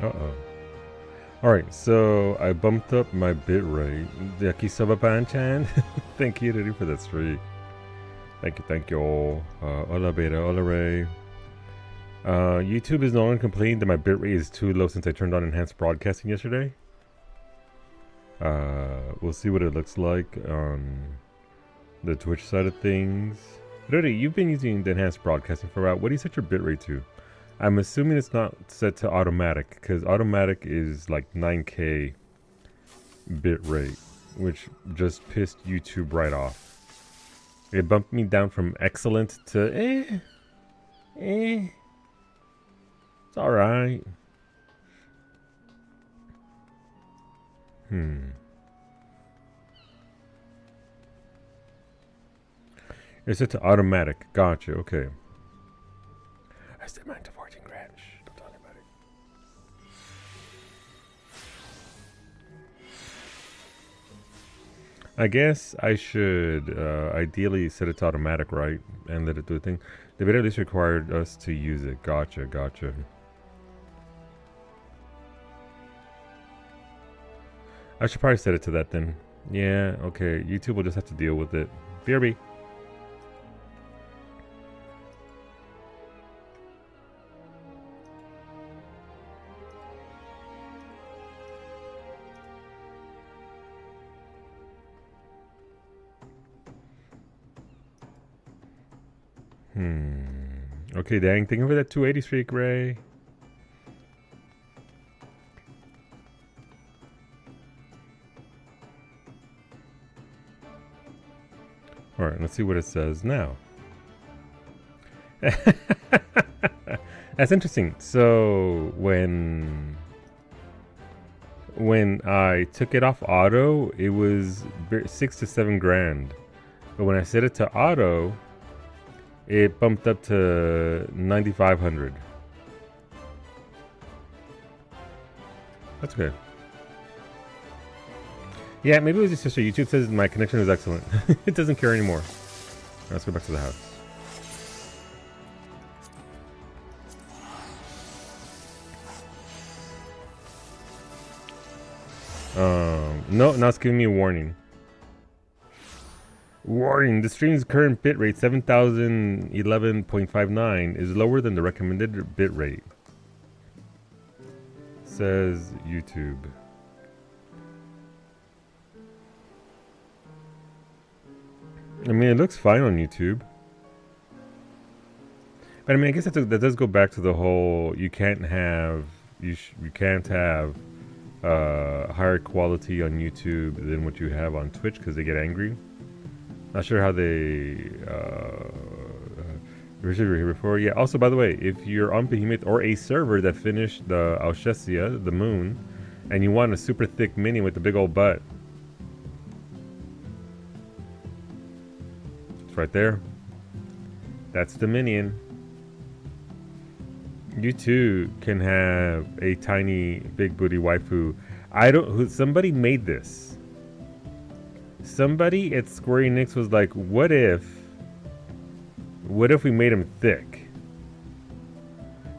Uh-oh. Alright, so I bumped up my bit rate. Yakisoba Pan-chan. Thank you, Diddy, for that streak. Thank you all. Hola Beta, hola Ray. YouTube is no longer complaining that my bitrate is too low since I turned on enhanced broadcasting yesterday. We'll see what it looks like on the Twitch side of things. Rody, you've been using the enhanced broadcasting for a while. What do you set your bitrate to? I'm assuming it's not set to automatic, because automatic is like 9K bitrate, which just pissed YouTube right off. It bumped me down from excellent to It's alright. It's set to automatic. Gotcha, okay. I set mine to 14 grand. Shh, don't tell anybody. I guess I should ideally set it to automatic, right? And let it do the thing. The beta release required us to use it. Gotcha. I should probably set it to that then. Yeah, okay. YouTube will just have to deal with it. BRB. Okay, dang. Thank you for that 280 streak, Ray. Alright, let's see what it says now. That's interesting. So, when I took it off auto, it was 6 to 7 grand. But when I set it to auto, it bumped up to 9,500. That's good. Yeah, maybe it was just so YouTube says my connection is excellent. It doesn't care anymore. Let's go back to the house. No, now it's giving me a warning. Warning, the stream's current bitrate, 7011.59, is lower than the recommended bitrate. Says YouTube. I mean, it looks fine on YouTube. But I mean, I guess that does go back to the whole, you can't have higher quality on YouTube than what you have on Twitch because they get angry. Not sure how they were here before. Yeah. Also, by the way, if you're on Behemoth or a server that finished the Alchesia, the moon, and you want a super thick mini with a big old butt, it's right there. That's the minion. You too can have a tiny big booty waifu. Somebody made this. Somebody at Square Enix was like, what if we made him thick?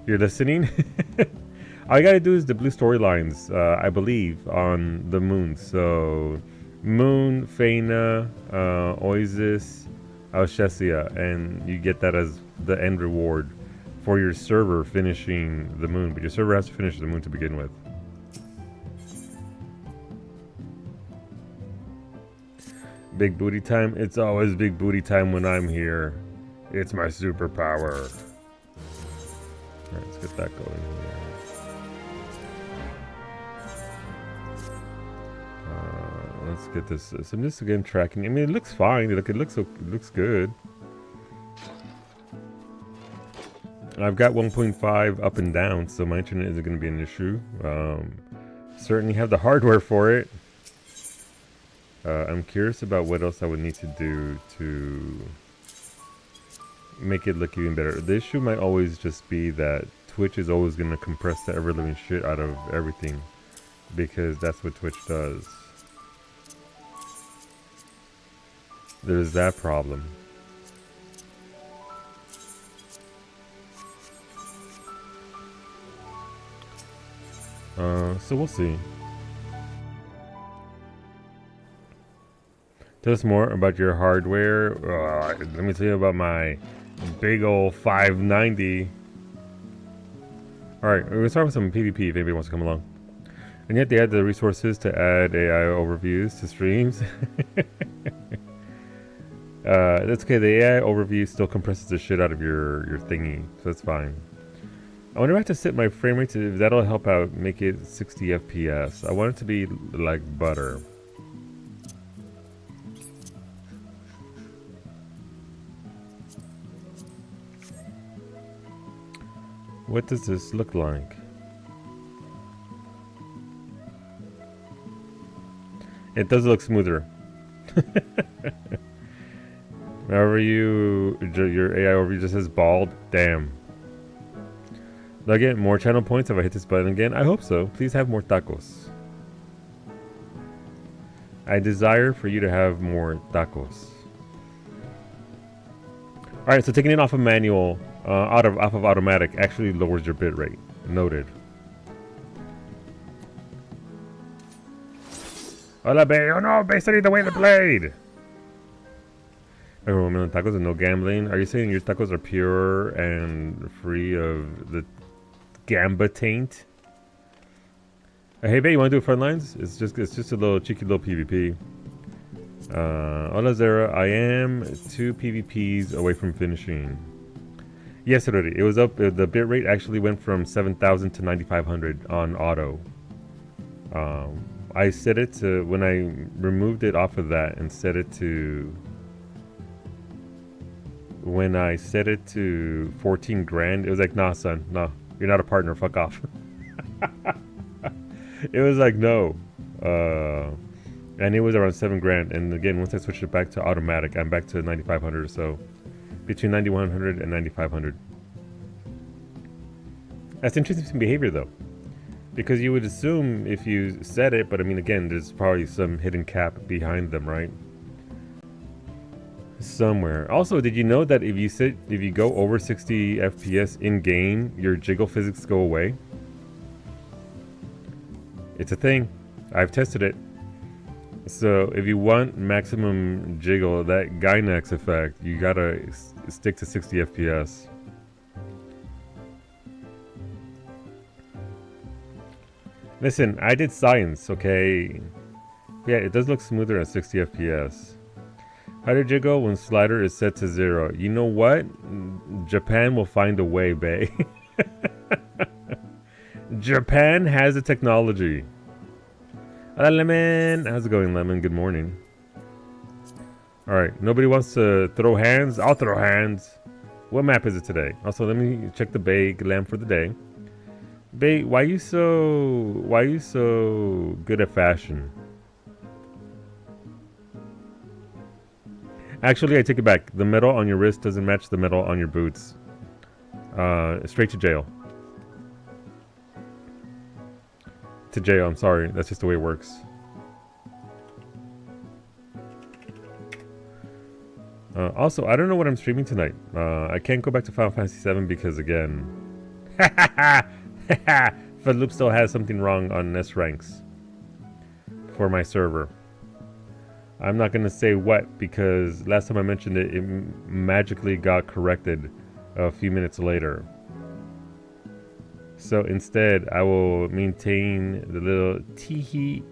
You're listening? All you gotta do is the blue storylines, I believe, on the moon. So, Moon, Feina, Oasis, Alchesia, and you get that as the end reward for your server finishing the moon. But your server has to finish the moon to begin with. Big booty time? It's always big booty time when I'm here. It's my superpower. Alright, let's get that going here. Let's get this. So I'm just again tracking. I mean, it looks fine. It looks good. I've got 1.5 up and down, so my internet isn't going to be an issue. Certainly have the hardware for it. I'm curious about what else I would need to do to make it look even better. The issue might always just be that Twitch is always going to compress the ever-living shit out of everything, because that's what Twitch does. There's that problem. So we'll see. Tell us more about your hardware. Let me tell you about my big old 590. Alright, we're going to start with some PvP if anybody wants to come along. And yet they had the resources to add AI overviews to streams. That's okay, the AI overview still compresses the shit out of your thingy, so that's fine. I wonder if I have to set my frame rate to, if that'll help out, make it 60 FPS. I want it to be like butter. What does this look like? It does look smoother. However your AI overview just says bald. Damn. Do I get more channel points if I hit this button again? I hope so. Please have more tacos. I desire for you to have more tacos. Alright, so taking it off of manual, off of automatic actually lowers your bit rate. Noted. Hola, babe. Oh no, babe, study the way the blade. Everyone, million tacos and no gambling. Are you saying your tacos are pure and free of the gamba taint? Hey, babe, you want to do front lines? It's just a little cheeky little PvP. Hola, Zara. I am 2 PvPs away from finishing. Yes, already. It was up. The bitrate actually went from 7,000 to 9,500 on auto. I set it to, when I removed it off of that and set it to, when I set it to 14 grand, it was like, nah, son, nah, you're not a partner, fuck off. It was like, no. And it was around 7 grand. And again, once I switched it back to automatic, I'm back to 9,500 or so. Between 9,100 and 9,500. That's interesting behavior though. Because you would assume if you set it, but I mean, again, there's probably some hidden cap behind them, right? Somewhere. Also, did you know that if you go over 60 FPS in game, your jiggle physics go away? It's a thing. I've tested it. So if you want maximum jiggle, that Gynax effect, you gotta stick to 60 FPS. Listen, I did science, okay? Yeah, it does look smoother at 60 FPS. How to jiggle when slider is set to 0? You know what? Japan will find a way, bae. Japan has the technology. Hello, Lemon. How's it going, Lemon? Good morning. Alright, nobody wants to throw hands? I'll throw hands. What map is it today? Also, let me check the Bay lamp for the day. Bay, why you so good at fashion? Actually, I take it back. The metal on your wrist doesn't match the metal on your boots. Straight to jail. To jail, I'm sorry. That's just the way it works. Also, I don't know what I'm streaming tonight. I can't go back to Final Fantasy VII because, again... Fedloop still has something wrong on S ranks. For my server. I'm not going to say what, because last time I mentioned it, it magically got corrected a few minutes later. So instead, I will maintain the little teehee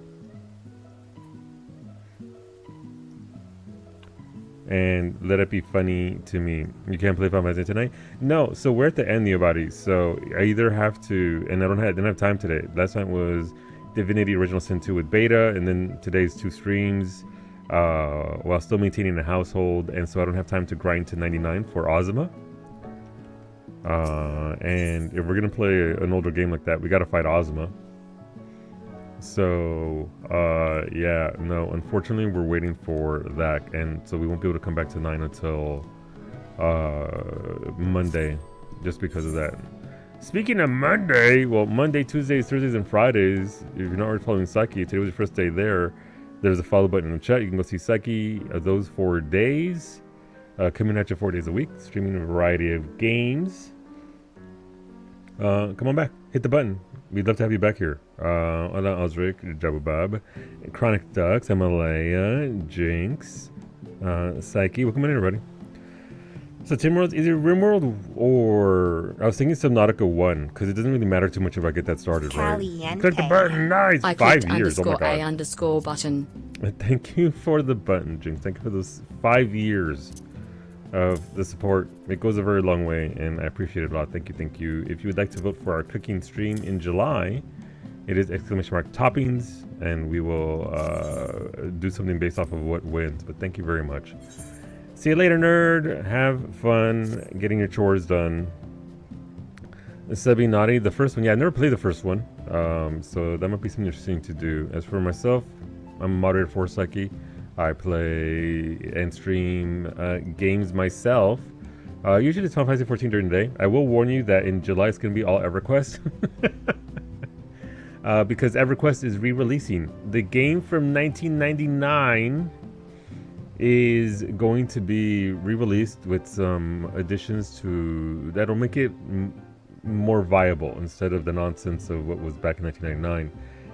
and let it be funny to me. You can't play Final Fantasy tonight? No, so we're at the end, Neobody. So I either have to, and I didn't have time today. Last night was Divinity Original Sin 2 with beta, and then today's 2 streams, while still maintaining a household, and so I don't have time to grind to 99 for Ozma. And if we're gonna play an older game like that, we gotta fight Ozma. So, yeah, no, unfortunately we're waiting for that, and so we won't be able to come back to 9 until, Monday, just because of that. Speaking of Monday, well, Monday, Tuesdays, Thursdays, and Fridays, if you're not already following Psyche, today was your first day there, there's a follow button in the chat. You can go see Psyche those 4 days, coming at you 4 days a week, streaming a variety of games. Come on back. Hit the button. We'd love to have you back here. Ola Osric, Jabubab, Chronic Ducks, Himalaya, Jinx, Psyche. Welcome in, everybody. So, Tim World's either RimWorld or I was thinking Subnautica 1 because it doesn't really matter too much if I get that started, right? Click the button. Nice. I 5 years. Oh my god. _A_ button. Thank you for the button, Jinx. Thank you for those 5 years of the support. It goes a very long way, and I appreciate it a lot. Thank you, thank you. If you would like to vote for our cooking stream in July, it is ! Toppings, and we will do something based off of what wins. But thank you very much. See you later, nerd. Have fun getting your chores done. Sebi Naughty, the first one. Yeah, I never played the first one, so that might be something interesting to do. As for myself, I'm a moderator for Psyche. I play and stream games myself. Usually it's Final Fantasy 14 during the day. I will warn you that in July it's going to be all EverQuest. Because EverQuest is re-releasing. The game from 1999 is going to be re-released with some additions that'll make it more viable instead of the nonsense of what was back in 1999.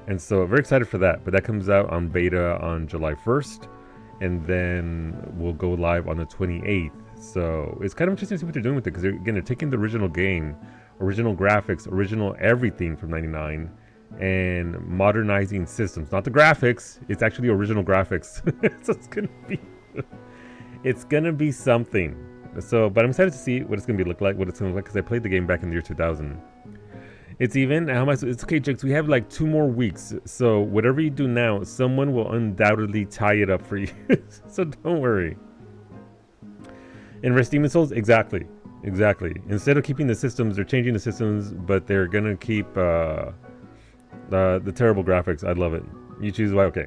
And so very excited for that. But that comes out on beta on July 1st. And then we'll go live on the 28th. So it's kind of interesting to see what they're doing with it. Because they're taking the original game, original graphics, original everything from 99. And modernizing systems. Not the graphics. It's actually original graphics. So it's gonna be something. So, but I'm excited to see what it's gonna be look like. What it's gonna look like because I played the game back in the year 2000. It's even. How am I? It's okay, Jix. We have like 2 more weeks. So whatever you do now, someone will undoubtedly tie it up for you. So don't worry. In Rest Demon Souls, exactly. Instead of keeping the systems, they're changing the systems, but they're gonna keep the terrible graphics. I love it. You choose why. Okay.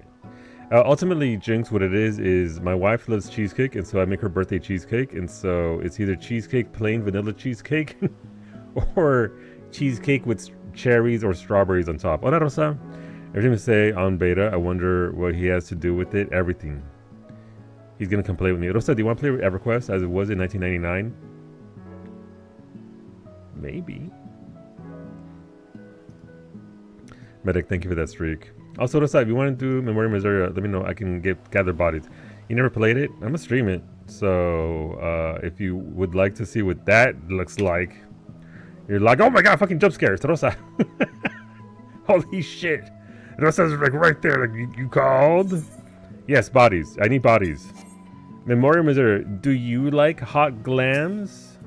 Ultimately, Jinx, what it is my wife loves cheesecake, and so I make her birthday cheesecake, and so it's either cheesecake, plain vanilla cheesecake, or cheesecake with cherries or strawberries on top. Hola, Rosa. Everything to say on beta. I wonder what he has to do with it. Everything. He's gonna come play with me. Rosa, do you want to play with EverQuest as it was in 1999? Maybe. Medic, thank you for that streak. Also, Rosa, if you want to do Memoria Missouri, let me know. I can gather bodies. You never played it? I'm gonna stream it. So if you would like to see what that looks like, you're like, oh my god, fucking jump scares, Rosa. Holy shit. Rosa's like right there. Like you called? Yes, bodies. I need bodies. Memoria Missouri, do you like hot glams?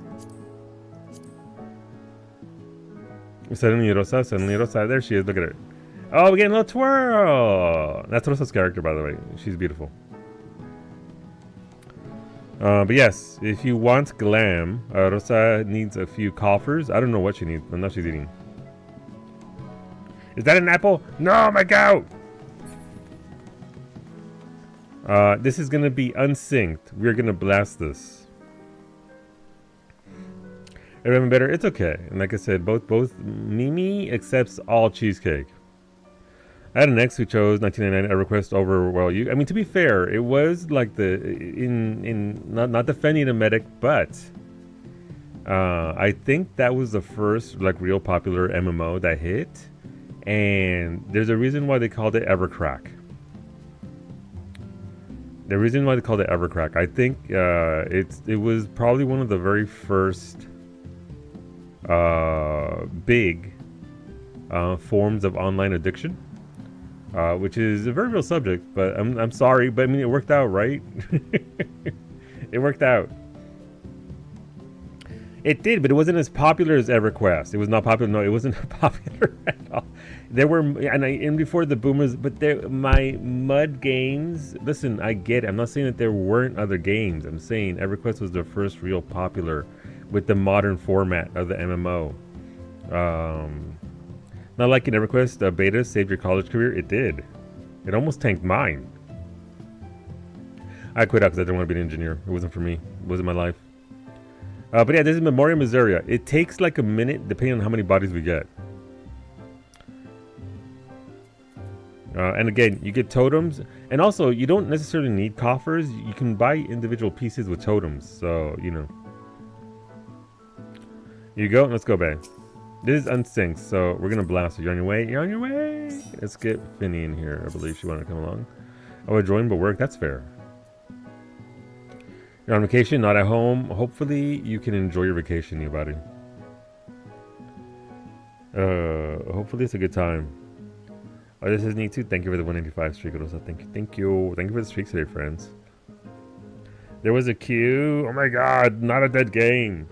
Suddenly Rosa. There she is. Look at her. Oh, we're getting a little twirl. That's Rosa's character, by the way. She's beautiful. But yes, if you want glam, Rosa needs a few coffers. I don't know what she needs, but now she's eating. Is that an apple? No, my goat! This is gonna be unsynced. We're gonna blast this. Everyone better? It's okay. And like I said, both Mimi accepts all cheesecake. I had an ex who chose 1999 EverQuest over, well, I mean, to be fair, it was like not defending the medic, but I think that was the first like real popular MMO that hit, and there's a reason why they called it Evercrack. The reason why they called it Evercrack, I think it was probably one of the very first big forms of online addiction. Which is a very real subject, but I'm sorry, but I mean it worked out, right? It worked out. It did, but it wasn't as popular as EverQuest. It was not popular. No, it wasn't popular at all. There were, and before the boomers, but my mud games. Listen, I get it. I'm not saying that there weren't other games. I'm saying EverQuest was the first real popular with the modern format of the MMO. Not like in EverQuest, beta saved your college career. It did. It almost tanked mine. I quit out because I didn't want to be an engineer. It wasn't for me. It wasn't my life. But yeah, this is Memoria Missouri. It takes like a minute depending on how many bodies we get. And again, you get totems. And also, you don't necessarily need coffers. You can buy individual pieces with totems. So, you know. Here you go. Let's go, babe. This is unsynced, so we're gonna blast. You're on your way. You're on your way. Let's get Finny in here. I believe she wanted to come along. I would join, but work. That's fair. You're on vacation, not at home. Hopefully, you can enjoy your vacation, you buddy. Hopefully it's a good time. Oh, this is neat too. Thank you for the 185 streak. Also, thank you, thank you, thank you for the streaks today, friends. There was a queue. Oh my god, not a dead game.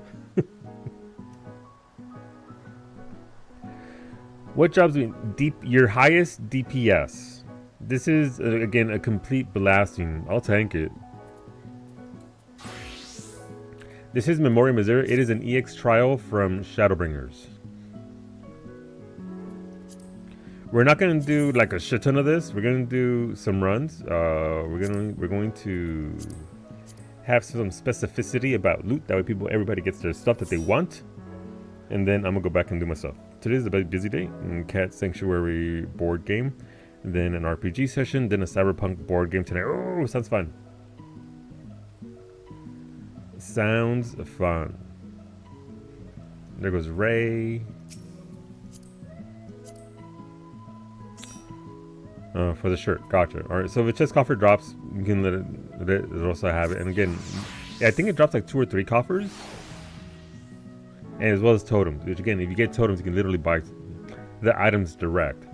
What jobs do your highest DPS? This is again a complete blasting. I'll tank it. This is Memoria Missouri. It is an EX trial from Shadowbringers. We're not gonna do like a shit ton of this. We're gonna do some runs. We're going to have some specificity about loot. That way, everybody gets their stuff that they want. And then I'm gonna go back and do my stuff. Today's a very busy day. Cat Sanctuary board game, then an RPG session, then a Cyberpunk board game tonight. Oh, sounds fun. Sounds fun. There goes Ray. For the shirt, gotcha. All right, so if a chest coffer drops, you can let it also have it. And again, I think it drops like 2 or 3 coffers, and as well as totems. Which again, if you get totems, you can literally buy the items direct.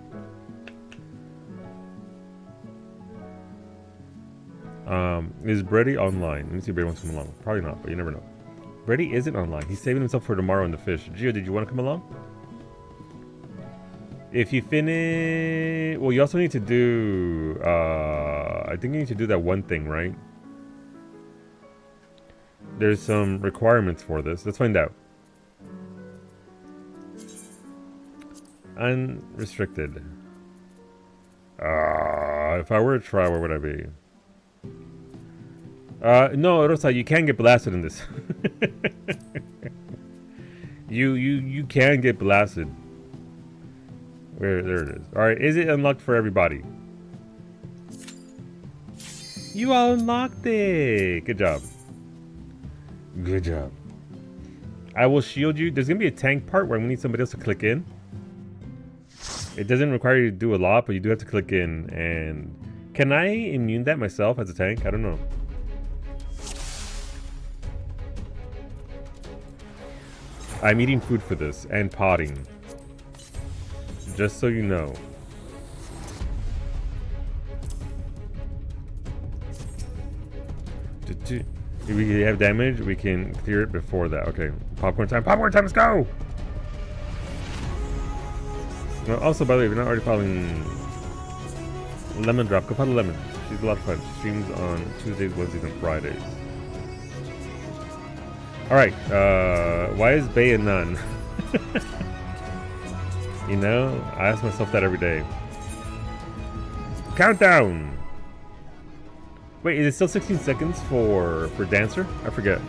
Is Brady online? Let me see if Brady wants to come along. Probably not, but you never know. Brady isn't online. He's saving himself for tomorrow in the fish. Gio, did you want to come along? If you finish... Well, you also need to do... I think you need to do that one thing, right? There's some requirements for this. Let's find out. Unrestricted. If I were to try, where would I be? No, Rosa, you can get blasted in this. You can get blasted. There it is. Alright, is it unlocked for everybody? You all unlocked it! Good job. Good job. I will shield you. There's gonna be a tank part where we need somebody else to click in. It doesn't require you to do a lot, but you do have to click in. And can I immune that myself as a tank? I don't know. I'm eating food for this and potting. Just so you know. If we have damage, we can clear it before that. Okay, popcorn time. Popcorn time, let's go! Also, by the way, if you're not already following Lemon Drop, go follow Lemon. She's a lot of fun. She streams on Tuesdays, Wednesdays, and Fridays. Alright, why is Bay a nun? You know, I ask myself that every day. Countdown! Wait, is it still 16 seconds for Dancer? I forget.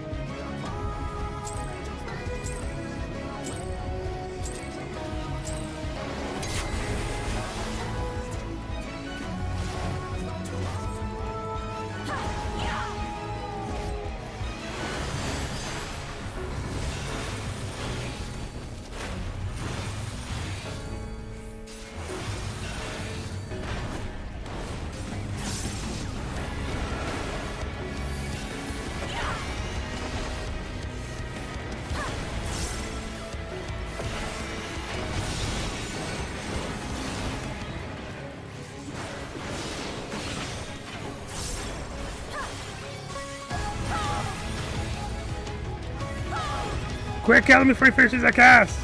Quick, kill me, free fishes I cast!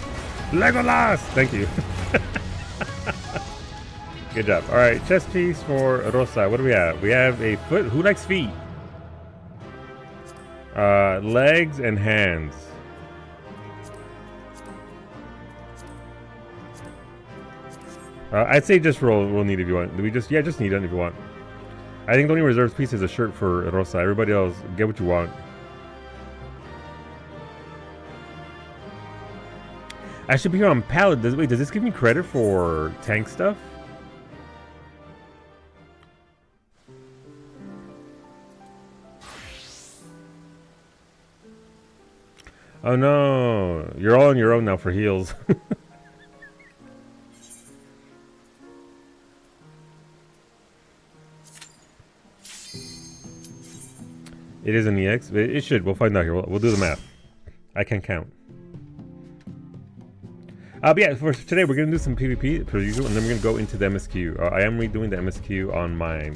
Legolas! Thank you. Good job. Alright, chest piece for Rosa. What do we have? We have a foot. Who likes feet? Legs and hands. I'd say just roll need if you want. Do we just... Yeah, just need it if you want. I think the only reserved piece is a shirt for Rosa. Everybody else, get what you want. I should be here on pallet. Wait, does this give me credit for tank stuff? Oh no, you're all on your own now for heals. It is an EX. It should. We'll find out here. We'll do the math. I can count. But yeah, for today we're gonna do some PvP per usual, and then we're gonna go into the MSQ. I am redoing the MSQ on my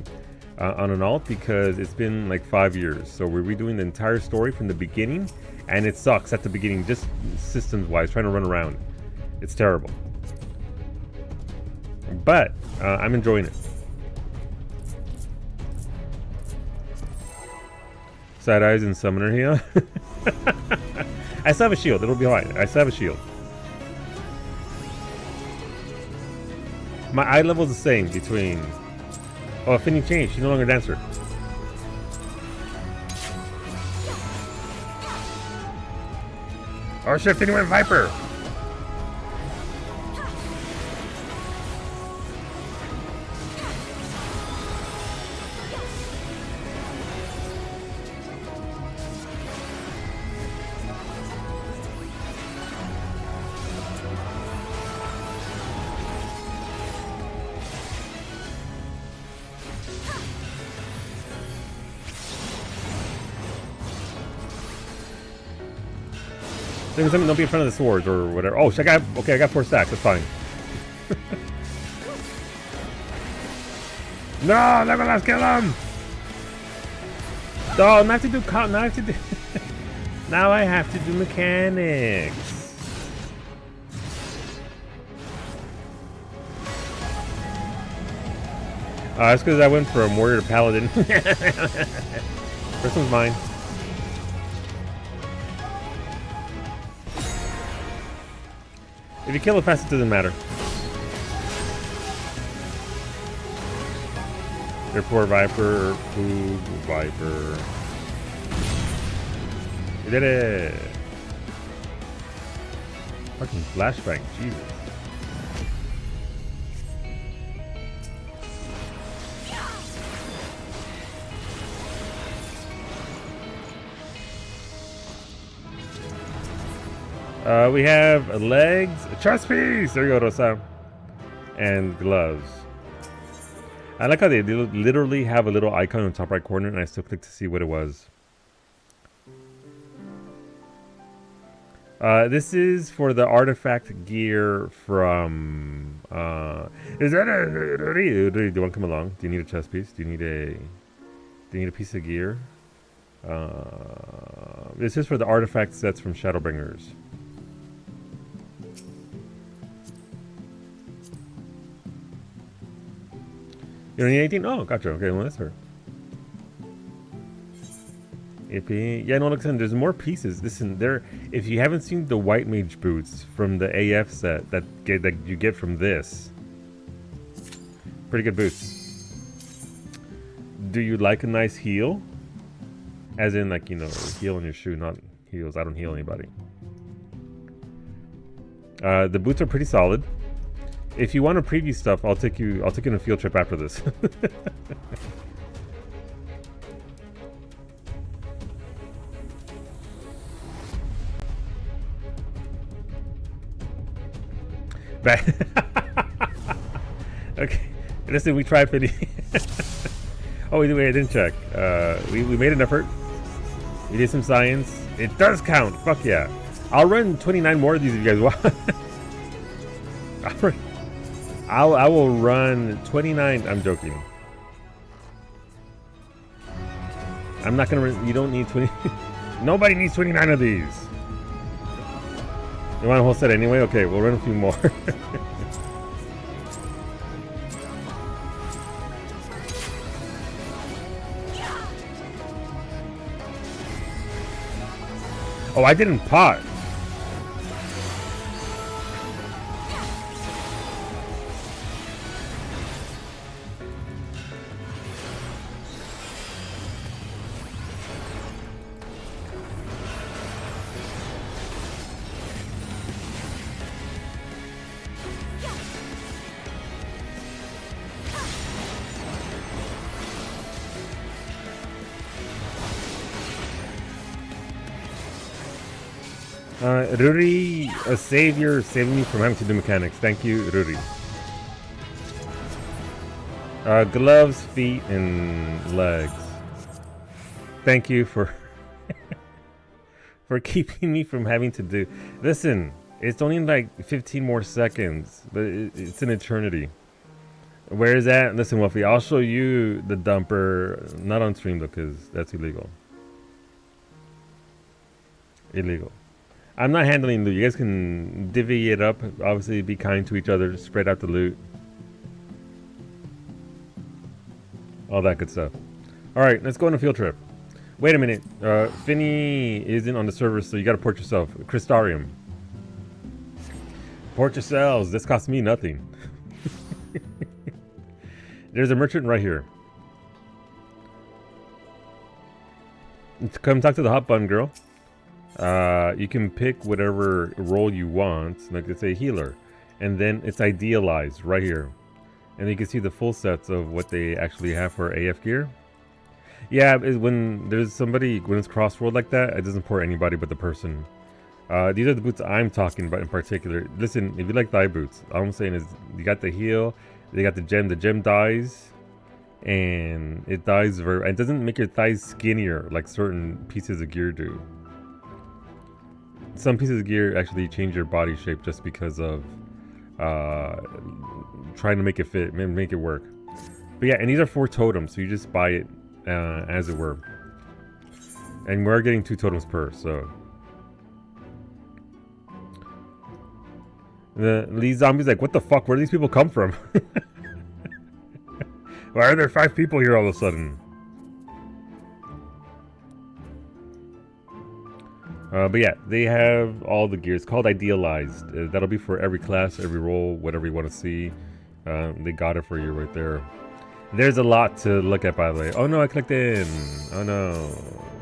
on an alt because it's been like 5 years. So we're redoing the entire story from the beginning, and it sucks at the beginning, just systems-wise, trying to run around. It's terrible. But I'm enjoying it. Side eyes and summoner heal. I still have a shield. It'll be fine. I still have a shield. My eye level is the same between... Oh, Finny changed. She's no longer a dancer. Oh shit, Finny went Viper! Don't be in front of the swords or whatever. Oh, I got 4 stacks. That's fine. No, Legolas, kill him! Oh, not to do. Not to do. Now I have to do mechanics. That's because I went from warrior to paladin. First one's mine. If you kill it fast, it doesn't matter. Airport Viper, Food Viper. We did it! Fucking flashbang, Jesus. We have legs, a chest piece. There you go, Rosa. And gloves. I like how they literally have a little icon in the top right corner, and I still click to see what it was. This is for the artifact gear from. Is that a? Do you want to come along? Do you need a chest piece? Do you need a piece of gear? This is for the artifact sets from Shadowbringers. You don't need 18? Oh, gotcha. Okay, well, that's her. Yeah, no, look, there's more pieces. Listen, if you haven't seen the White Mage boots from the AF set that you get from this, pretty good boots. Do you like a nice heel? As in, like, you know, heel on your shoe, not heels. I don't heal anybody. The boots are pretty solid. If you want to preview stuff, I'll take you on a field trip after this. Okay, listen, we tried 50. Oh, wait, I didn't check. We made an effort. We did some science. It does count. Fuck yeah. I'll run 29 more of these if you guys want. I will run 29. I'm joking. I'm not gonna. You don't need 20. Nobody needs 29 of these. You want a whole set anyway? Okay, we'll run a few more. Oh, I didn't pot. Ruri, a savior, saving me from having to do mechanics. Thank you, Ruri. Gloves, feet, and legs. Thank you for for keeping me from having to do. Listen, it's only like 15 more seconds, but it's an eternity. Where is that? Listen, Wolfie, I'll show you the dumper, not on stream though, because that's illegal. Illegal. I'm not handling loot. You guys can divvy it up. Obviously, be kind to each other. Spread out the loot. All that good stuff. All right, let's go on a field trip. Wait a minute. Finny isn't on the server, so you got to port yourself. Crystarium. Port yourselves. This costs me nothing. There's a merchant right here. Come talk to the hot button girl. You can pick whatever role you want, like let's say healer, and then it's idealized right here, and you can see the full sets of what they actually have for AF gear. Yeah, when there's somebody, when it's cross-world like that, it doesn't port anybody but the person. These are the boots I'm talking about in particular. Listen, if you like thigh boots, all I'm saying is you got the heel, they got the gem dies, and it dies it doesn't make your thighs skinnier like certain pieces of gear do. Some pieces of gear actually change your body shape just because of trying to make it fit, make it work. But yeah, and these are 4 totems, so you just buy it as it were. And we're getting 2 totems per, so. These zombies like, what the fuck, where do these people come from? Why are there 5 people here all of a sudden? But yeah, they have all the gear. It's called Idealized. That'll be for every class, every role, whatever you want to see. They got it for you right there. There's a lot to look at, by the way. Oh no, I clicked in. Oh no.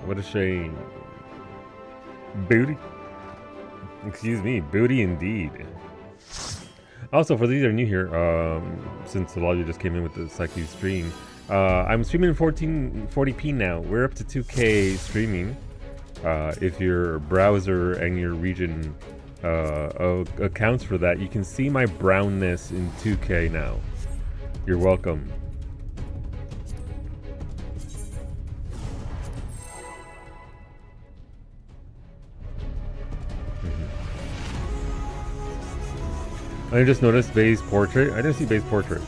What a shame. Booty. Excuse me, booty indeed. Also, for these that are new here, since a lot of you just came in with the Psyche stream, I'm streaming in 1440p now. We're up to 2K streaming. If your browser and your region accounts for that, you can see my brownness in 2K now. You're welcome. I just noticed Bay's portrait. I didn't see Bay's portrait.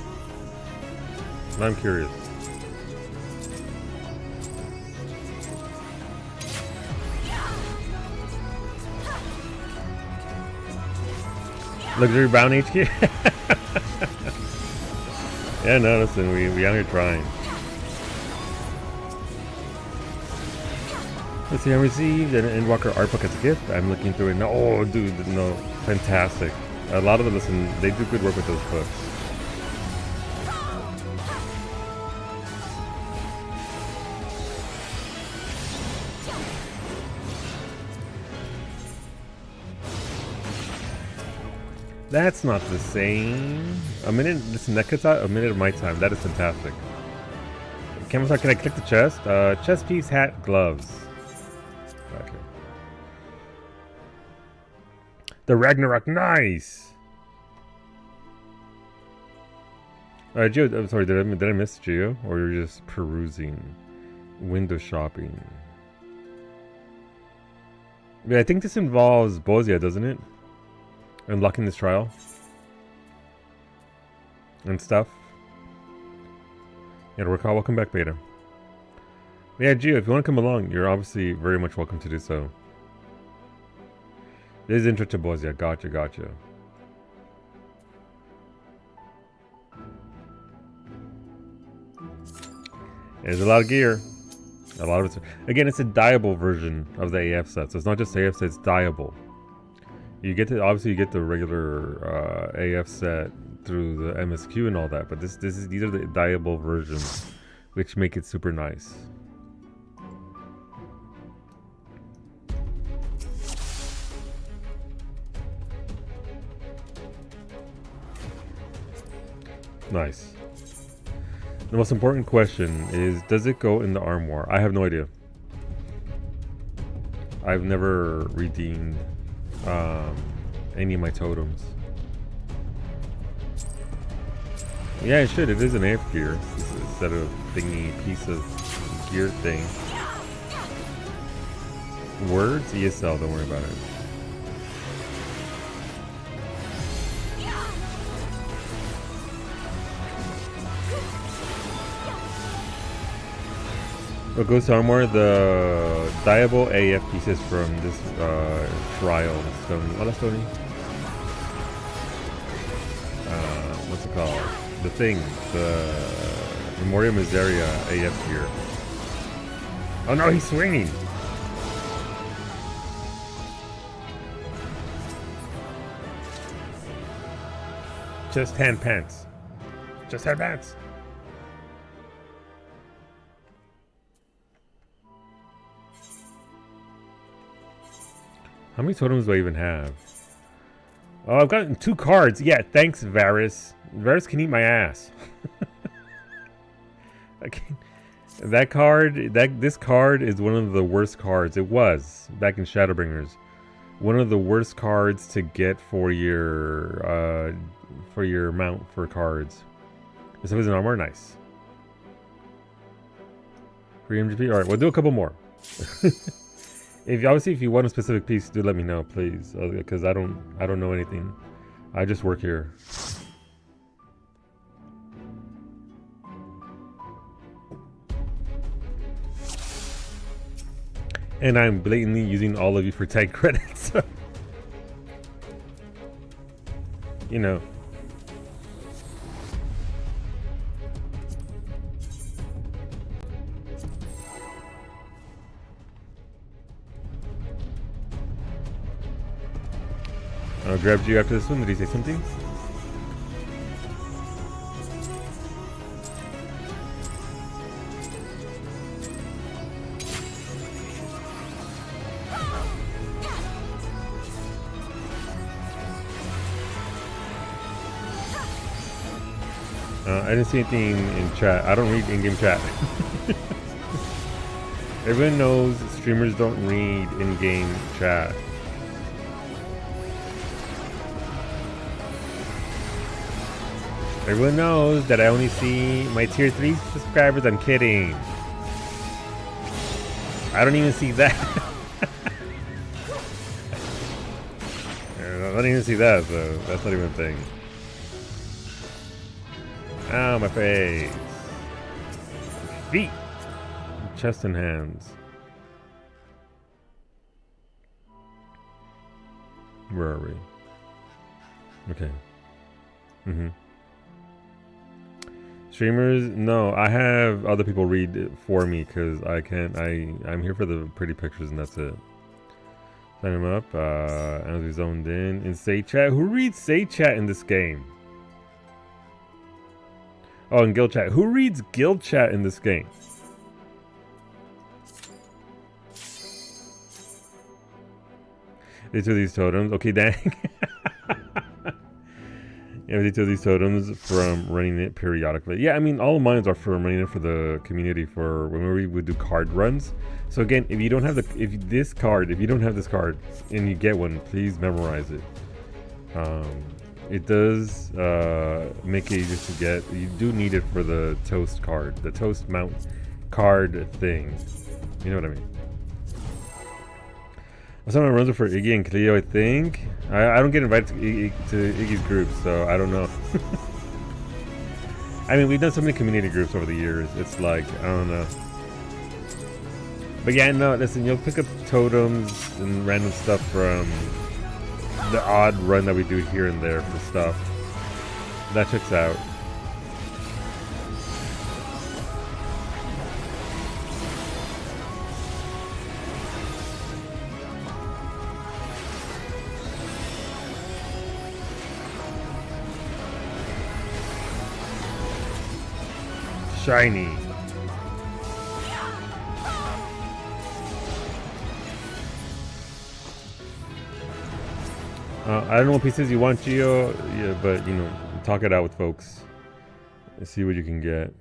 I'm curious. Luxury Brown HQ? Yeah, no, listen, we out here trying. Let's see, I received an Endwalker art book as a gift. I'm looking through it now. Oh, dude, no, fantastic. A lot of them, listen, they do good work with those books. That's not the same. A minute, listen, that cuts out a minute of my time. That is fantastic. Can I click the chest? Chest piece, hat, gloves. Okay. The Ragnarok, nice! Gio, I'm sorry, did I miss Gio? Or you're just perusing? Window shopping. Yeah, I think this involves Bozia, doesn't it? Unlocking this trial and stuff. Yeah, recall. Welcome back, Beta. Yeah, Gio, if you want to come along, you're obviously very much welcome to do so. This is intro to Bozia. Gotcha. There's a lot of gear. A lot of it. Again, it's a dyeable version of the AF set, so it's not just AF set; it's dyeable. You get to obviously you get the regular AF set through the MSQ and all that, but these are the dyeable versions, which make it super nice. Nice. The most important question is, does it go in the armoire? I have no idea. I've never redeemed any of my totems. Yeah, it should. It is an AF gear instead of thingy piece of gear thing. Words? ESL, don't worry about it. What goes to armor? The Diable AF pieces from this trial. Stony. What is Stony? What's it called? The thing. The Memoria Miseria AF gear. Oh no, he's swinging! Just hand pants. Just hand pants. How many totems do I even have? Oh, I've gotten 2 cards. Yeah, thanks, Varus. Varus can eat my ass. This card is one of the worst cards. It was back in Shadowbringers. One of the worst cards to get for your mount for cards. This is an armor, nice. Free MGP. All right, we'll do a couple more. If you want a specific piece, do let me know, please, because I don't know anything. I just work here. And I'm blatantly using all of you for tag credits. You know. I grabbed you after this one. Did he say something? I didn't see anything in chat. I don't read in-game chat. Everyone knows streamers don't read in-game chat. Everyone knows that I only see my tier 3 subscribers. I'm kidding. I don't even see that. I don't even see that, so that's not even a thing. Ow, my face. Feet. Chest and hands. Where are we? Okay. Streamers, no, I have other people read it for me because I can't. I'm here for the pretty pictures and that's it. Sign him up. As we zoned in Say Chat. Who reads Say Chat in this game? Oh, in Guild Chat. Who reads Guild Chat in this game? These are these totems. Okay, dang. Yeah, they do these totems from running it periodically. Yeah, I mean, all of mine are from running it for the community for when we would do card runs. So again, if you don't have if you don't have this card and you get one, please memorize it. It does make it easier to get. You do need it for the toast card, the toast mount card thing. You know what I mean? Someone runs it for Iggy and Cleo, I think. I don't get invited to Iggy's group, so I don't know. I mean, we've done so many community groups over the years. It's like, I don't know. But yeah, no, listen, you'll pick up totems and random stuff from the odd run that we do here and there for stuff. That checks out. Shiny. I don't know what pieces you want, Gio. Yeah, but you know, talk it out with folks and see what you can get.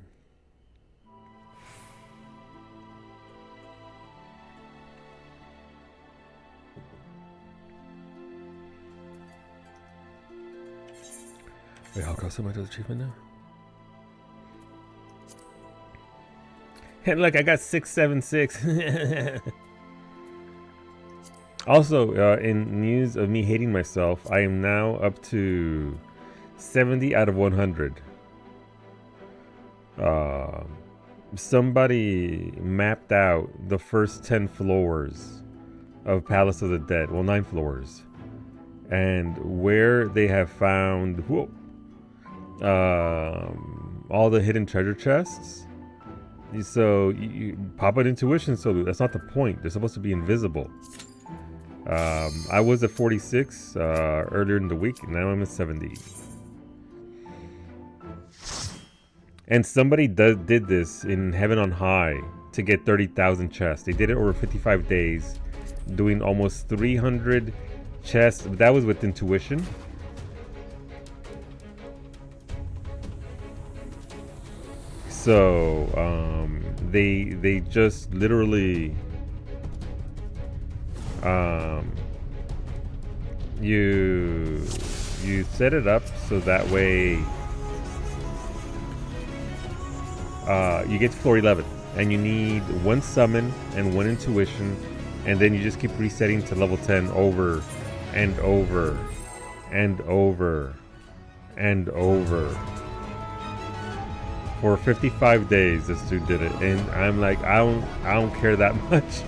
Wait, how close am I to the achievement now? And look, I got 676. Also, in news of me hating myself, I am now up to 70 out of 100. Somebody mapped out the first 10 floors of Palace of the Dead. Well, 9 floors. And where they have found all the hidden treasure chests. So you pop an intuition salute. That's not the point. They're supposed to be invisible. I was at 46 earlier in the week. Now I'm at 70. And somebody did this in Heaven on High to get 30,000 chests. They did it over 55 days, doing almost 300 chests. That was with intuition. So they just literally you set it up so that way you get to floor 11 and you need 1 summon and 1 intuition, and then you just keep resetting to level 10 over and over and over and over. For 55 days, this dude did it, and I'm like, I don't care that much.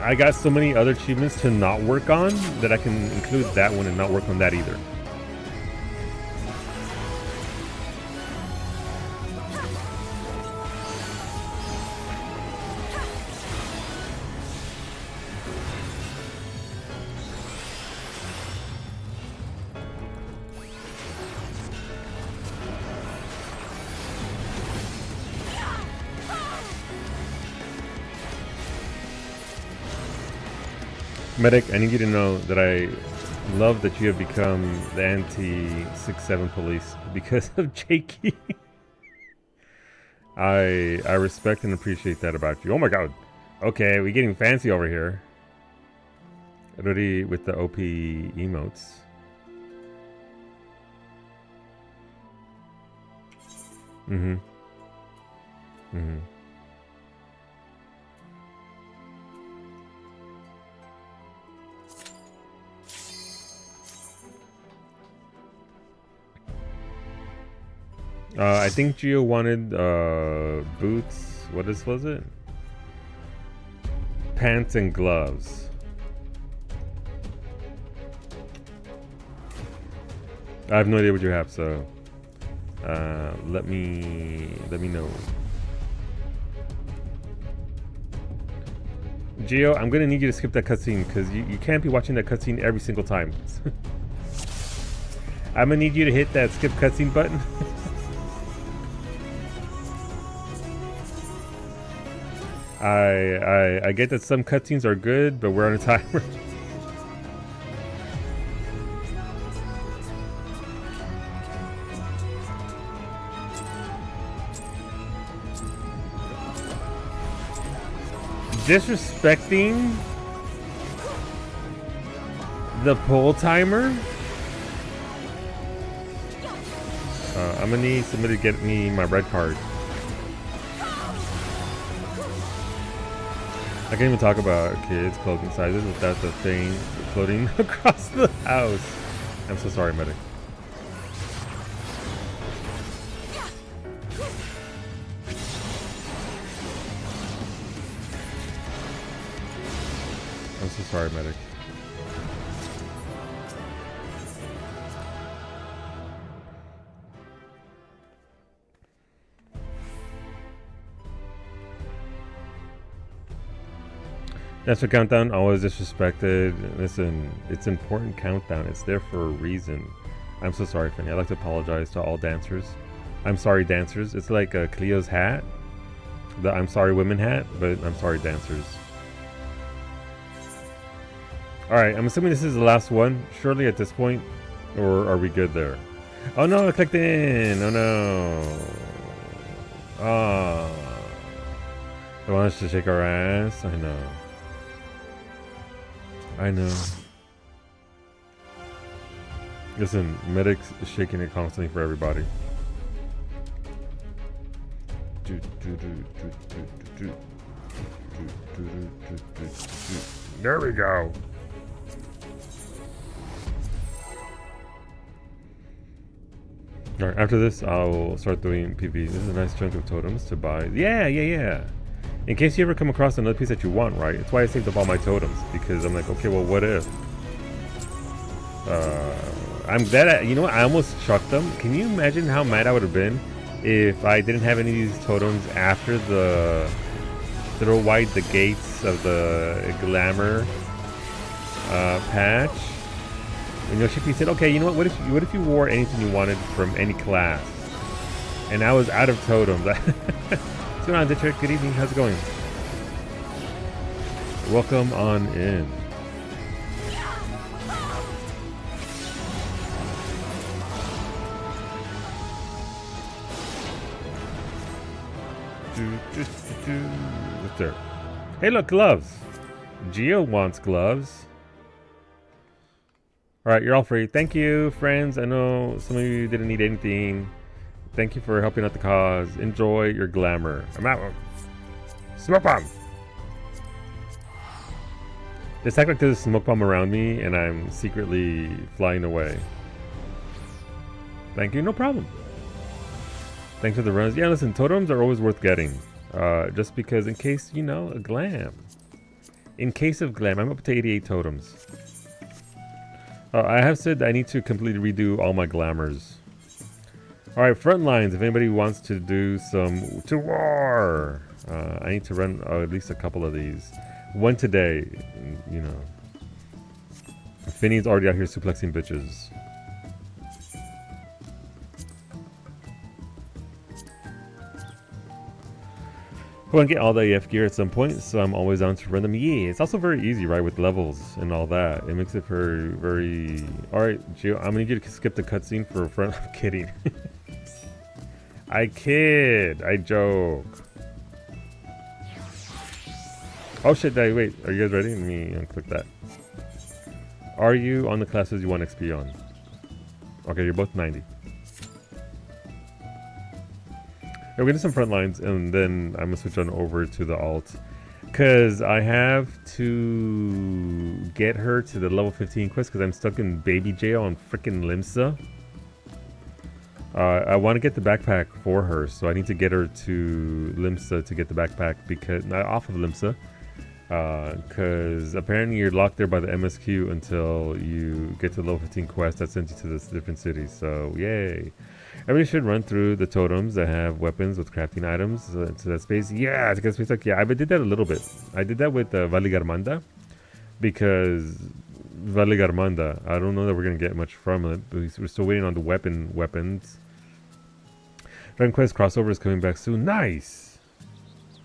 I got so many other achievements to not work on that I can include that one and not work on that either. Medic, I need you to know that I love that you have become the anti-6-7 police because of Jakey. I respect and appreciate that about you. Oh my god. Okay, we're getting fancy over here. Ready with the OP emotes. I think Gio wanted boots. What was it? Pants and gloves. I have no idea what you have, so let me know. Gio, I'm gonna need you to skip that cutscene because you can't be watching that cutscene every single time. I'm gonna need you to hit that skip cutscene button. I get that some cutscenes are good, but we're on a timer. Disrespecting the pull timer? I'm gonna need somebody to get me my red card. I can't even talk about kids' clothing sizes without the thing floating across the house. I'm so sorry, medic. I'm so sorry, medic. That's a countdown, always disrespected. Listen, it's important countdown. It's there for a reason. I'm so sorry, Fanny. I'd like to apologize to all dancers. I'm sorry, dancers. It's like Cleo's hat. The I'm sorry women hat, but I'm sorry, dancers. Alright, I'm assuming this is the last one, surely at this point. Or are we good there? Oh no, I clicked in! Oh no. Ah. They want us to shake our ass? I know. I know. Listen, medics shaking it constantly for everybody. There we go. Alright, after this, I'll start doing PV. This is a nice chunk of totems to buy. Yeah. In case you ever come across another piece that you want, right? That's why I saved up all my totems. Because I'm like, okay, well, what if? I'm glad you know what? I almost chucked them. Can you imagine how mad I would have been if I didn't have any of these totems after the throw wide the gates of the glamour patch? And Yoshi said, okay, you know what if you wore anything you wanted from any class? And I was out of totems. What's going on, Dietrich? Good evening. How's it going? Welcome on in. What's there? Hey, look, gloves. Geo wants gloves. Alright, you're all free. Thank you, friends. I know some of you didn't need anything. Thank you for helping out the cause. Enjoy your glamour. I'm out. Smoke bomb! Just act like there's a smoke bomb around me and I'm secretly flying away. Thank you, no problem. Thanks for the runs. Yeah, listen, totems are always worth getting. Just because in case, you know, a glam. In case of glam, I'm up to 88 totems. I have said I need to completely redo all my glamours. Alright, front lines. If anybody wants to do some to war, I need to run at least a couple of these. One today, you know. Finny's already out here suplexing bitches. I want to get all the AF gear at some point, so I'm always down to run them. Yeah, it's also very easy, right, with levels and all that. It makes it very, very... Alright, Gio, I'm going to need you to skip the cutscene for front... I'm kidding. I kid. I joke. Oh shit, wait. Are you guys ready? Let me unclick that. Are you on the classes you want XP on? Okay, you're both 90. We're gonna do some front lines, and then I'm gonna switch on over to the alt, cause I have to get her to the level 15 quest, cause I'm stuck in baby jail on freaking Limsa. I want to get the backpack for her, so I need to get her to Limsa to get the backpack, because not off of Limsa, cause apparently you're locked there by the MSQ until you get to the level 15 quest that sends you to this different city. So yay. Everybody should run through the totems that have weapons with crafting items into that space. Yeah, to get space like, yeah, I did that a little bit. I did that with Valigarmanda, because Valigarmanda, I don't know that we're going to get much from it, but we're still waiting on the weapons. Dragon Quest crossover is coming back soon. Nice!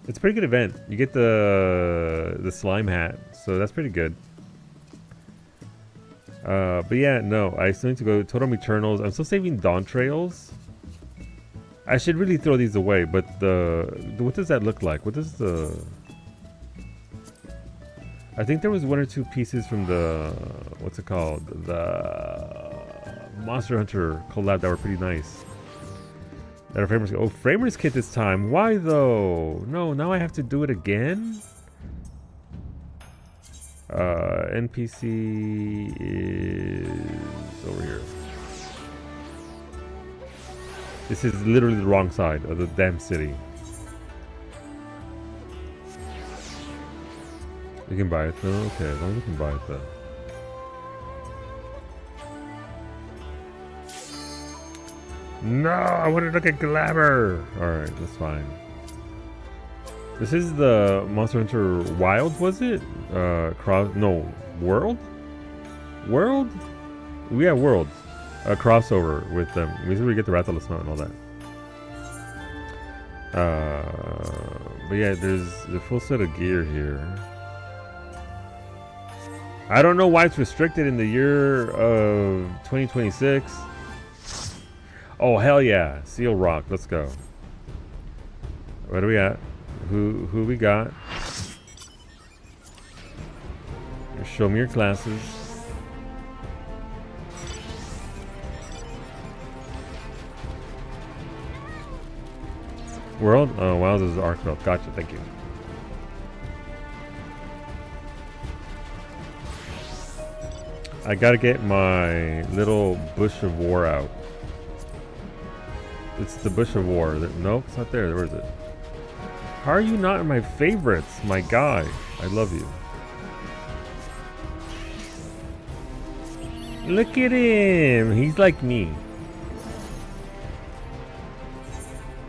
It's a pretty good event. You get the slime hat, so that's pretty good. But yeah, no, I still need to go Totem Eternals. I'm still saving Dawn Trails. I should really throw these away, but what does that look like? What does the... I think there was one or two pieces from the... What's it called? The Monster Hunter collab that were pretty nice. That are Framers... Oh, Framers Kit this time. Why though? No, now I have to do it again? NPC is over here. This is literally the wrong side of the damn city. You can buy it though? Okay, as long as you can buy it though. No, I want to look at glamour! Alright, that's fine. This is the Monster Hunter Wild, was it? World? World? Yeah, World. A crossover with them. We see we get the Rathalos Mount and all that. But yeah, there's a full set of gear here. I don't know why it's restricted in the year of 2026. Oh, hell yeah. Seal Rock. Let's go. What are we at? Who we got? Show me your classes. World? Oh, Wowzers arc belt. Gotcha, thank you. I gotta get my little bush of war out. It's the bush of war. Nope, it's not there. Where is it? How are you not in my favorites? My guy. I love you. Look at him. He's like me.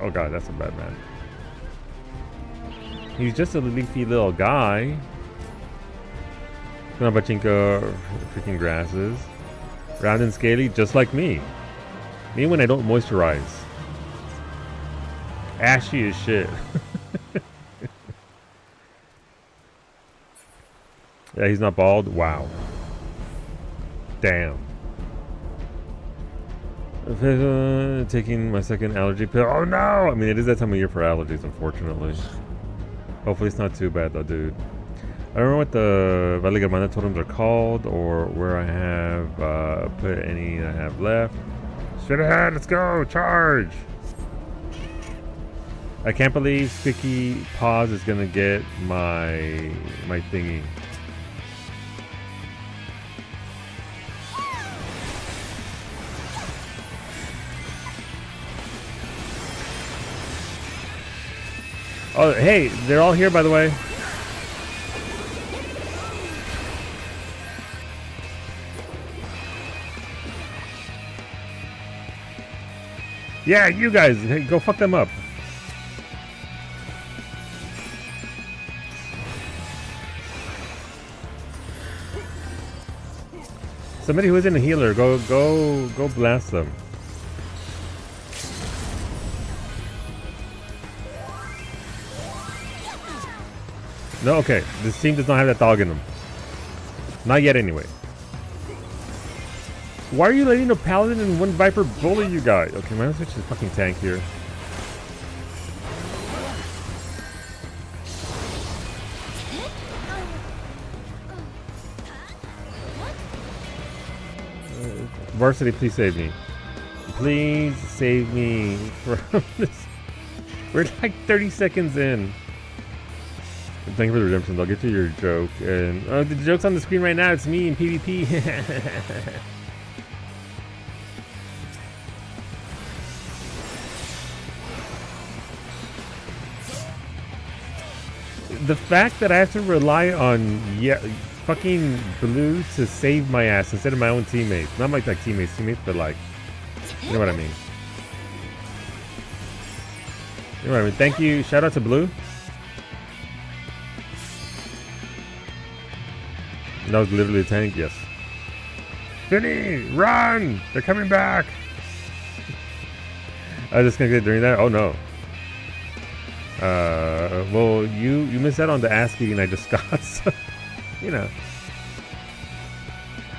Oh god, that's a bad man. He's just a leafy little guy. Bachinko freaking grasses. Round and scaly, just like me. Me when I don't moisturize. Ashy as shit. Yeah, he's not bald. Wow. Damn. Taking my second allergy pill. Oh no! I mean, it is that time of year for allergies, unfortunately. Hopefully it's not too bad though, dude. I don't know what the Valley Germana totems are called or where I have put any I have left. Straight ahead, let's go! Charge! I can't believe Sticky Paws is gonna get my thingy. Oh, hey, they're all here, by the way. Yeah, you guys, hey, go fuck them up. Somebody who isn't a healer, go blast them. No, okay. This team does not have that dog in them. Not yet, anyway. Why are you letting a paladin and one viper bully you guys? Okay, man, let's switch to the fucking tank here. Varsity, please save me. Please save me from this. We're like 30 seconds in. Thank you for the redemption. I'll get to your joke. And the joke's on the screen right now. It's me in PvP. The fact that I have to rely on fucking blue to save my ass instead of my own teammates. Not like teammates, but like, you know what I mean. You know what I mean. Thank you. Shout out to blue. That was literally a tank, yes. Finny, run! They're coming back! I was just gonna get during that? Oh no. Well, you missed out on the ASCII and I just got, so, you know.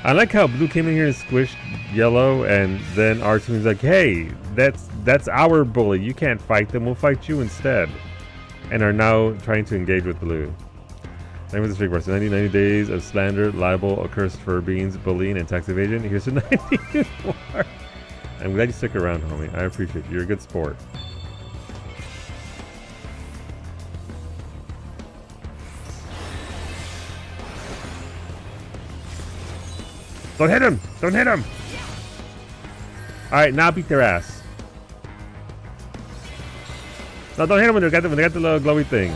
I like how blue came in here and squished yellow, and then our team's like, hey, that's our bully. You can't fight them, we'll fight you instead. And are now trying to engage with blue. Thank you for the streak versus 90 days of slander, libel, accursed fur beans, bullying, and tax evasion. Here's to 90 more. I'm glad you stick around, homie. I appreciate you. You're a good sport. Don't hit him! Don't hit him! Alright, now beat their ass. No, don't hit them when they got the little glowy thing.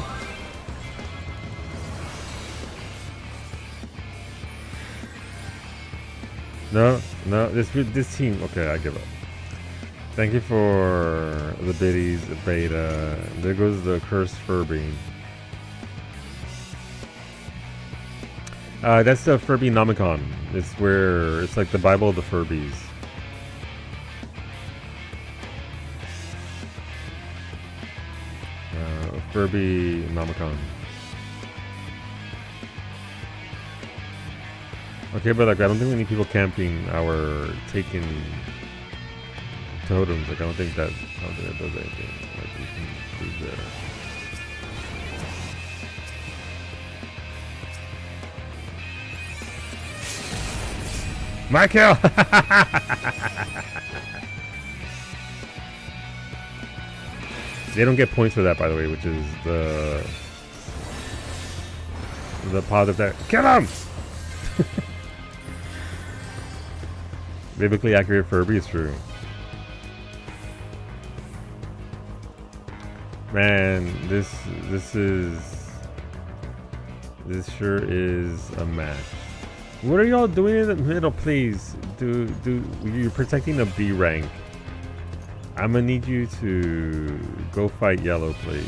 No, this team. Okay, I give up. Thank you for the biddies, the beta. There goes the cursed Furby. That's the Furby Nomicon. It's where it's like the Bible of the Furbies. Furby Nomicon. Okay, but like I don't think we need people camping our taken totems. Like I don't think that does anything. Like we can do there. My kill! They don't get points for that, by the way, which is the positive there. Kill him! Biblically accurate Furby is true. Man, this sure is a match. What are y'all doing in the middle, please? You're protecting a B rank. I'm gonna need you to go fight yellow, please.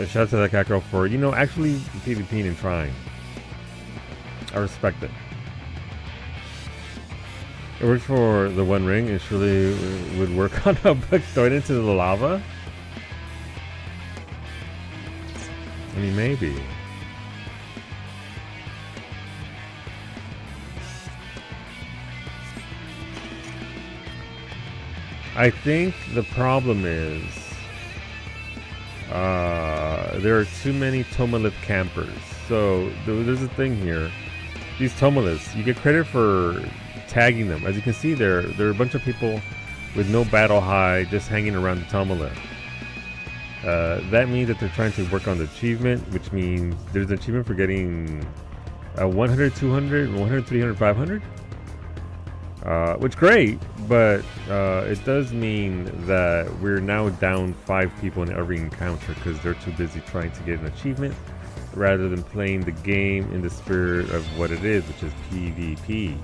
Shout out to that cat girl for, you know, actually PvPing and trying. I respect it. It works for the One Ring. It surely would work on a book thrown into the lava. I mean, maybe. I think the problem is there are too many Tomalith campers. So there's a thing here. These Tomaliths, you get credit for tagging them. As you can see there are a bunch of people with no battle high just hanging around the Tomalith. That means that they're trying to work on the achievement, which means there's an achievement for getting 100, 200, 100, 300, 500. Which great, but it does mean that we're now down 5 people in every encounter because they're too busy trying to get an achievement rather than playing the game in the spirit of what it is, which is PvP.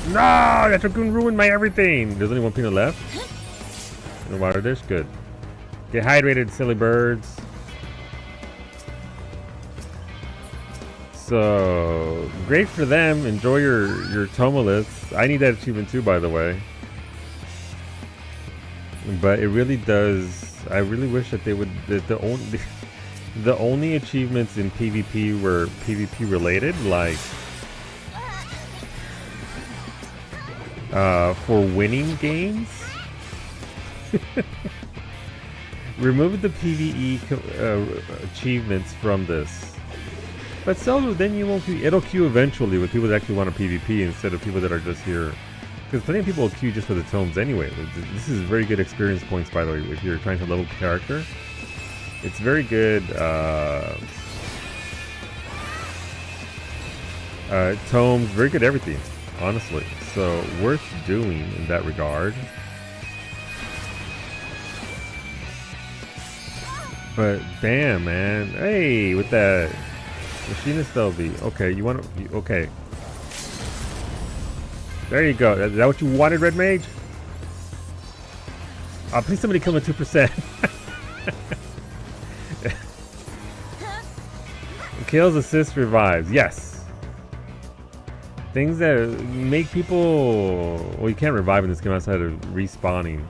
No, that Dragoon ruined my everything. There's only 1 peanut left. In the water dish, good. Get hydrated, silly birds. So great for them. Enjoy your Tomaliths. I need that achievement too, by the way. But it really does. I really wish that they would. The only achievements in PvP were PvP related, like for winning games. Remove the PvE achievements from this. But so then you won't be. It'll queue eventually with people that actually want a PvP instead of people that are just here. Because plenty of people will queue just for the tomes anyway. This is very good experience points, by the way, if you're trying to level character. It's very good. Tomes, very good everything, honestly. So worth doing in that regard. But damn, man, hey, with that. Machinist LV. Okay, you want to... Okay. There you go. Is that what you wanted, Red Mage? Oh, please somebody kill me 2%. Kills, assists, revives. Yes. Things that make people... Well, you can't revive in this game outside of respawning.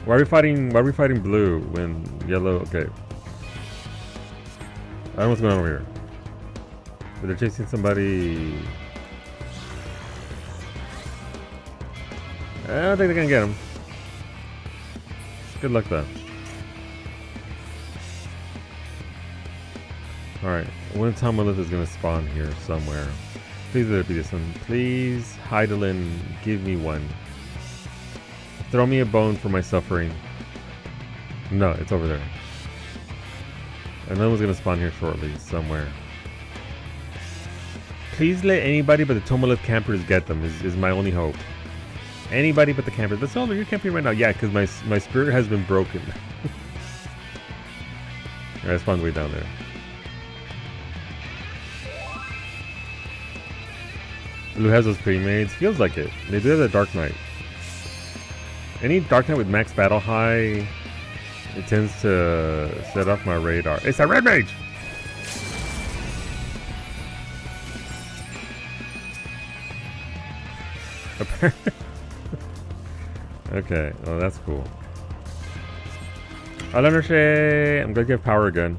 Why are we fighting blue when yellow... Okay. I don't know what's going on over here. But they're chasing somebody. I don't think they're gonna get him. Good luck though. Alright, one Tomalith is gonna spawn here somewhere. Please let it be this one. Please, Heidelin, give me one. Throw me a bone for my suffering. No, it's over there. Another one's gonna spawn here shortly, somewhere. Please let anybody but the Tomalith campers get them, is my only hope. Anybody but the campers. But Silver, you're camping right now. Yeah, because my spirit has been broken. I spawned way down there. Blue has those pre-mades. Feels like it. They do have the Dark Knight. Any Dark Knight with max battle high... It tends to set off my radar. It's a Red Mage! Okay, well that's cool. I'm gonna give Power Gun.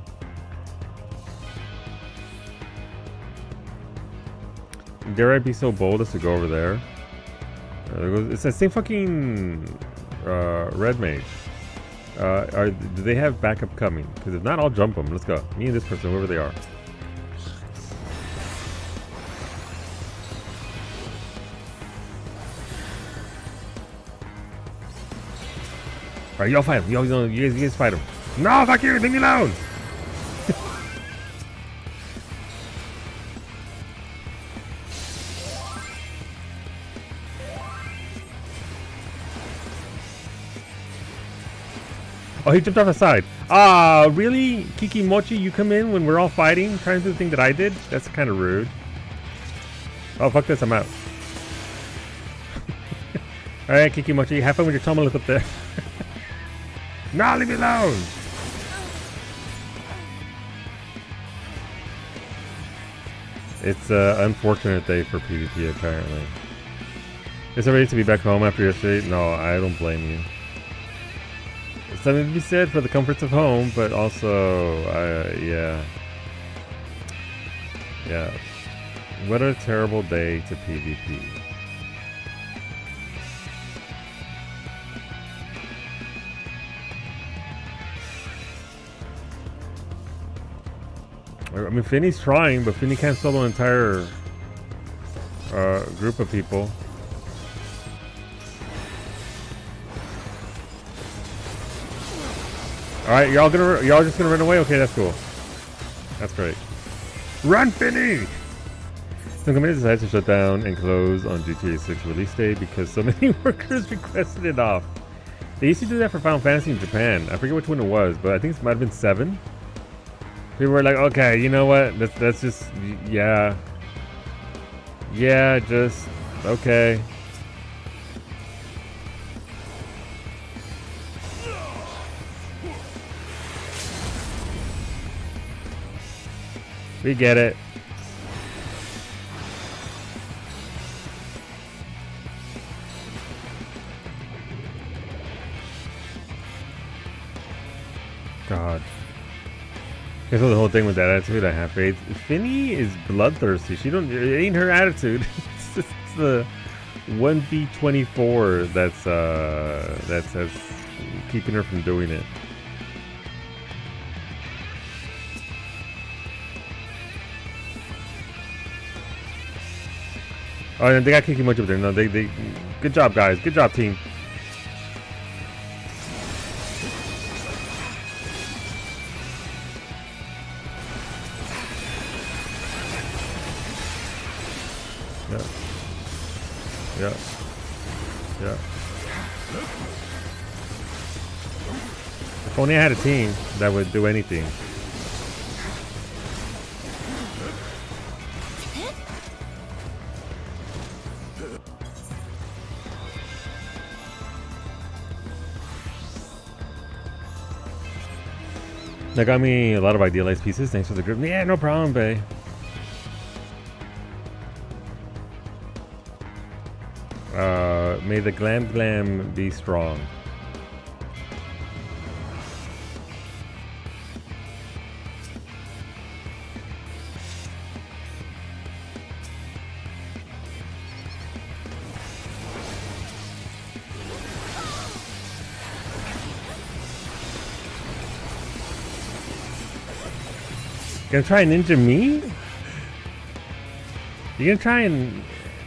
Dare I be so bold as to go over there? It's that same fucking red mage. Do they have backup coming? Because if not, I'll jump them. Let's go. Me and this person, whoever they are. Alright, y'all fight him. You guys fight him. No, fuck you! Leave me alone! Oh, he jumped off the side. Ah, really? Kiki Mochi, you come in when we're all fighting, trying to do the thing that I did? That's kind of rude. Oh, fuck this, I'm out. Alright, Kiki Mochi, have fun with your tumulus up there. No, leave me alone! It's an unfortunate day for PvP, apparently. Is it ready to be back home after yesterday? No, I don't blame you. Something to be said for the comforts of home, but also, yeah. Yeah. What a terrible day to PvP. I mean, Finny's trying, but Finny can't solo an entire group of people. Alright, y'all just gonna run away? Okay, that's cool. That's great. Run, Finny! Some companies decided to shut down and close on GTA 6 release day because so many workers requested it off. They used to do that for Final Fantasy in Japan. I forget which one it was, but I think it might have been 7. People were like, okay, you know what? That's just, yeah. Yeah, just, okay. We get it. God. Okay, so the whole thing with that attitude, I have faith. Finny is bloodthirsty. It ain't her attitude. It's just the 1v24 that's keeping her from doing it. Oh, and they got Kiki Mochi up there. No, they good job, guys. Good job, team. Yeah. Yeah. Yeah. If only I had a team that would do anything. That got me a lot of idealized pieces. Thanks for the group. Yeah, no problem, bae. May the glam be strong. Gonna try and ninja me? You gonna try and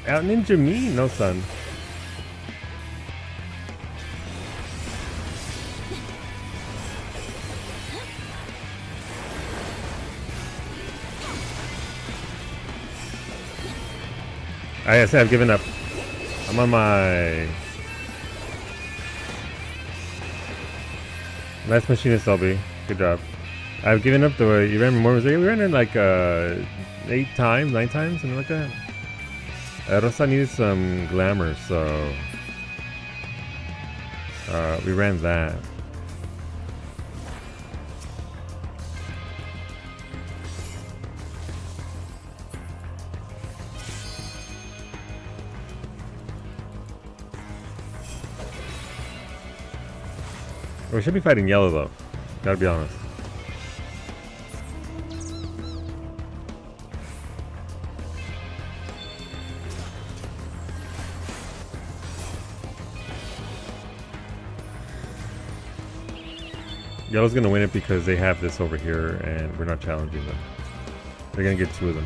out ninja me? No, son. I say I've given up. I'm on my last machinist LB. Good job. I've given up the way you ran more. We ran it like 8 times, 9 times, something like that. Rosa needed some glamour, so we ran that. We should be fighting yellow though. Gotta be honest. Yellow's gonna win it because they have this over here and we're not challenging them. They're gonna get 2 of them.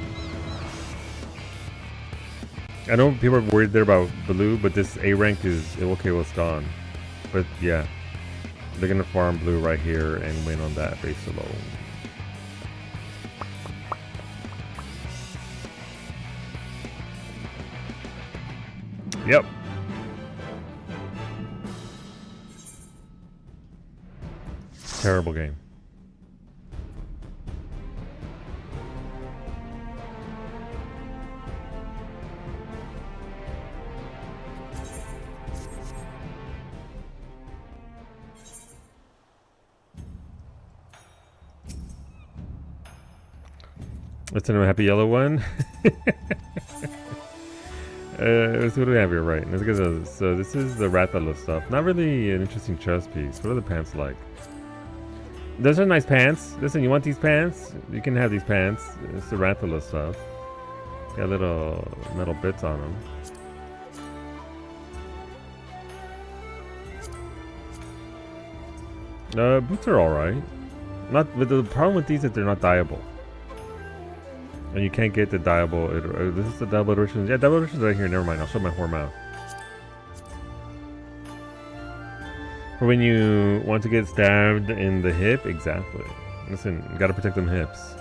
I know people are worried there about blue, but this A rank is okay. Well, it's gone. But yeah, they're gonna farm blue right here and win on that base alone. Yep. Terrible game. Let's a happy yellow one. What do we have here, right? So this is the Rathalos stuff. Not really an interesting chess piece. What are the pants like? Those are nice pants. Listen, you want these pants? You can have these pants. It's the Rathalos stuff. Got little metal bits on them. Boots are alright. But the problem with these is that they're not dyeable. And you can't get the dyeable. This is the double iterations. Yeah, double iterations right here. Never mind. I'll show my whore mouth. For when you want to get stabbed in the hip, exactly. Listen, you gotta protect them hips.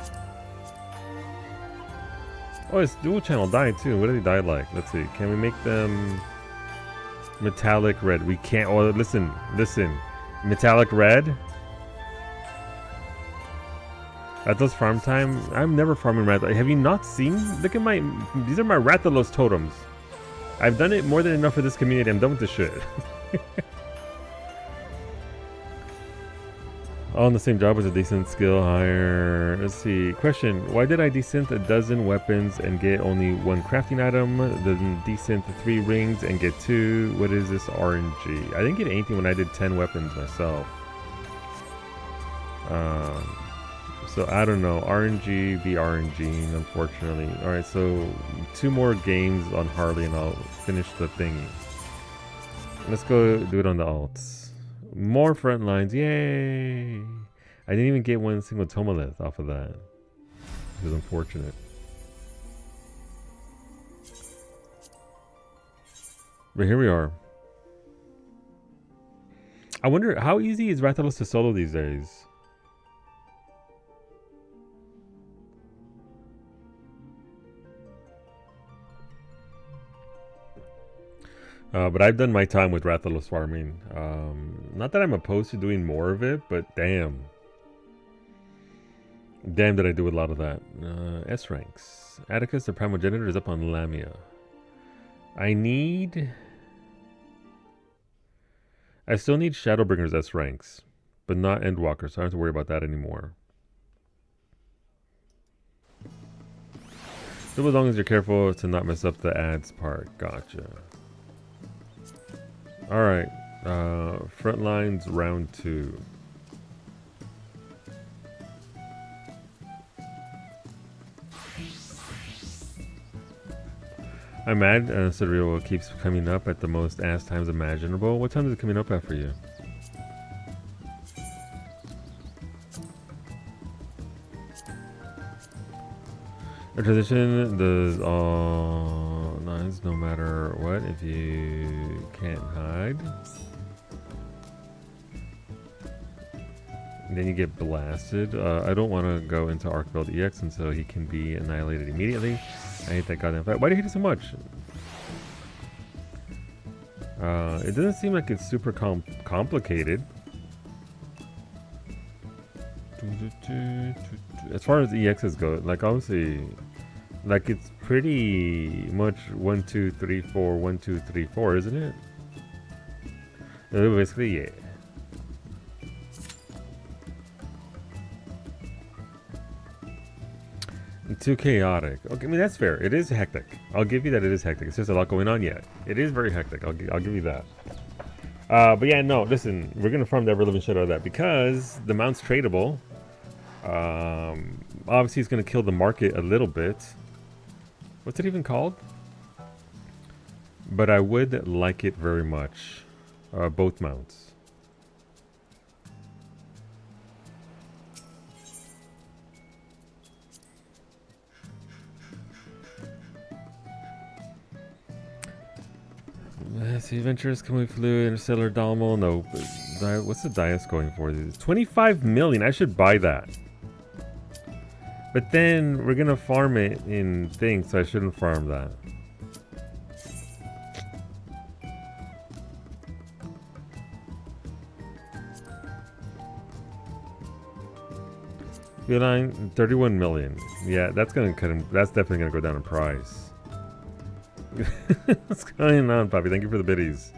Oh, it's dual channel dye too. What do they dye like? Let's see. Can we make them metallic red? We can't. Oh, listen. Metallic red. At those farm time, I'm never farming Rathalos. Have you not seen? Look at these are my Rathalos totems. I've done it more than enough for this community. I'm done with this shit. All on the same job with a decent skill higher. Let's see. Question: why did I desynth a dozen weapons and get only 1 crafting item? Then desynth 3 rings and get 2. What is this RNG? I didn't get anything when I did 10 weapons myself. So I don't know. RNG be RNG, unfortunately. Alright, so 2 more games on Harley and I'll finish the thingy. Let's go do it on the alts. More front lines, yay! I didn't even get 1 single Tomolith off of that. It was unfortunate. But here we are. I wonder, how easy is Rathalos to solo these days? But I've done my time with Rathalos farming. Not that I'm opposed to doing more of it, but damn. Damn did I do a lot of that. S ranks. Atticus, the primogenitor, is up on Lamia. I still need Shadowbringers S ranks, but not Endwalkers, so I don't have to worry about that anymore. So as long as you're careful to not mess up the ads part. Gotcha. Alright, front lines round 2. I'm mad Surreal keeps coming up at the most ass times imaginable. What time is it coming up at for you? A transition does all lines no matter what if you can't hide. And then you get blasted. I don't want to go into Arcbuild EX until he can be annihilated immediately. I hate that goddamn fight. Why do you hate it so much? It doesn't seem like it's super complicated. As far as EXs go, like obviously, like it's pretty much 1, 2, 3, 4, 1, 2, 3, 4, isn't it? Basically, yeah. Too chaotic. Okay, I mean that's fair. It is hectic. I'll give you that. It is hectic. It's just a lot going on yet. It is very hectic. I'll give you that. But yeah, no. Listen, we're gonna farm the ever living shit out of that because the mount's tradable. Obviously, it's gonna kill the market a little bit. What's it even called? But I would like it very much. Both mounts. Let's see, Adventures, Kamui Flu, Interstellar Dalmo. No, what's the Dias going for? 25 million. I should buy that. But then we're gonna farm it in things, so I shouldn't farm that. Beeline, 31 million. Yeah, that's gonna cut him. That's definitely gonna go down in price. What's going on, Poppy? Thank you for the biddies.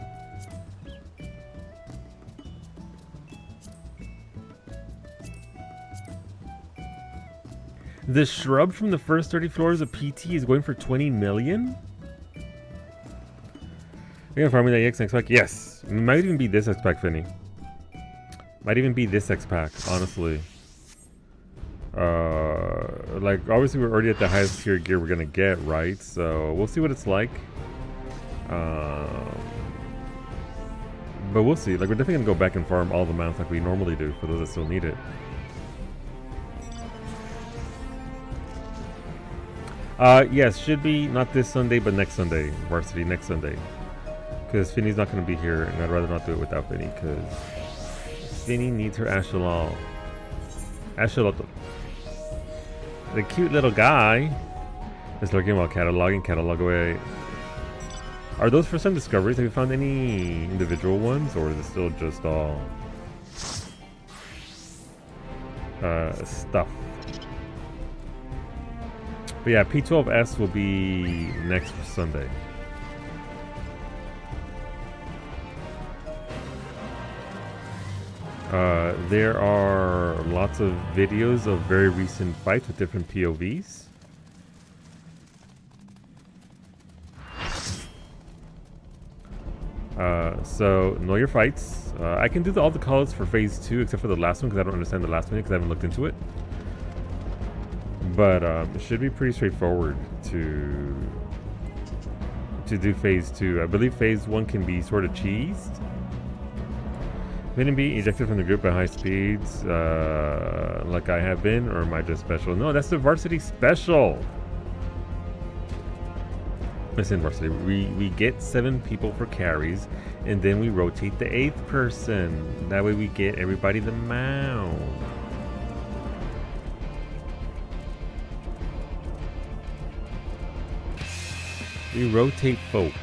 The shrub from the first 30 floors of PT is going for 20 million? Are you gonna farm me that EX next pack? Yes. It might even be this X pack, Finny. Might even be this X pack, honestly. Like, obviously we're already at the highest tier gear we're gonna get, right? So we'll see what it's like. But we'll see. Like, we're definitely gonna go back and farm all the mounts like we normally do for those that still need it. Yes, should be not this Sunday, but next Sunday. Varsity next Sunday. Because Finny's not gonna be here, and I'd rather not do it without Finny, because Finny needs her Ashalal. Ashaloto. The cute little guy is looking while cataloging. Catalog away. Are those first time discoveries? Have you found any individual ones, or is it still just all stuff? But yeah, P12S will be next Sunday. There are lots of videos of very recent fights with different POVs. So know your fights. I can do all the calls for phase 2 except for the last one because I don't understand the last one because I haven't looked into it. But it should be pretty straightforward to do phase 2. I believe phase 1 can be sort of cheesed. Couldn't be ejected from the group at high speeds like I have been, or am I just special? No, that's the varsity special. Listen, varsity, we get 7 people for carries, and then we rotate the 8th person. That way we get everybody the mount. We rotate folks.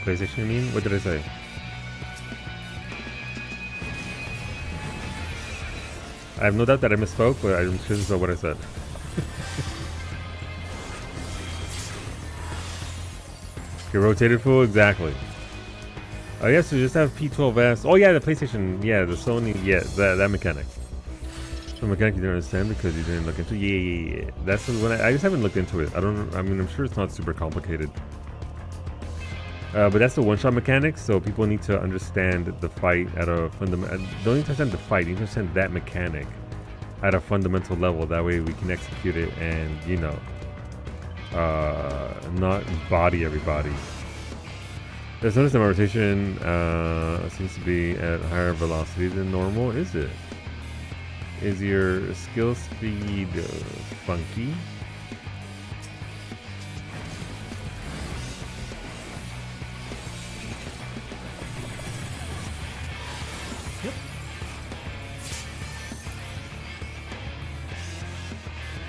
PlayStation, you mean? What did I say? I have no doubt that I misspoke, but I'm sure this is what I said. Get rotated full, exactly. Oh yes, we just have P12S. Oh yeah, the PlayStation, yeah, the Sony, yeah, that mechanic. The mechanic you didn't understand because you didn't look into. Yeah. That's when I just haven't looked into it. I mean, I'm sure it's not super complicated. But that's the one-shot mechanic, so people need to understand the fight at a fundamental. Don't need to understand the fight. You need to understand that mechanic at a fundamental level. That way we can execute it and, you know, not body everybody. There's notice that my rotation seems to be at higher velocity than normal. Is it? Is your skill speed funky?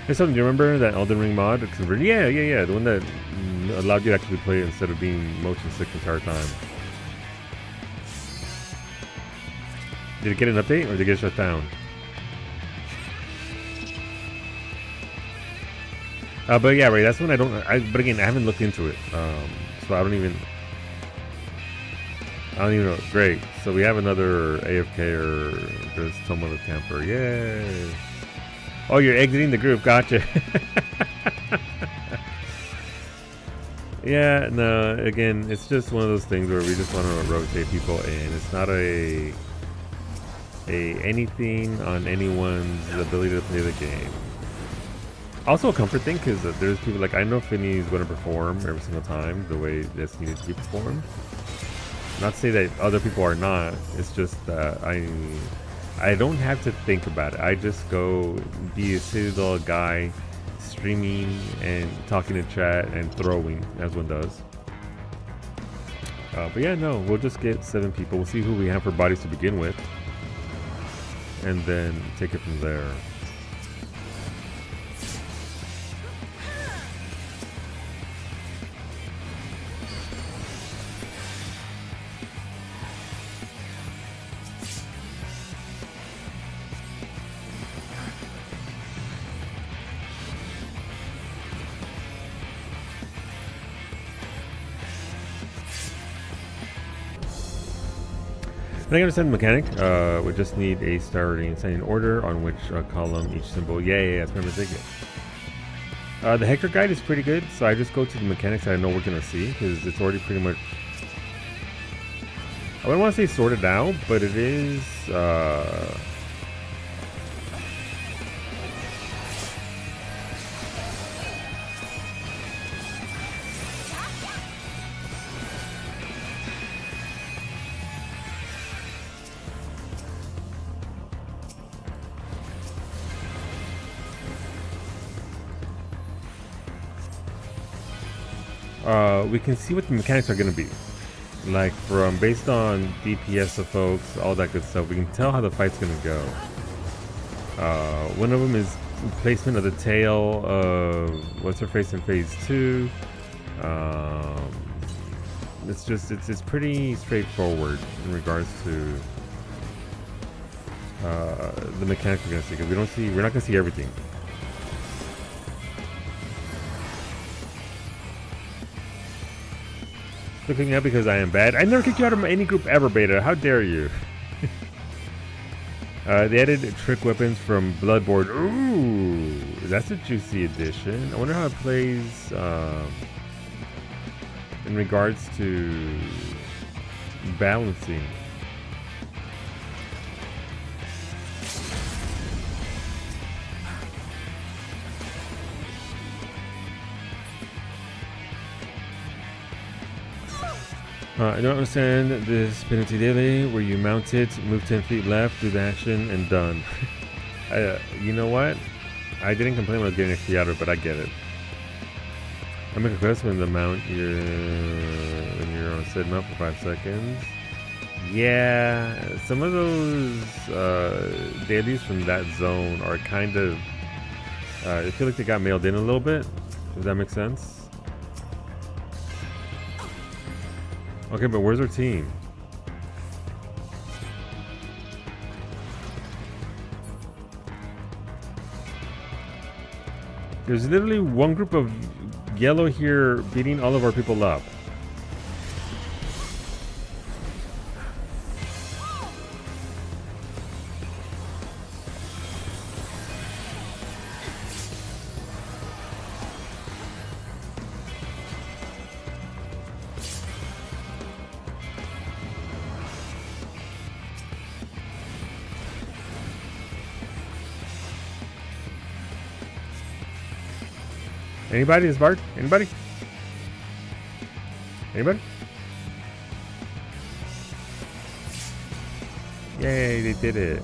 Hey, something, do you remember that Elden Ring mod? Yeah. The one that allowed you to actually play it instead of being motion sick the entire time. Did it get an update or did it get shut down? But yeah, right, that's when but again, I haven't looked into it. So I don't even know. Great. So we have another AFK there's someone with camper. Yay. Oh, you're exiting the group. Gotcha. Yeah, no, again, it's just one of those things where we just want to rotate people in. It's not a anything on anyone's ability to play the game. Also a comfort thing, because there's people like, I know Finny's going to perform every single time the way this needed to be performed. Not to say that other people are not, it's just that I don't have to think about it. I just go be a Citadel guy streaming and talking in chat and throwing as one does. But yeah, no, we'll just get 7 people. We'll see who we have for bodies to begin with, and then take it from there. I understand the mechanic. We just need a starting ascending order on which column each symbol. Yeah, that's remember dig it. The Hector guide is pretty good, so I just go to the mechanics that I know we're gonna see because it's already pretty much. I wouldn't want to say sorted out, but it is. We can see what the mechanics are going to be. Like from based on DPS of folks, all that good stuff, we can tell how the fight's going to go. One of them is placement of the tail of what's her face in phase 2. It's pretty straightforward in regards to the mechanics we're going to see, because we're not going to see everything. Looking me up because I am bad. I never kicked you out of any group ever, Beta. How dare you? They added trick weapons from Bloodborne. Ooh, that's a juicy addition. I wonder how it plays in regards to balancing. I don't understand this penalty daily where you mount it, move 10 feet left, do the action, and done. You know what? I didn't complain about getting XP out of it, but I get it. I make a quest when the mount when you're on setting up for 5 seconds. Yeah, some of those dailies from that zone are kind of. I feel like they got mailed in a little bit. Does that make sense? Okay, but where's our team? There's literally one group of yellow here beating all of our people up. Anybody? Is Bart? Anybody? Anybody? Yay, they did it.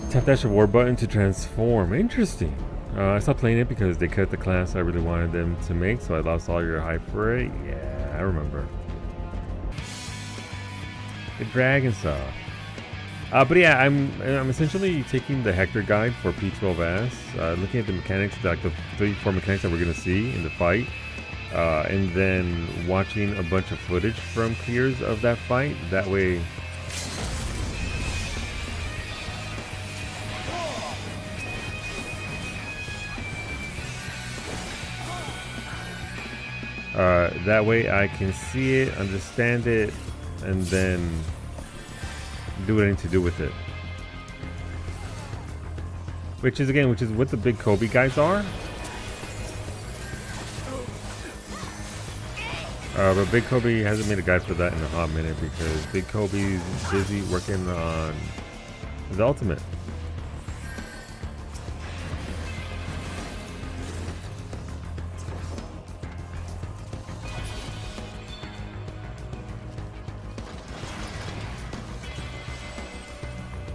Tap dash the war button to transform. Interesting. I stopped playing it because they cut the class I really wanted them to make, so I lost all your hype for it. Yeah, I remember. The dragon stuff. But yeah, I'm essentially taking the Hector guide for P12S, looking at the mechanics, like the 3-4 mechanics that we're gonna see in the fight, and then watching a bunch of footage from clears of that fight. That way, I can see it, understand it, and then do what I need to do with it. Which is what the big Kobe guys are. But Big Kobe hasn't made a guide for that in a hot minute because Big Kobe's busy working on the ultimate.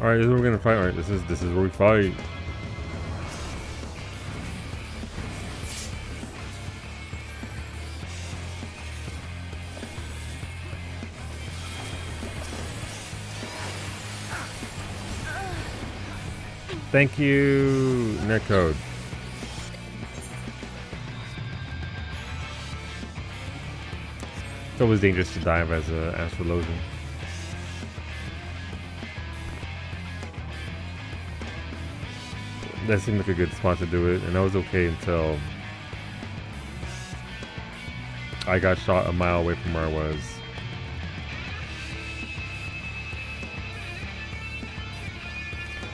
Alright, this is where we're gonna fight. Alright, this is where we fight. Thank you, netcode. It's always dangerous to dive as a astrologian. That seemed like a good spot to do it, and I was okay until I got shot a mile away from where I was.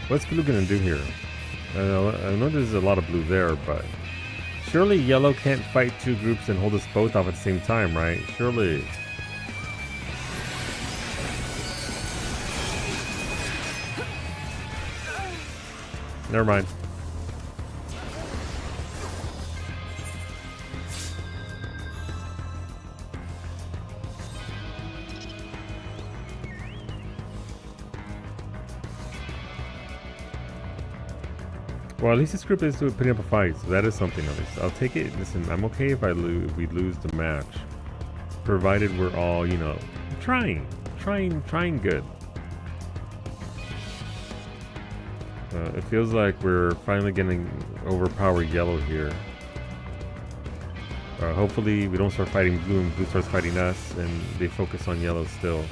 What's blue gonna do here? I know there's a lot of blue there, but surely yellow can't fight two groups and hold us both off at the same time, right? Surely. Never mind. Well, at least this group is putting up a fight, so that is something at least. I'll take it. Listen, I'm okay if we lose the match, provided we're all, you know, trying good. It feels like we're finally getting overpowered yellow here. Hopefully we don't start fighting blue and blue starts fighting us and they focus on yellow still.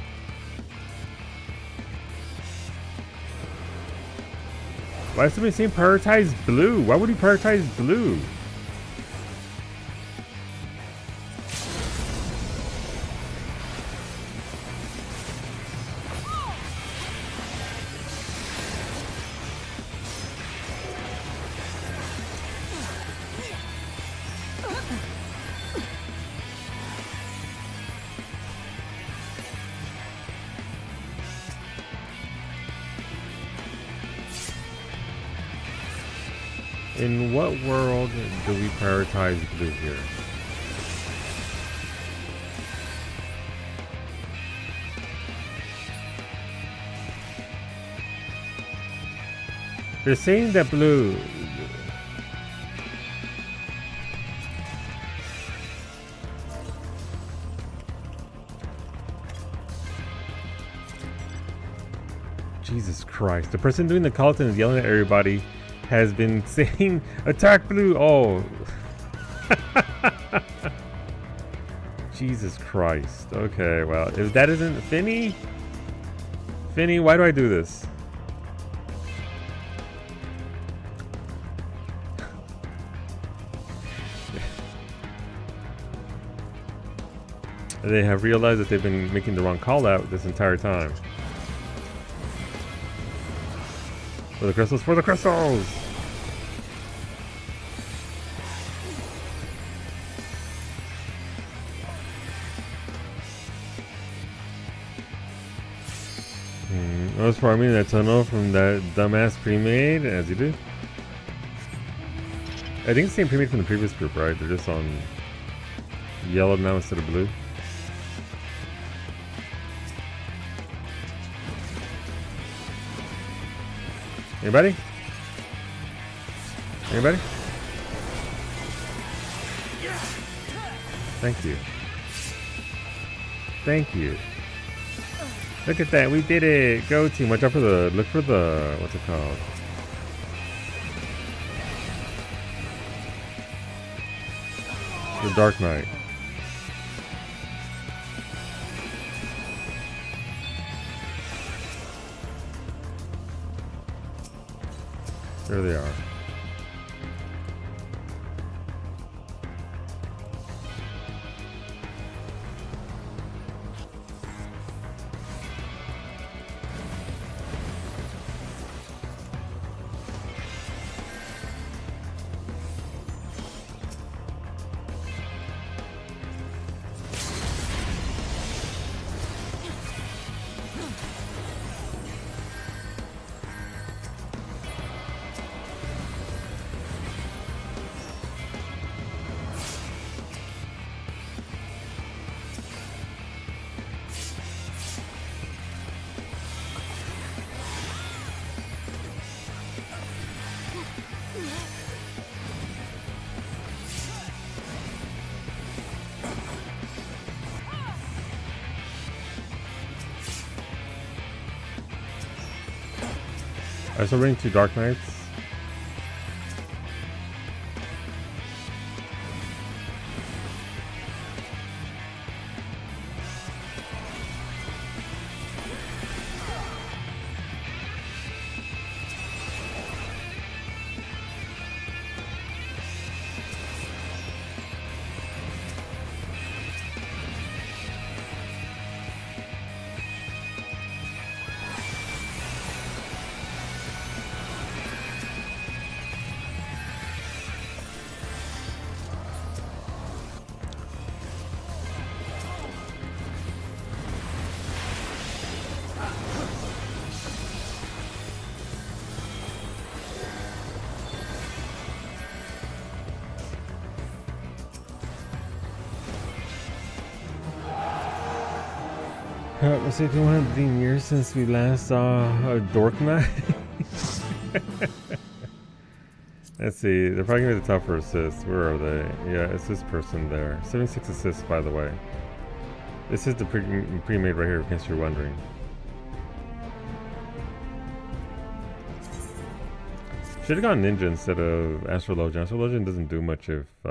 Why is somebody saying prioritize blue? Why would he prioritize blue? In what world do we prioritize blue here? They're saying that blue... Jesus Christ. The person doing the call to is yelling at everybody has been saying attack blue. Oh. Jesus Christ. Okay, well, if that isn't Finny, why do I do this? They have realized that they've been making the wrong call out this entire time. For the crystals, for the crystals! I was farming that tunnel from that dumbass pre-made, as you do. I think it's the same pre-made from the previous group, right? They're just on yellow now instead of blue. Anybody? Anybody? Thank you. Thank you. Look at that, we did it! Go team, watch out for the, look for the, what's it called? The Dark Knight. There they are. I still running 2 Dark Knights. Let's see if you want to years since we last saw a dork night. Let's see, they're probably gonna be the top for assists. Where are they? Yeah, it's this person there. 76 assists, by the way. This is the pre-made right here, in case you're wondering. Should have gone Ninja instead of Astrologian. Astrologian doesn't do much if we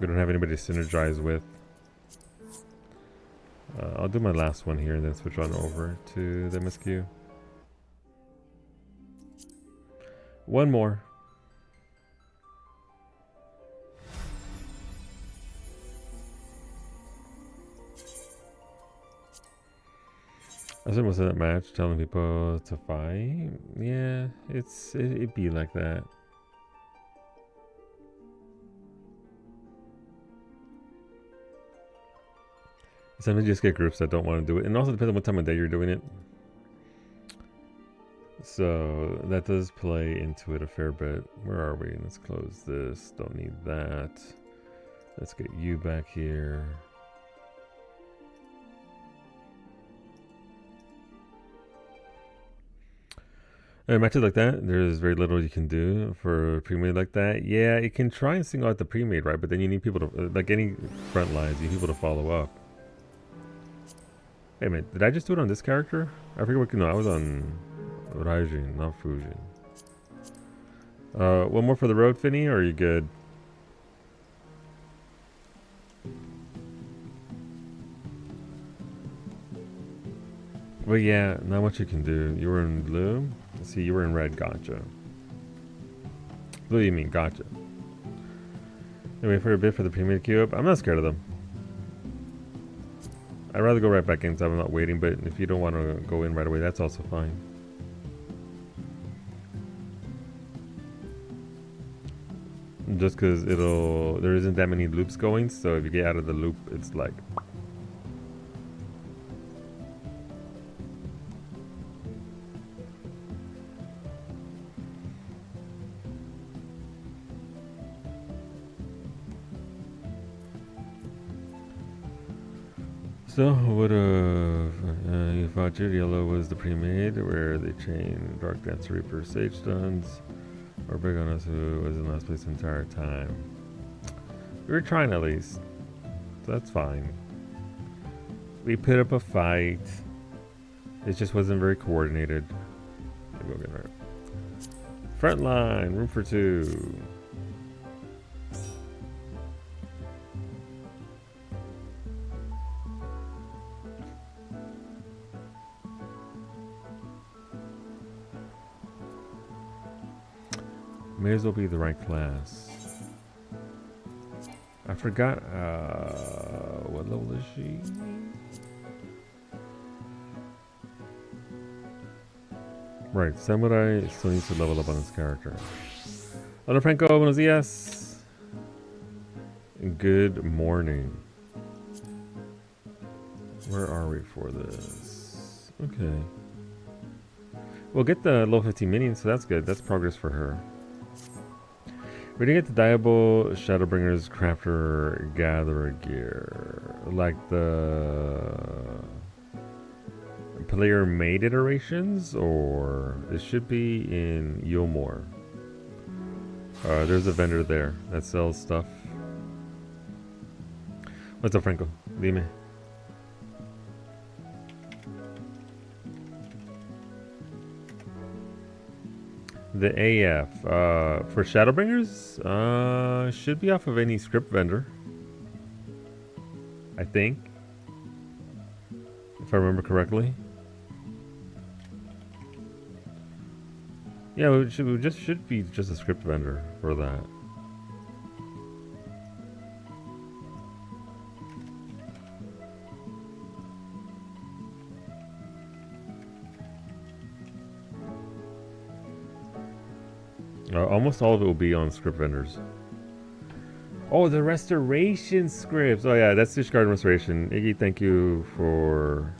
don't have anybody to synergize with. I'll do my last one here and then switch on over to the MSQ. One more. I was almost in that match telling people to fight. Yeah, it'd be like that. Sometimes you just get groups that don't want to do it. And also depends on what time of day you're doing it. So that does play into it a fair bit. Where are we? Let's close this. Don't need that. Let's get you back here. Matches like that, there's very little you can do for pre-made like that. Yeah, you can try and single out the pre-made, right? But then you need people to, like any front lines, you need people to follow up. Hey man, did I just do it on this character? I forget what, no, I was on Raijin, not Fujin. One more for the road, Finny, or are you good? Well, yeah, not much you can do. You were in blue? See, you were in red, gotcha. Blue, you mean, gotcha. Wait for a bit for the pre-made queue up. I'm not scared of them. I'd rather go right back in so I'm not waiting, but if you don't want to go in right away, that's also fine. Just because there isn't that many loops going, so if you get out of the loop, it's like... So, would have you thought Yellow was the pre-made, where they chain Dark Dance Reaper Sage Stuns, or Big on us who was in last place the entire time. We were trying at least, so that's fine. We put up a fight, it just wasn't very coordinated. Go again, right. Front line, room for two. May as well be the right class. I forgot, what level is she? Right, Samurai still needs to level up on this character. Hola Franco, buenos dias. Good morning. Where are we for this? Okay. We'll get the level 15 minion, so that's good. That's progress for her. We didn't get the Diable, Shadowbringers, Crafter, Gatherer gear. Like the player made iterations, or it should be in Yulmore. There's a vendor there that sells stuff. What's up, Franco? Dime. The AF for Shadowbringers should be off of any script vendor, I think, if I remember correctly. Yeah, it should be just a script vendor for that. Almost all of it will be on script vendors. Oh, the restoration scripts. Oh yeah, that's Ishgard Restoration. Iggy, thank you for...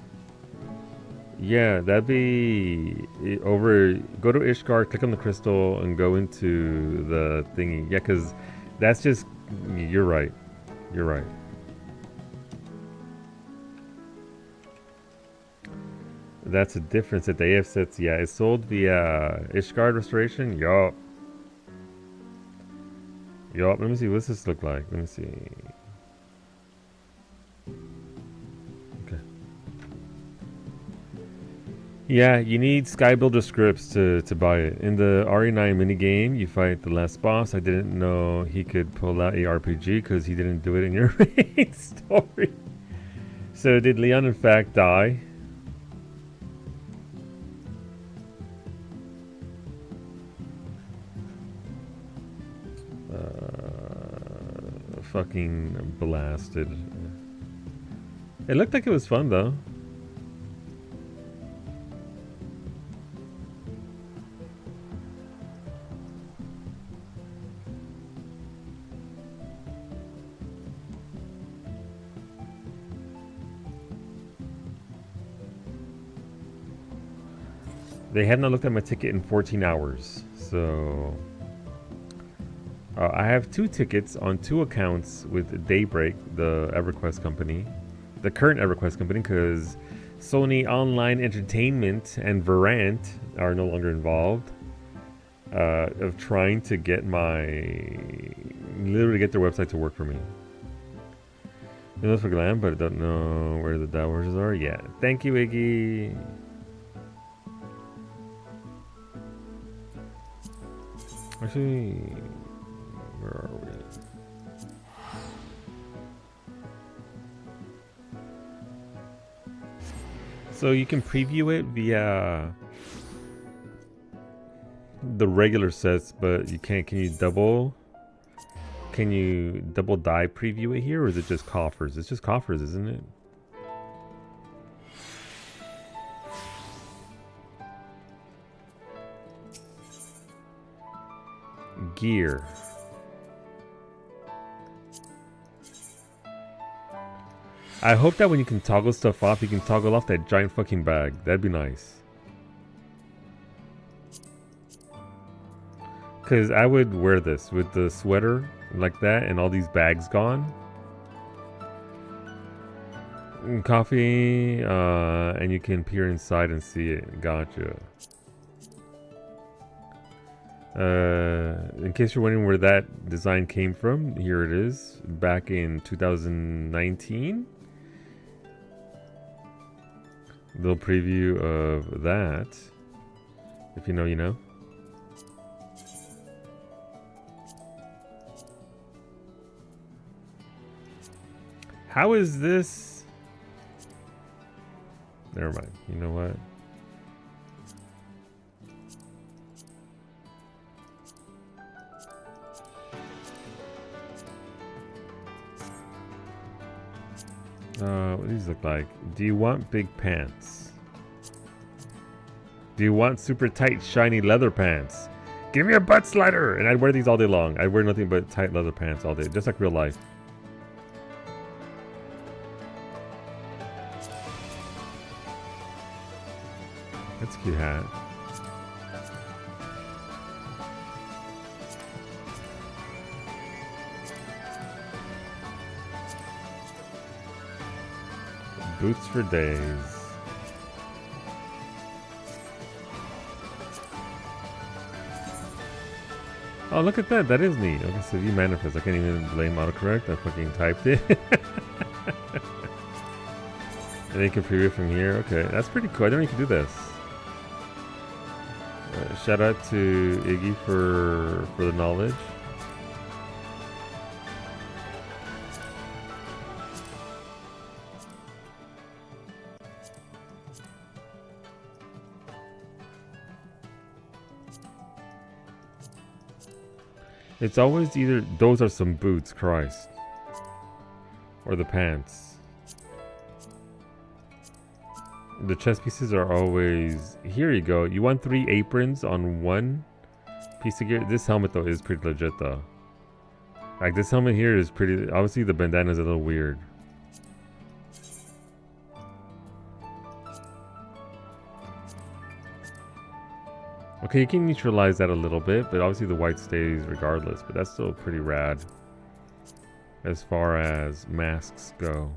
Yeah, that'd be over... Go to Ishgard, click on the crystal, and go into the thingy. Yeah, because that's just... You're right. You're right. That's a difference that the AF sets. Yeah, it's sold via Ishgard Restoration. Yup. Yup. Let me see. What's this look like? Let me see. Okay. Yeah, you need Skybuilder scripts to buy it. In the RE9 minigame, you fight the last boss. I didn't know he could pull out a RPG because he didn't do it in your main story. So did Leon in fact die? Fucking blasted. It looked like it was fun though. They had not looked at my ticket in 14 hours, so I have 2 tickets on 2 accounts with Daybreak, the EverQuest company, the current EverQuest company, because Sony Online Entertainment and Verant are no longer involved. Of trying to get literally get their website to work for me. It looks for glam, but I don't know where the dowers are. Yeah, thank you, Iggy. Actually, where are we? So you can preview it via the regular sets, but you can't. Can you double die preview it here, or is it just coffers? It's just coffers, isn't it? Gear. I hope that when you can toggle stuff off, you can toggle off that giant fucking bag. That'd be nice. Because I would wear this with the sweater like that and all these bags gone. Coffee, and you can peer inside and see it. Gotcha. In case you're wondering where that design came from, here it is. Back in 2019. Little preview of that. If you know, you know. How is this? Never mind. You know what? What do these look like? Do you want big pants? Do you want super tight, shiny leather pants? Give me a butt slider! And I'd wear these all day long. I'd wear nothing but tight leather pants all day, just like real life. That's a cute hat. Boots for days. Oh, look at that. That is neat. Okay, so you manifest. I can't even blame autocorrect. I fucking typed it. And then you can preview it from here. Okay, that's pretty cool. I didn't know you could do this. Shout out to Iggy for the knowledge. It's always either those are some boots, Christ, or the pants. The chest pieces are always... Here you go. You want 3 aprons on 1 piece of gear? This helmet, though, is pretty legit, though. Like, this helmet here is pretty... Obviously, the bandana is a little weird. Okay, you can neutralize that a little bit, but obviously the white stays regardless. But that's still pretty rad as far as masks go.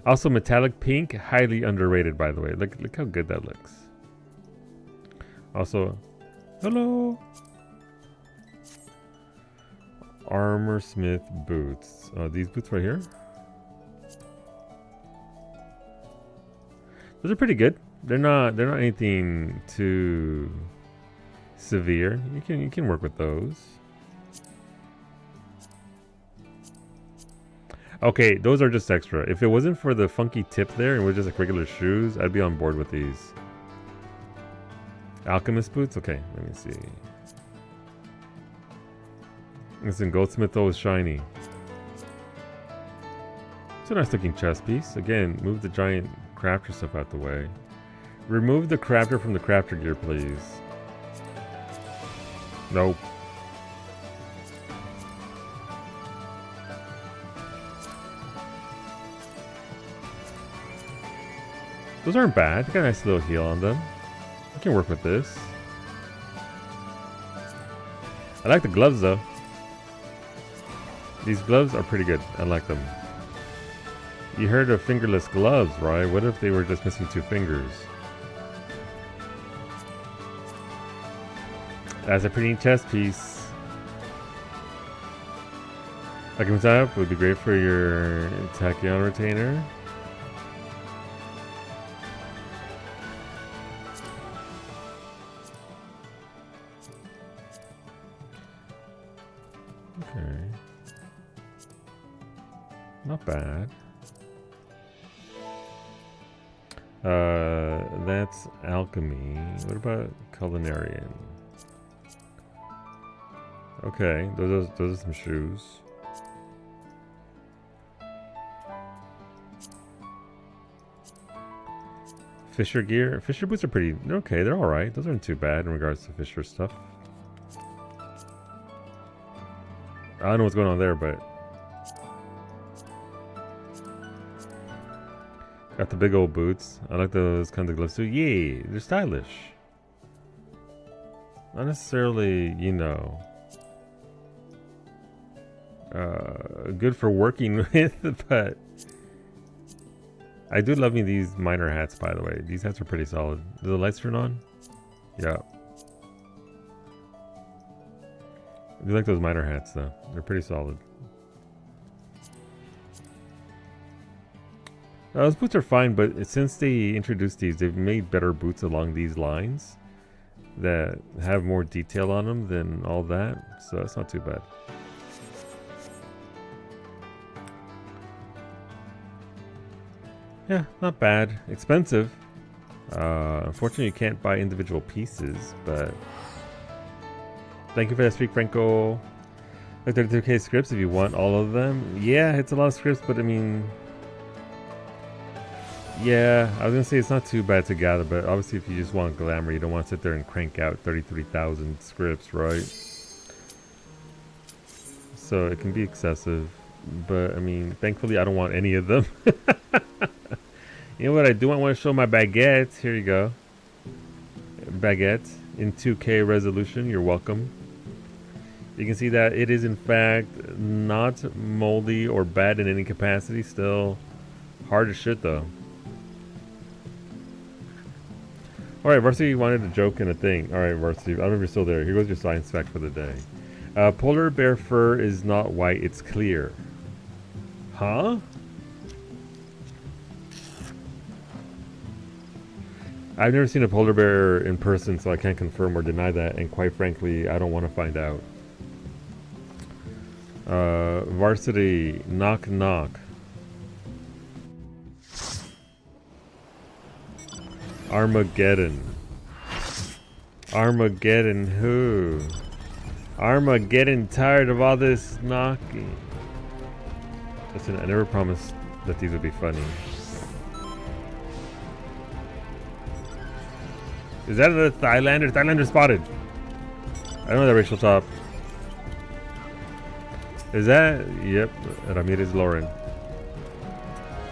Also, metallic pink, highly underrated, by the way. Look how good that looks. Also, hello. Armor Smith boots. These boots right here. Those are pretty good. They're not anything too severe. You can work with those. Okay, those are just extra. If it wasn't for the funky tip there and it was just like regular shoes, I'd be on board with these. Alchemist boots? Okay, let me see. Listen, Goldsmith always shiny. It's a nice looking chest piece. Again, move the giant crafter stuff out the way. Remove the crafter from the crafter gear, please. Nope. Those aren't bad. They got a nice little heel on them. I can work with this. I like the gloves though. These gloves are pretty good. I like them. You heard of fingerless gloves, right? What if they were just missing 2 fingers? That's a pretty chest piece. Alchemist up would be great for your tachyon retainer. Okay. Not bad. That's alchemy. What about culinarian? Okay, those are some shoes. Fisher gear. Fisher boots are pretty okay. They're all right. Those aren't too bad in regards to Fisher stuff. I don't know what's going on there, but got the big old boots. I like those kinds of gloves too. Yay, they're stylish. Not necessarily, you know, good for working with, but I do love me these miner hats, by the way. These hats are pretty solid. Do the lights turn on? Yeah. I do like those miner hats, though. They're pretty solid. Those boots are fine, but since they introduced these, they've made better boots along these lines that have more detail on them than all that, so it's not too bad. Yeah, not bad. Expensive. Unfortunately, you can't buy individual pieces, but thank you for that speak, Franco. Like 32K scripts if you want all of them. Yeah, it's a lot of scripts, but I mean, yeah, I was gonna say it's not too bad to gather, but obviously if you just want glamour, you don't want to sit there and crank out 33,000 scripts, right? So it can be excessive, but I mean, thankfully I don't want any of them. You know what I do? I want to show my baguette. Here you go. Baguette in 2K resolution. You're welcome. You can see that it is in fact not moldy or bad in any capacity. Still hard as shit though. Alright, Varsity wanted a joke and a thing. Alright, Varsity, I don't know if you're still there. Here goes your science fact for the day. Polar bear fur is not white, it's clear. Huh? I've never seen a polar bear in person, so I can't confirm or deny that, and quite frankly, I don't want to find out. Varsity, knock knock. Armageddon. Armageddon who? Armageddon tired of all this knocking. Listen, I never promised that these would be funny. Is that another Thailander? Thailander spotted. I don't know that racial top. Is that? Yep, Ramirez Lauren.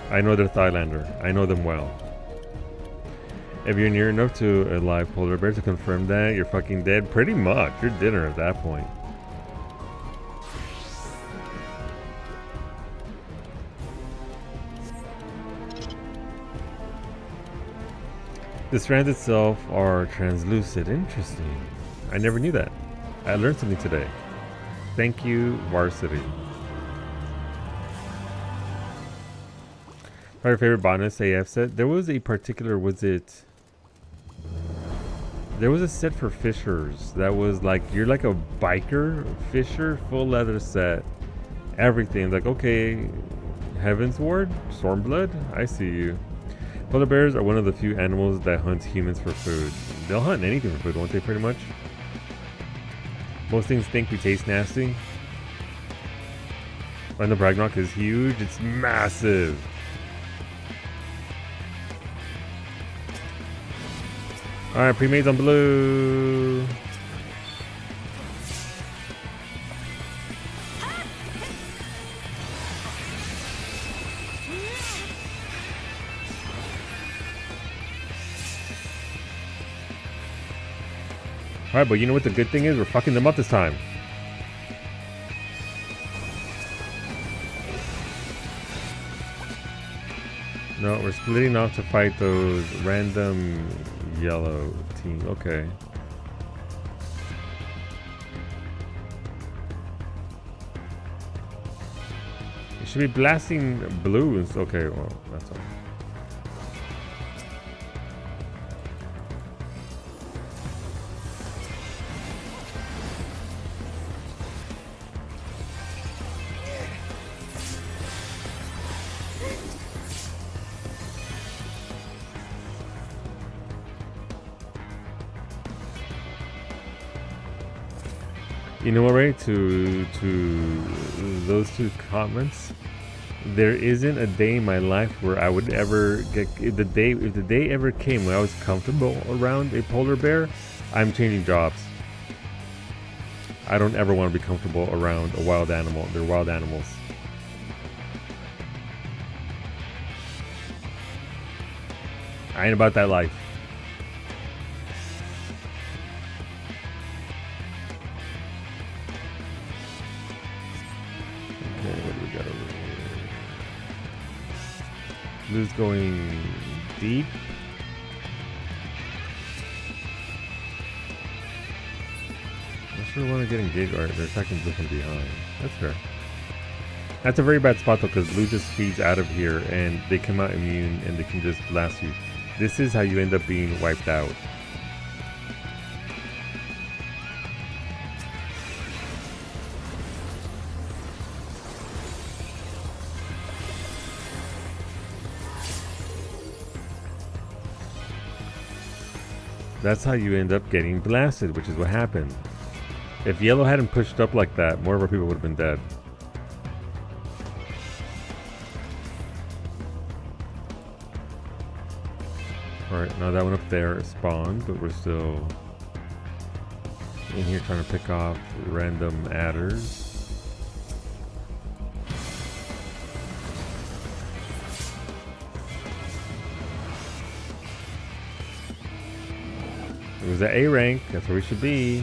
I know they're Thailander. I know them well. If you're near enough to a live polar bear to confirm that, you're fucking dead. Pretty much. You're dinner at that point. The strands itself are translucent. Interesting. I never knew that. I learned something today. Thank you, Varsity. Our favorite bonus AF set. There was a particular, there was a set for fishers that was like, you're like a biker fisher, full leather set. Everything. Like, okay, Heaven's Ward, Stormblood, I see you. Polar bears are one of the few animals that hunt humans for food. They'll hunt anything for food, won't they, pretty much? Most things think we taste nasty. And the Bragnok is huge. It's massive. Alright, pre-mades on blue. Alright, but you know what the good thing is? We're fucking them up this time. No, we're splitting off to fight those random yellow team. Okay. You should be blasting blues. Okay, well, that's all. You know what, right? To those two comments, there isn't a day in my life where I would ever get if the day ever came when I was comfortable around a polar bear, I'm changing jobs. I don't ever want to be comfortable around a wild animal. They're wild animals. I ain't about that life. Blue's going deep. I sure want to get engaged. Alright, they're attacking blue from behind. That's fair. That's a very bad spot though, because blue just feeds out of here and they come out immune and they can just blast you. This is how you end up being wiped out. That's how you end up getting blasted, which is what happened. If yellow hadn't pushed up like that, more of our people would have been dead. Alright, now that one up there spawned, but we're still in here trying to pick off random adders. It was at A rank, that's where we should be.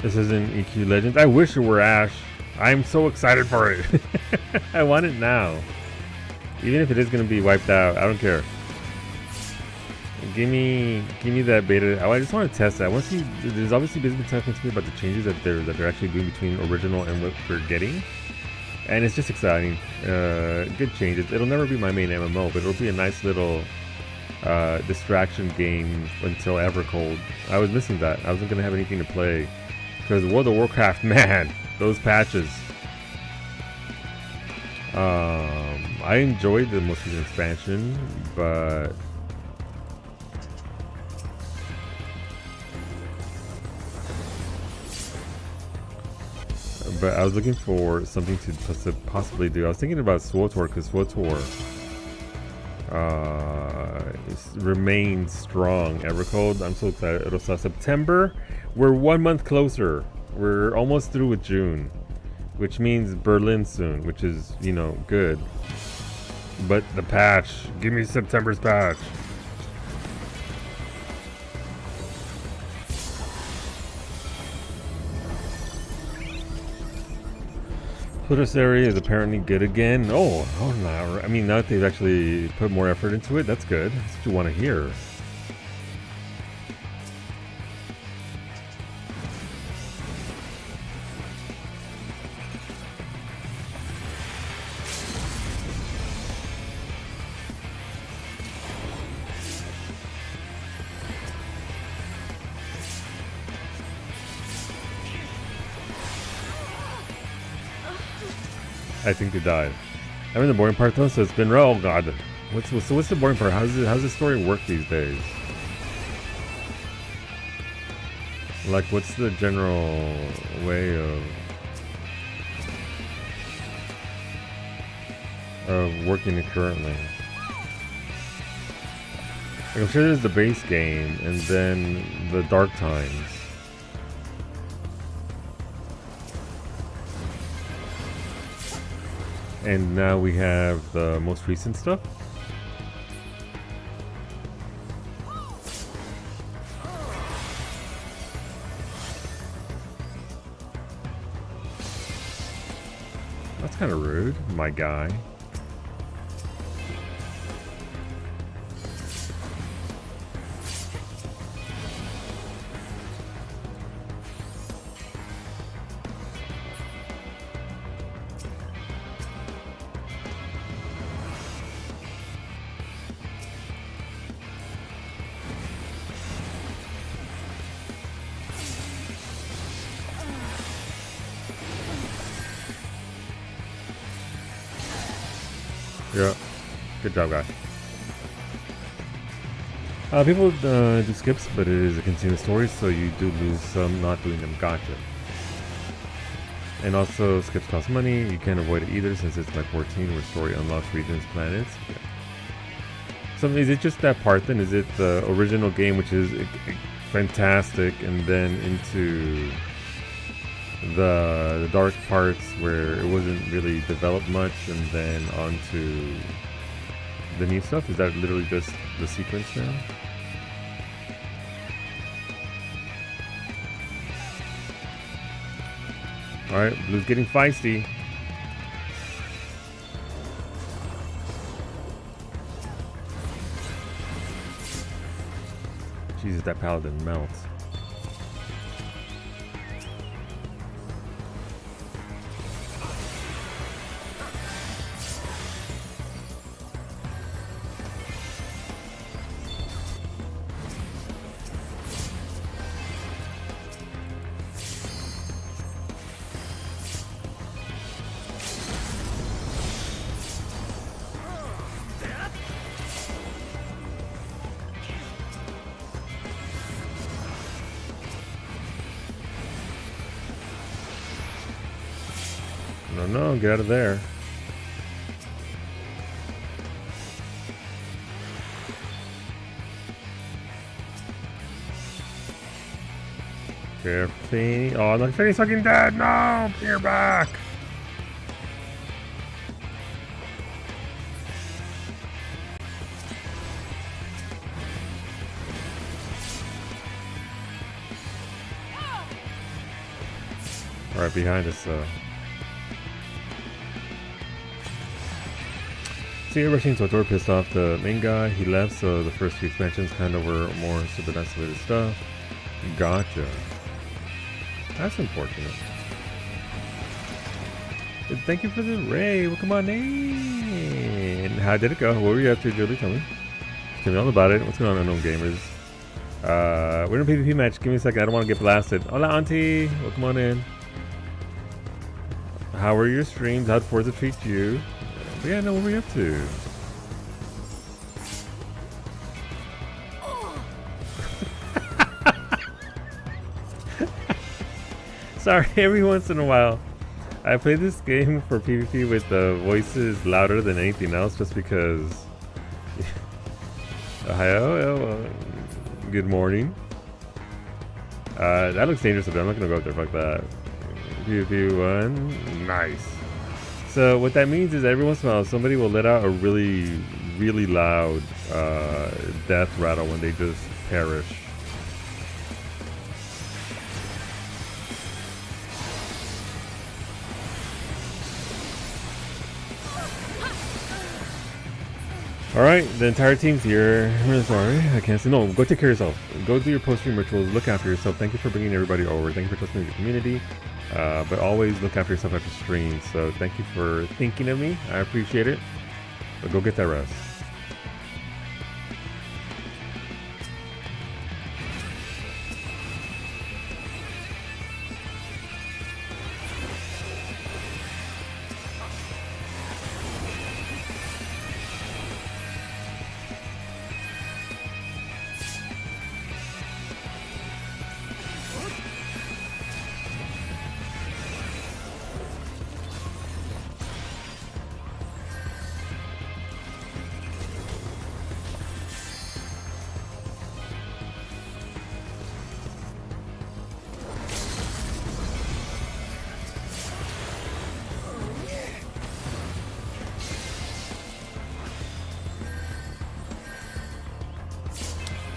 This isn't EQ Legends. I wish it were Ash. I'm so excited for it. I want it now. Even if it is going to be wiped out, I don't care. Give me that beta. I just want to test that. I want to see. There's obviously been talking to me about the changes that they're actually doing between original and what we're getting, and it's just exciting. Good changes. It'll never be my main MMO, but it'll be a nice little distraction game until Evercold. I was missing that. I wasn't gonna have anything to play because World of Warcraft, man, those patches. I enjoyed the most recent expansion, but I was looking for something to possibly do. I was thinking about SWTOR because SWTOR remains strong. Evercold, I'm so excited. It'll start September. We're 1 month closer. We're almost through with June, which means Berlin soon, which is, you know, good. But the patch, give me September's patch. So this area is apparently good again. Oh no! I mean, now that they've actually put more effort into it, that's good. That's what you want to hear. I think they died. I'm in the boring part though, so it's been oh god. What's the boring part? How's the story work these days? Like, what's the general way of working it currently? Like, I'm sure there's the base game and then the Dark Times. And now we have the most recent stuff. That's kind of rude, my guy. Yeah, good job, guy. People do skips, but it is a continuous story, so you do lose some not doing them. Gotcha. And also, skips cost money. You can't avoid it either, since it's like 14, where story unlocks regions, planets. Yeah. So is it just that part then? Is it the original game, which is fantastic, and then into the dark parts where it wasn't really developed much, and then onto the new stuff? Is that literally just the sequence now? Alright, Blue's getting feisty. Jesus, that paladin melts. No, get out of there. Carefully. Oh, the face fucking dead. No, you're back. All right, behind us. So you're rushing to a door, pissed off the main guy. He left, so the first few expansions kind of were more super isolated stuff. Gotcha. That's unfortunate. Thank you for the raid. Welcome on in. How did it go? What were you up to, Julie? Tell me all about it. What's going on, unknown gamers? We're in a PvP match. Give me a second. I don't want to get blasted. Hola, auntie. Welcome on in. How were your streams? How'd Forza treat you? But yeah, no, what were you up to? Sorry, every once in a while I play this game for PvP with the voices louder than anything else, just because. Ohio, good morning. That looks dangerous up there. I'm not gonna go up there. Fuck that. PvP 1, nice. So what that means is every once in a while somebody will let out a really, really loud death rattle when they just perish. All right, the entire team's here. I'm sorry, I can't say no. Go take care of yourself. Go do your post-stream rituals. Look after yourself. Thank you for bringing everybody over. Thank you for trusting the community. But always look after yourself after stream. So thank you for thinking of me. I appreciate it. But go get that rest.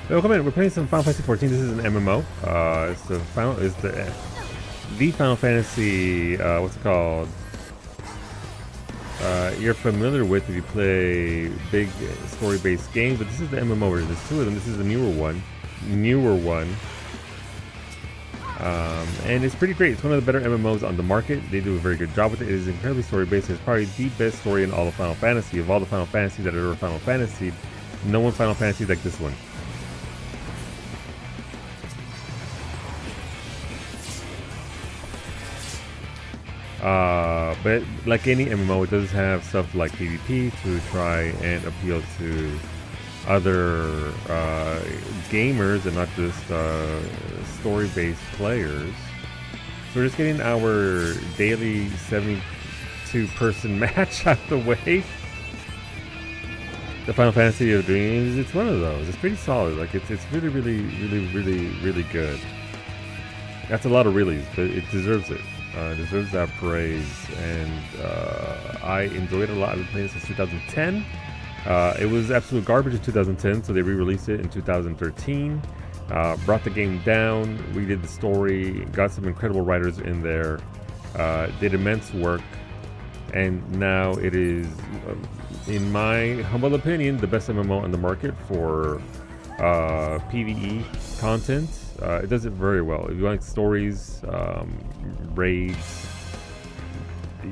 Welcome in. We're playing some Final Fantasy 14. This is an MMO. It's the Final Fantasy. What's it called? You're familiar with if you play big story-based games, but this is the MMO version. There's two of them. This is the newer one, and it's pretty great. It's one of the better MMOs on the market. They do a very good job with it. It is incredibly story-based. It's probably the best story in all of Final Fantasy. Of all the Final Fantasies that are ever Final Fantasy, no one Final Fantasy like this one. But like any MMO, it does have stuff like PvP to try and appeal to other gamers and not just story-based players. So we're just getting our daily 72-person match out the way. The Final Fantasy of Dreams, it's one of those. It's pretty solid. Like it's really good. That's a lot of reallys, but it deserves it. Deserves that praise, and I enjoyed it a lot. I've been playing it since 2010. It was absolute garbage in 2010, so they re-released it in 2013. Brought the game down, redid the story, got some incredible writers in there, did immense work, and now it is, in my humble opinion, the best MMO on the market for PvE content. It does it very well. If you like stories, raids,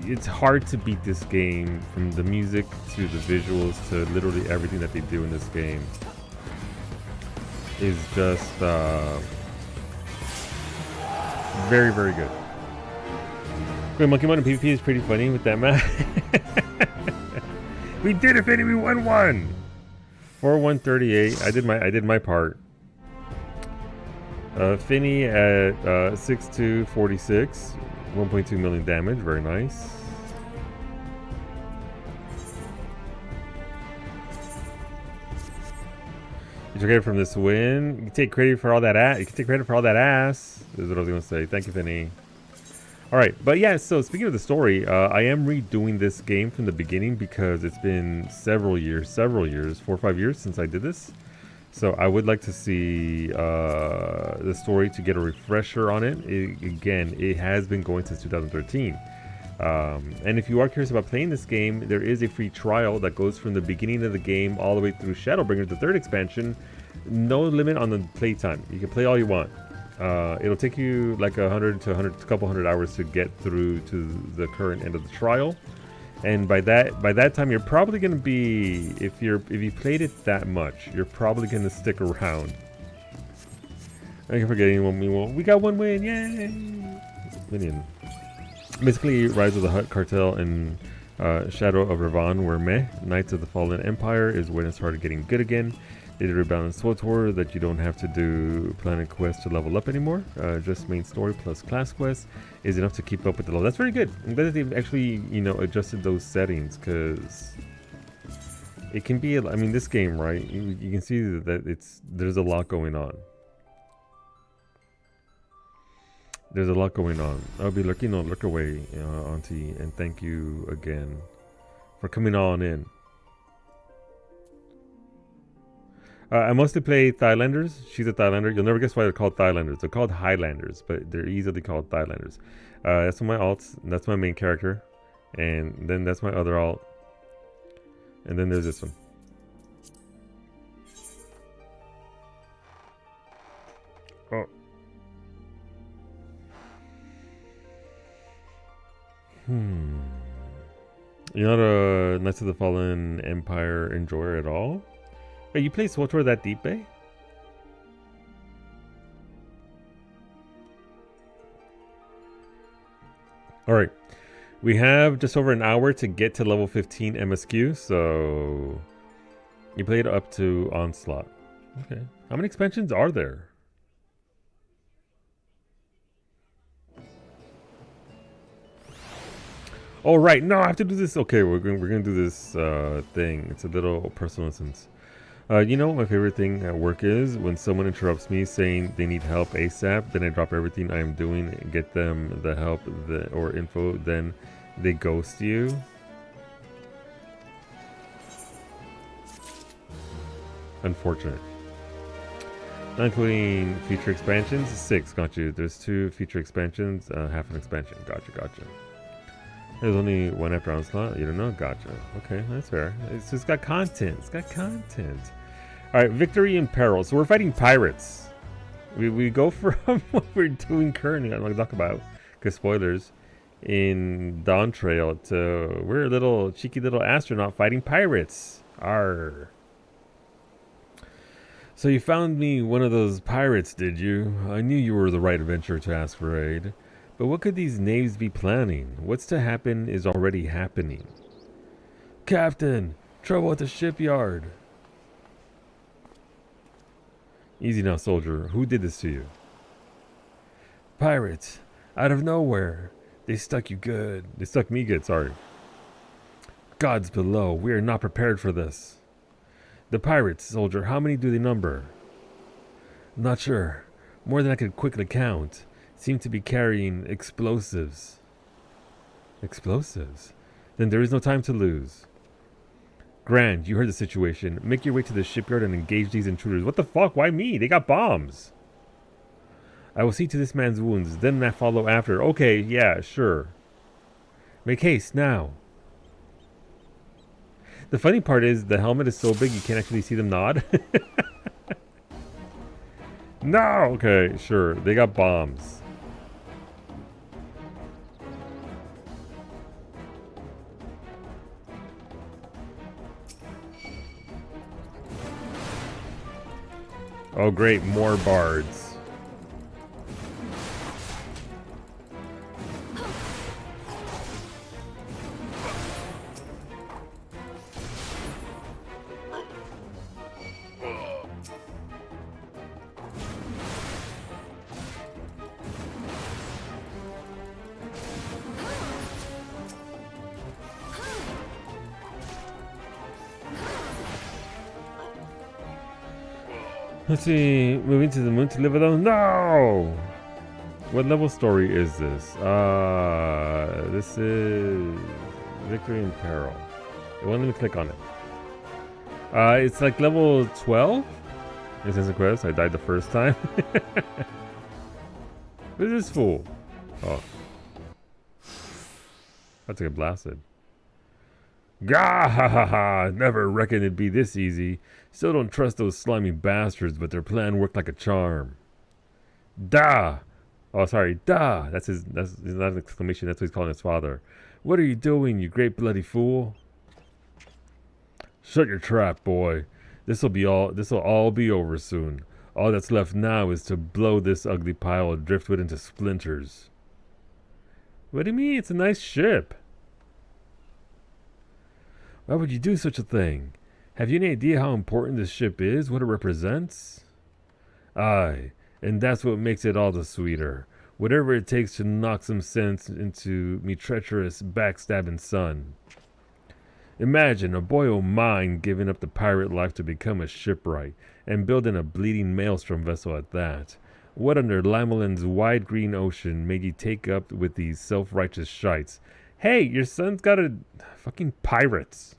it's hard to beat this game, from the music to the visuals to literally everything that they do in this game is just very good. Great Monkey Mode in PvP is pretty funny with that map. We did it, Finny. We won one. 4-1-38. I did my part. Finny at 6-2-46, 1.2 million damage. Very nice. You took credit from this win. You can take credit for all that ass. You can take credit for all that ass. Is what I was gonna say. Thank you, Finny. All right, but yeah. So speaking of the story, I am redoing this game from the beginning because it's been several years, 4 or 5 years since I did this. So I would like to see the story to get a refresher on it. Again, it has been going since 2013. And if you are curious about playing this game, there is a free trial that goes from the beginning of the game all the way through Shadowbringers, the 3rd expansion. No limit on the playtime. You can play all you want. It'll take you like 100 to a couple hundred hours to get through to the current end of the trial. And by that time, you're probably going to be, if you played it that much, you're probably going to stick around. Thank you for getting one win. We got one win, yay! Minion. Basically, Rise of the Hutt Cartel and Shadow of Ravon were meh. Knights of the Fallen Empire is when it started getting good again. They did a rebalanced SWTOR that you don't have to do planet quests to level up anymore. Just main story plus class quests is enough to keep up with the level. That's very good. I'm glad that they've actually, adjusted those settings, because it can be, I mean, this game, right? You can see that there's a lot going on. There's a lot going on. I'll be looking, look away, Auntie, and thank you again for coming on in. I mostly play Thailanders. She's a Thailander. You'll never guess why they're called Thailanders. They're called Highlanders, but they're easily called Thailanders. That's one of my alts. That's my main character. And then that's my other alt. And then there's this one. You're not a Knights of the Fallen Empire enjoyer at all? Hey, you play SWTOR that deep, eh? Alright. We have just over an hour to get to level 15 MSQ, so... You played up to Onslaught. Okay. How many expansions are there? Oh, right. No, I have to do this. Okay, we're gonna do this thing. It's a little personal instance. You know what my favorite thing at work is? When someone interrupts me saying they need help ASAP, then I drop everything I am doing, get them the help or info, then they ghost you. Unfortunate. Not including feature expansions, 6, got you. There's 2 feature expansions, half an expansion. Gotcha. There's only one after Onslaught. You don't know? Gotcha. Okay, that's fair. It's got content. All right, victory in peril. So we're fighting pirates. We go from what we're doing currently. I'm not gonna talk about because spoilers. In Dawn Trail to we're a little cheeky little astronaut fighting pirates. Arr. So you found me one of those pirates, did you? I knew you were the right adventurer to ask for aid. But what could these knaves be planning? What's to happen is already happening. Captain! Trouble at the shipyard! Easy now, soldier. Who did this to you? Pirates. Out of nowhere. They stuck you good. They stuck me good, sorry. Gods below. We are not prepared for this. The pirates, soldier. How many do they number? Not sure. More than I could quickly count. Seem to be carrying explosives. Explosives? Then there is no time to lose. Grand, you heard the situation. Make your way to the shipyard and engage these intruders. What the fuck? Why me? They got bombs. I will see to this man's wounds, then I follow after. Okay, yeah, sure. Make haste, now. The funny part is the helmet is so big you can't actually see them nod. No! Okay, sure. They got bombs. Oh great, more bards. Let's see, moving to the moon to live alone. No! What level story is this? This is Victory in Peril. It won't let me click on it. It's like level 12? It's a quest. I died the first time. Who's this fool? Oh. About to get blasted. Gah ha ha ha! Never reckoned it'd be this easy. Still don't trust those slimy bastards, but their plan worked like a charm. Da! Oh, sorry, da! That's not an exclamation, that's what he's calling his father. What are you doing, you great bloody fool? Shut your trap, boy. This'll all be over soon. All that's left now is to blow this ugly pile of driftwood into splinters. What do you mean? It's a nice ship. Why would you do such a thing? Have you any idea how important this ship is, what it represents? Aye, and that's what makes it all the sweeter. Whatever it takes to knock some sense into me treacherous, backstabbing son. Imagine a boy o' mine giving up the pirate life to become a shipwright, and building a bleeding maelstrom vessel at that. What under Lamelin's wide green ocean made you take up with these self-righteous shites? Hey, your son's got a fucking pirates.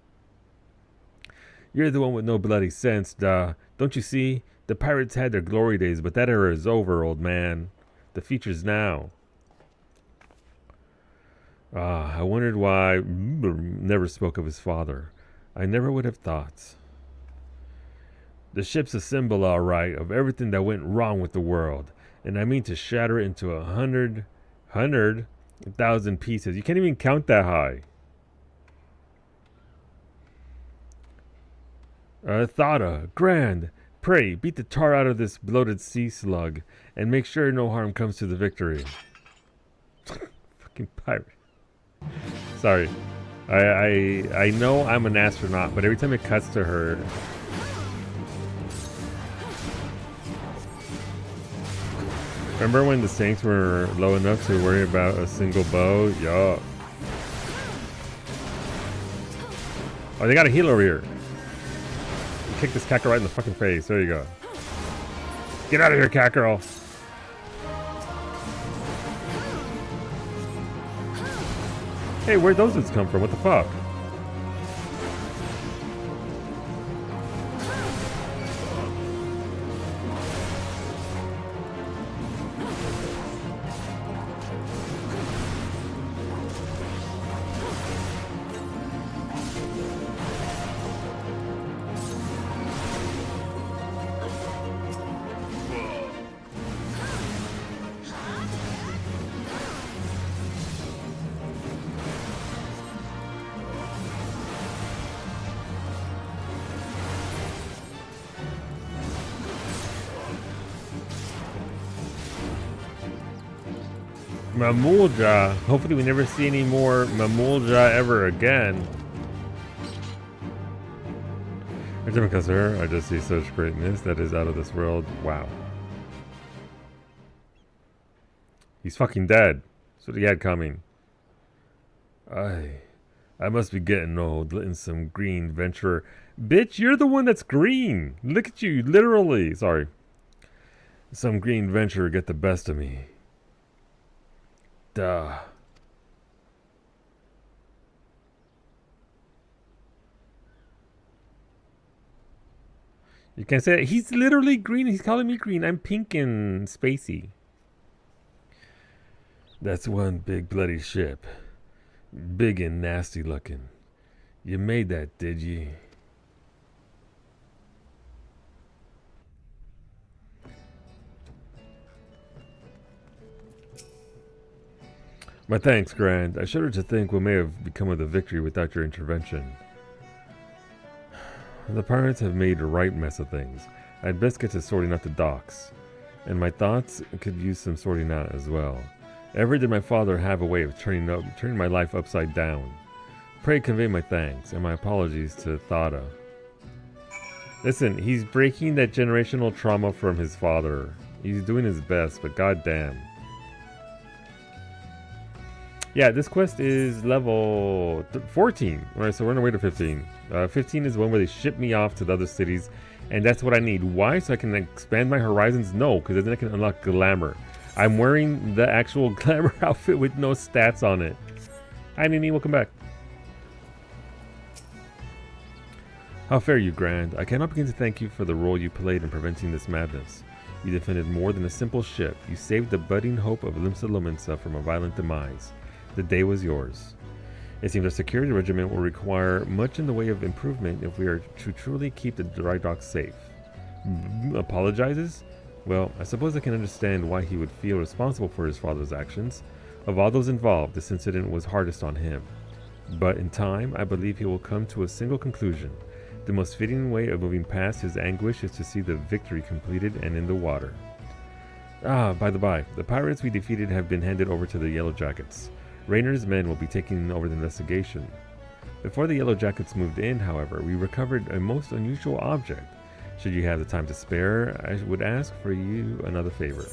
You're the one with no bloody sense, duh. Don't you see? The pirates had their glory days, but that era is over, old man. The future's now. I wondered why never spoke of his father. I never would have thought. The ship's a symbol, all right, of everything that went wrong with the world, and I mean to shatter it into 100 1,000 pieces. You can't even count that high. Thada, Grand, pray, beat the tar out of this bloated sea slug, and make sure no harm comes to the victory. Fucking pirate. Sorry. I know I'm an astronaut, but every time it cuts to her... Remember when the sinks were low enough to worry about a single bow? Yup. Oh, they got a heal over here. Kick this cat girl right in the fucking face. There you go. Get out of here, cat girl. Hey, where'd those dudes come from? What the fuck? Mamulja. Hopefully we never see any more Mamulja ever again. Because her, I just see such greatness that is out of this world. Wow. He's fucking dead. That's what he had coming. I must be getting old, letting some green venturer. Bitch, you're the one that's green. Look at you, literally. Sorry. Some green venturer get the best of me. Duh. You can't say that. He's literally green. He's calling me green. I'm pink and spacey. That's one big bloody ship. Big and nasty looking. You made that, did you? My thanks, Grand. I shudder to think what may have become of the victory without your intervention. The pirates have made a right mess of things. I'd best get to sorting out the docks. And my thoughts could use some sorting out as well. Ever did my father have a way of turning my life upside down. Pray convey my thanks and my apologies to Thada. Listen, he's breaking that generational trauma from his father. He's doing his best, but goddamn. Yeah, this quest is level 14. Alright, so we're on our way to 15. 15 is one where they ship me off to the other cities, and that's what I need. Why? So I can expand my horizons? No, because then I can unlock glamour. I'm wearing the actual glamour outfit with no stats on it. Hi, Nini, welcome back. How fare you, Grand? I cannot begin to thank you for the role you played in preventing this madness. You defended more than a simple ship. You saved the budding hope of Limsa Lominsa from a violent demise. The day was yours. It seems our security regiment will require much in the way of improvement if we are to truly keep the dry docks safe. Apologizes? Well, I suppose I can understand why he would feel responsible for his father's actions. Of all those involved, this incident was hardest on him. But in time, I believe he will come to a single conclusion. The most fitting way of moving past his anguish is to see the victory completed and in the water. Ah, by the by, the pirates we defeated have been handed over to the Yellow Jackets. Raynor's men will be taking over the investigation. Before the Yellow Jackets moved in, however, we recovered a most unusual object. Should you have the time to spare, I would ask of you another favor.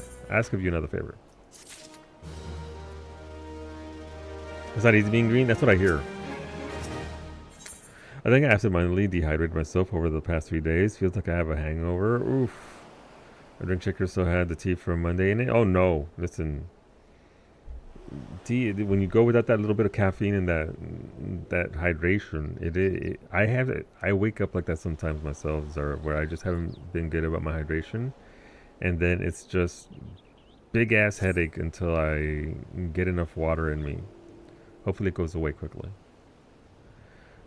Is that easy being green? That's what I hear. I think I absentmindedly dehydrated myself over the past 3 days. Feels like I have a hangover. Oof. My drink checker still had the tea from Monday in it. Oh no, listen. Tea, when you go without that little bit of caffeine and that hydration, I wake up like that sometimes myself, where I just haven't been good about my hydration, and then it's just big ass headache until I get enough water in me. Hopefully it goes away quickly.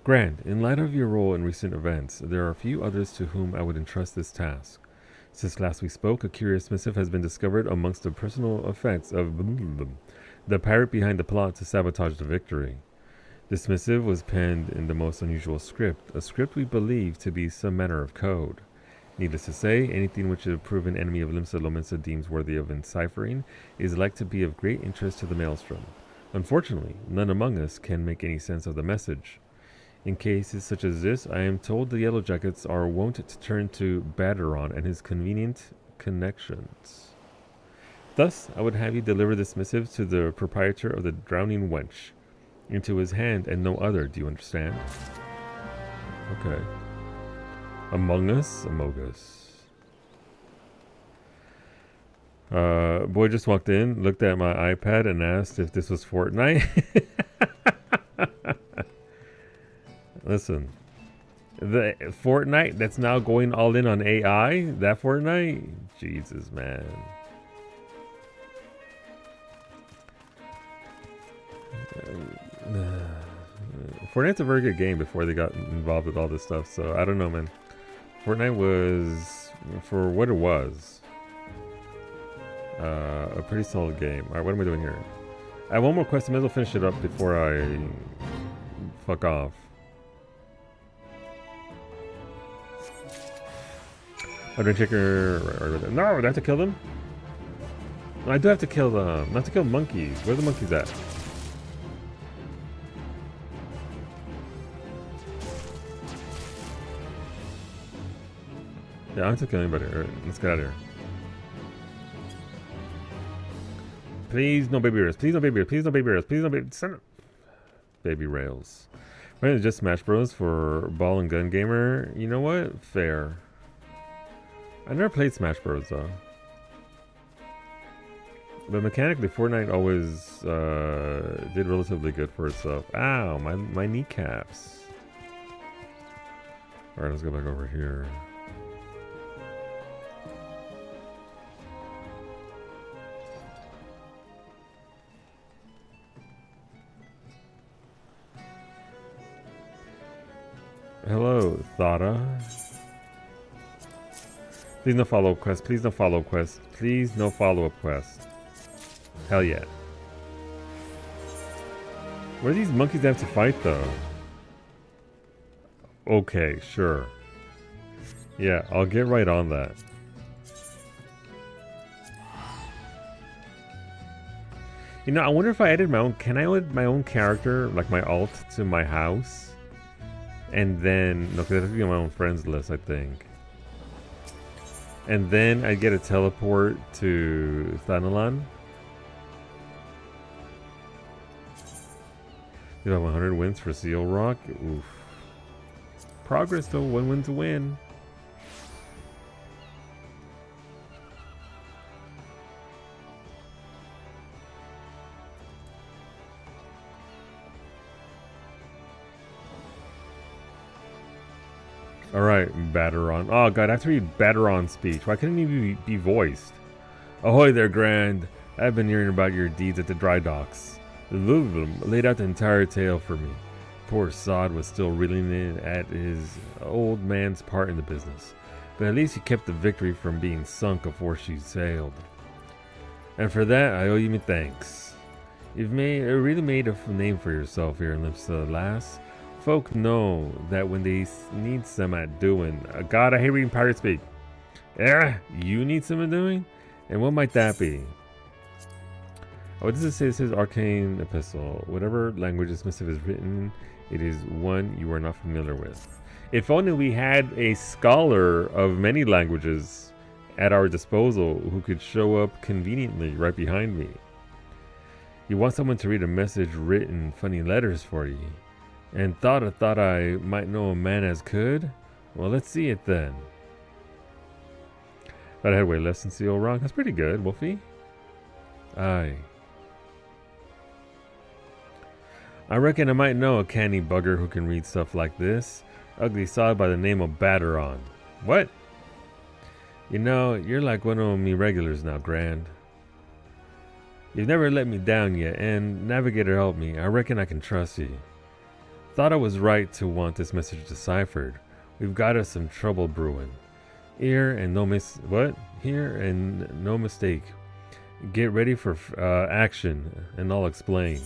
Grand, in light of your role in recent events, there are a few others to whom I would entrust this task. Since last we spoke, a curious missive has been discovered amongst the personal effects of the pirate behind the plot to sabotage the victory. This missive was penned in the most unusual script, a script we believe to be some manner of code. Needless to say, anything which a proven enemy of Limsa Lominsa deems worthy of enciphering is like to be of great interest to the Maelstrom. Unfortunately, none among us can make any sense of the message. In cases such as this, I am told the Yellow Jackets are wont to turn to Baderon and his convenient connections. Thus, I would have you deliver this missive to the proprietor of the Drowning Wench, into his hand and no other, do you understand? Okay. Among Us? Among Us. Boy just walked in, looked at my iPad and asked if this was Fortnite. Listen. The Fortnite that's now going all in on AI? That Fortnite? Jesus, man. Fortnite's a very good game before they got involved with all this stuff, so I don't know, man. Fortnite was, for what it was, a pretty solid game. Alright, what am I doing here? I have one more quest, I may as well finish it up before I fuck off. Checker. No, do I have to kill them? No, I do have to kill them. Not to kill monkeys. Where are the monkeys at? Yeah, I don't have to kill anybody. Alright, let's get out of here. Please, no baby rails. Please, no baby rails. Please, no baby rails. Please, no baby. Baby rails. Right, it's just Smash Bros. For Ball and Gun Gamer. You know what? Fair. I never played Smash Bros. Though. But mechanically, Fortnite always did relatively good for itself. Ow, my kneecaps. Alright, let's go back over here. Hello, Thada. Please no follow-up quest. Please no follow-up quest. Please no follow-up quest. Hell yeah. What do these monkeys have to fight, though? Okay, sure. Yeah, I'll get right on that. You know, I wonder if I added my own... Can I add my own character, like my alt, to my house? And then... No, because I have to be on my own friends list, I think. And then I get a teleport to Thanalan. You have 100 wins for Seal Rock. Oof. Progress though, 1 win to win. Alright, Baderon. Oh god, I have to read Baderon's speech. Why couldn't he be voiced? Ahoy there, Grand. I've been hearing about your deeds at the dry docks. The Lulum laid out the entire tale for me. Poor Sod was still reeling in at his old man's part in the business. But at least he kept the victory from being sunk before she sailed. And for that, I owe you my thanks. You've really made a name for yourself here in Limsa, lass. Folk know that when they need some at doing. God, I hate reading pirate speak. You need some doing? And what might that be? What does it say? It says arcane epistle. Whatever language this missive is written, it is one you are not familiar with. If only we had a scholar of many languages at our disposal who could show up conveniently right behind me. You want someone to read a message written funny letters for you, and thought I might know a man as could? Well, let's see it then. Thought I had way less than Seal Rock. That's pretty good, Wolfie. Aye. I reckon I might know a canny bugger who can read stuff like this. Ugly sod by the name of Baderon. What? You know, you're like one of me regulars now, Grand. You've never let me down yet, and Navigator helped me. I reckon I can trust you. Thought I was right to want this message deciphered. We've got us some trouble brewing. Here and no mistake. Get ready for action, and I'll explain.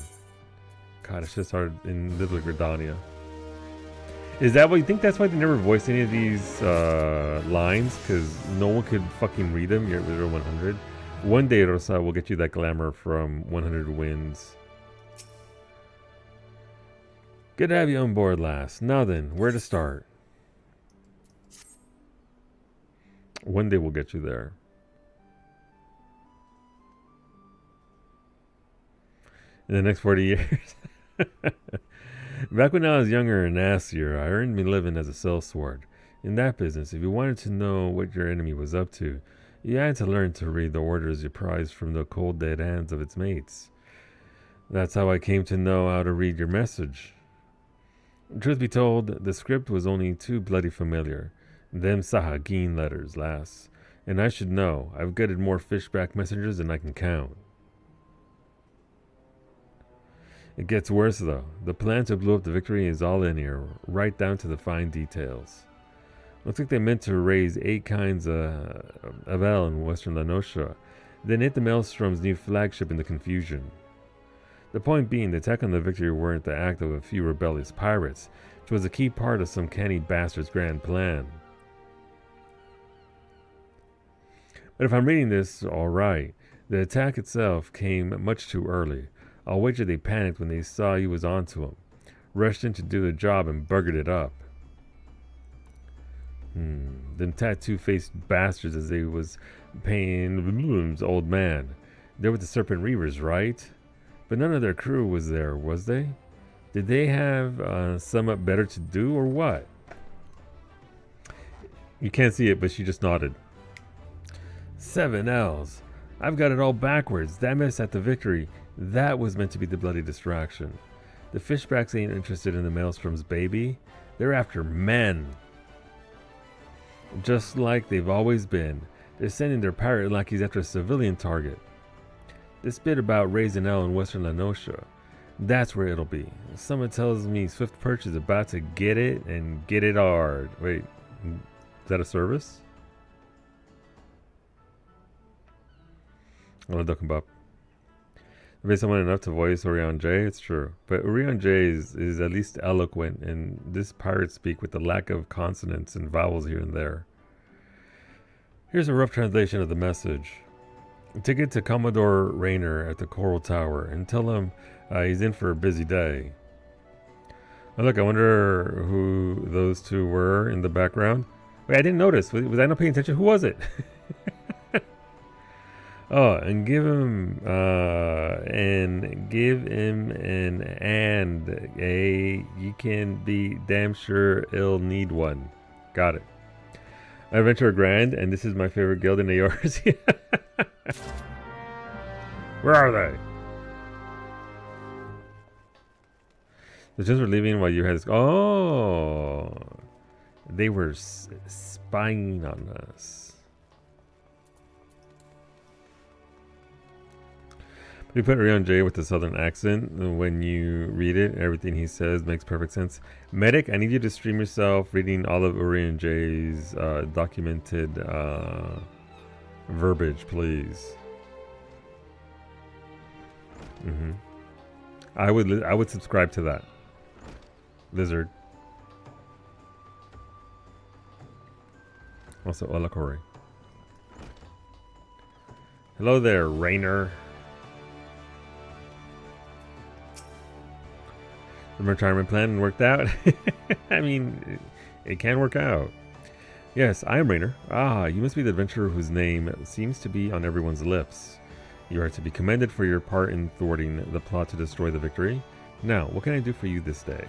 God, it's just hard in Little Gridania. Is that what you think? That's why they never voiced any of these lines? Because no one could fucking read them. You're at 100. One day, Rosa will get you that glamour from 100 wins. Good to have you on board, lass. Now then, where to start? One day we'll get you there. In the next 40 years. Back when I was younger and nastier, I earned me living as a sellsword. In that business, if you wanted to know what your enemy was up to, you had to learn to read the orders you prized from the cold dead hands of its mates. That's how I came to know how to read your message. Truth be told, the script was only too bloody familiar. Them Sahagin letters, lass. And I should know, I've gutted more fishback messengers than I can count. It gets worse though. The plan to blow up the Victory is all in here, right down to the fine details. Looks like they meant to raise 8 kinds of ale in western Lanosha, then hit the Maelstrom's new flagship in the confusion. The point being, the attack on the Victory weren't the act of a few rebellious pirates, which was a key part of some canny bastard's grand plan. But if I'm reading this alright, the attack itself came much too early. I'll wager they panicked when they saw he was onto them, rushed in to do the job and buggered it up. Them tattoo-faced bastards as they was paying Bloom's old man. They were the Serpent Reavers, right? But none of their crew was there, was they? Did they have somewhat better to do, or what? You can't see it, but she just nodded. 7 L's. I've got it all backwards. That mess at the Victory, that was meant to be the bloody distraction. The fishbacks ain't interested in the Maelstrom's baby. They're after men. Just like they've always been. They're sending their pirate lackeys after a civilian target. This bit about raising hell in western Lanosha, that's where it'll be. Someone tells me Swift Perch is about to get it, and get it hard. Wait, is that a service? Oh, Duck and Bop. Maybe someone enough to voice Orion J, it's true. But Orion J is at least eloquent, and this pirate speak with the lack of consonants and vowels here and there. Here's a rough translation of the message. Take it to Commodore Rayner at the Coral Tower and tell him he's in for a busy day. Oh, look, I wonder who those two were in the background. Wait, I didn't notice. Was I not paying attention? Who was it? Oh, and give him you can be damn sure he'll need one. Got it. Adventure Grand, and this is my favorite guild in yours. Where are they? The Jins were leaving while you had this. Oh, they were spying on us. We put Orion J with the southern accent. When you read it, everything he says makes perfect sense. Medic, I need you to stream yourself reading all of Orion J's documented verbiage, please. I would subscribe to that. Lizard. Also, Ola Corey. Hello there, Rayner. The retirement plan worked out. I mean, it can work out. Yes, I am Rayner. Ah, you must be the adventurer whose name seems to be on everyone's lips. You are to be commended for your part in thwarting the plot to destroy the Victory. Now, what can I do for you this day?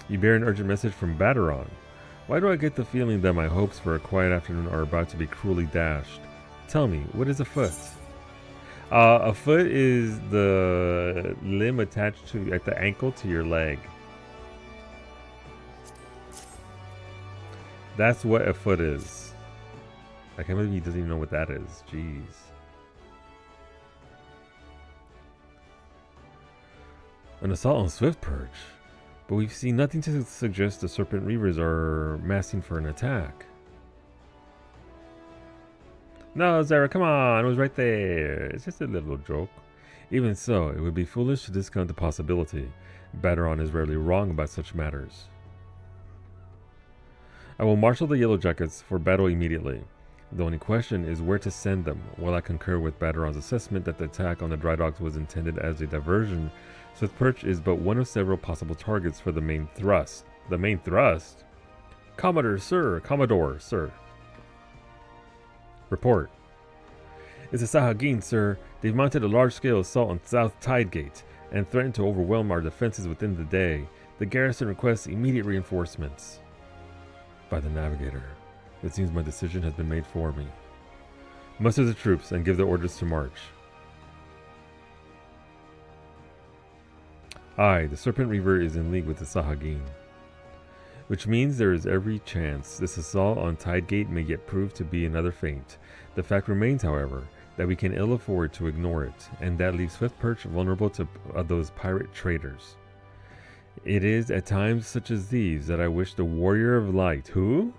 You bear an urgent message from Baderon. Why do I get the feeling that my hopes for a quiet afternoon are about to be cruelly dashed? Tell me, what is a foot? A foot is the limb attached to at the ankle to your leg. That's what a foot is. I can't believe he doesn't even know what that is. Jeez. An assault on Swift Perch. But we've seen nothing to suggest the Serpent Reavers are massing for an attack. No, Zara, come on. It was right there. It's just a little joke. Even so, it would be foolish to discount the possibility. Baderon is rarely wrong about such matters. I will marshal the Yellow Jackets for battle immediately. The only question is where to send them. While I concur with Baderon's assessment that the attack on the dry docks was intended as a diversion, Swiftperch is but one of several possible targets for the main thrust. The main thrust? Commodore, sir. Report. It's the Sahagin, sir. They've mounted a large-scale assault on South Tidegate and threatened to overwhelm our defenses within the day. The garrison requests immediate reinforcements. By the Navigator. It seems my decision has been made for me. Muster the troops and give the orders to march. Aye, the Serpent Reaver is in league with the Sahagin. Which means there is every chance this assault on Tidegate may yet prove to be another feint. The fact remains, however, that we can ill afford to ignore it, and that leaves Swiftperch vulnerable to those pirate traitors. It is at times such as these that I wish the Warrior of Light... Who?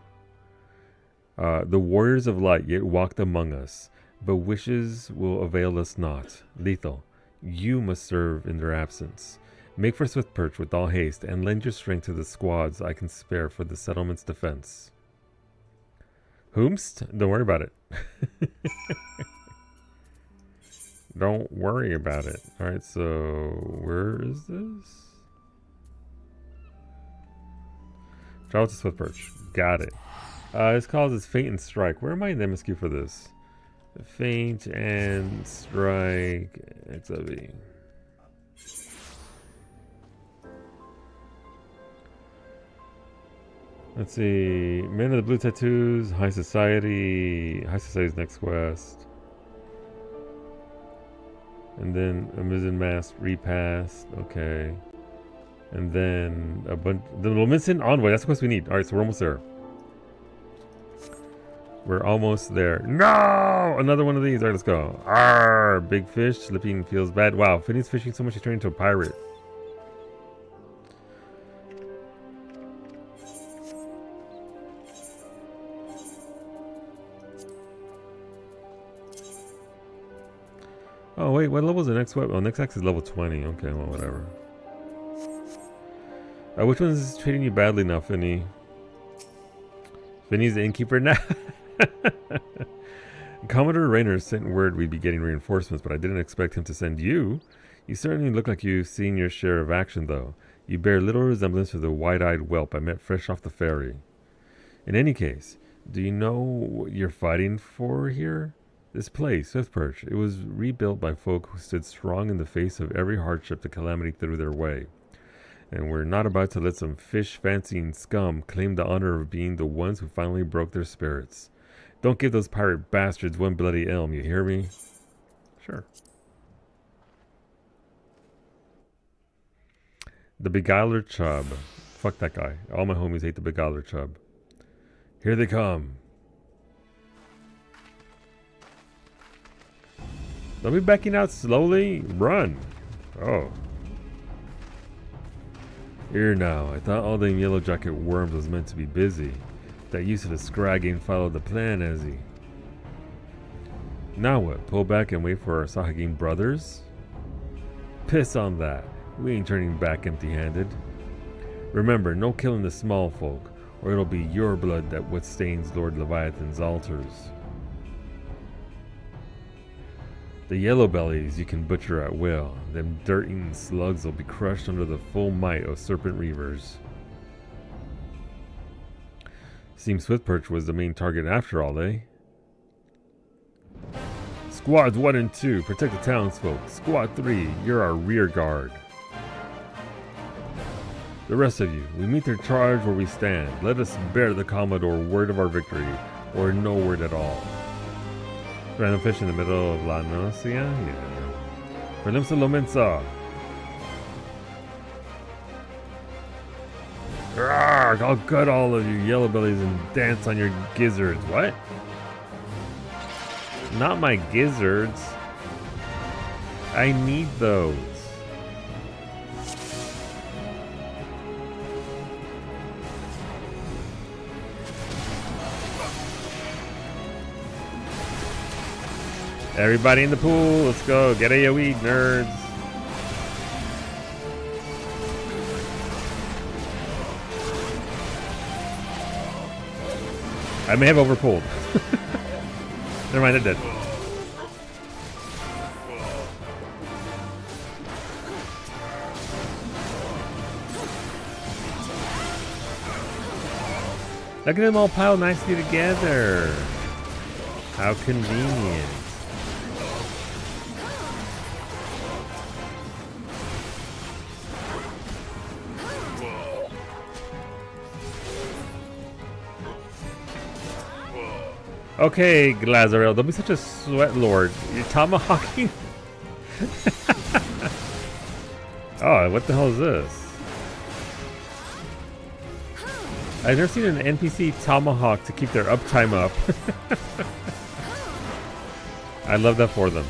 The Warriors of Light yet walked among us, but wishes will avail us not. Lethal, you must serve in their absence. Make for Swiftperch with all haste, and lend your strength to the squads I can spare for the settlement's defense. Whomst? Don't worry about it. Don't worry about it. Alright, so where is this? Travel to Swiftperch. Got it. This calls is Feint and Strike. Where am I in the MSQ for this? Feint and Strike. XIV. Let's see. Men of the Blue Tattoos. High Society. High Society's next quest. And then a Mizzen Mast Repassed. Okay. And then a bunch. The Lominson Envoy. That's the quest we need. Alright, so we're almost there. We're almost there. No! Another one of these. Alright, let's go. Arr! Big fish. Slipping feels bad. Wow, Finney's fishing so much he's turning into a pirate. Oh, wait. What level is the next weapon? Oh, next axe is level 20. Okay, well, whatever. Which one is treating you badly now, Finney? Finney's the innkeeper now. Commodore Rayner sent word we'd be getting reinforcements, but I didn't expect him to send you. You certainly look like you've seen your share of action, though. You bear little resemblance to the wide-eyed whelp I met fresh off the ferry. In any case, do you know what you're fighting for here? This place, Swiftperch, it was rebuilt by folk who stood strong in the face of every hardship the calamity threw their way. And we're not about to let some fish-fancying scum claim the honor of being the ones who finally broke their spirits. Don't give those pirate bastards one bloody elm, you hear me? Sure. The Beguiler Chub. Fuck that guy. All my homies hate the Beguiler Chub. Here they come. Don't be backing out slowly. Run. Oh. Here now. I thought all them Yellow Jacket worms was meant to be busy. That use of the scrag ain't followed the plan, has he? Now what? Pull back and wait for our Sahagin brothers? Piss on that. We ain't turning back empty-handed. Remember, no killing the small folk, or it'll be your blood that what stains Lord Leviathan's altars. The yellow bellies you can butcher at will. Them dirt-eating slugs will be crushed under the full might of serpent reavers. Seems Swiftperch was the main target after all, eh? Squads 1 and 2, protect the townsfolk. Squad 3, you're our rear guard. The rest of you, we meet their charge where we stand. Let us bear the Commodore word of our victory, or no word at all. Random fish in the middle of La Nocia? Yeah. Verlimsa Lomensa. Arrgh, I'll gut all of you yellow bellies and dance on your gizzards. What? Not my gizzards. I need those. Everybody in the pool, let's go. Get AoE, nerds. I may have overpulled. Never mind, I did. Look at them all piled nicely together. How convenient. Okay, Glazarel, don't be such a sweat lord. You're tomahawking? Oh, what the hell is this? I've never seen an NPC tomahawk to keep their uptime up. I love that for them.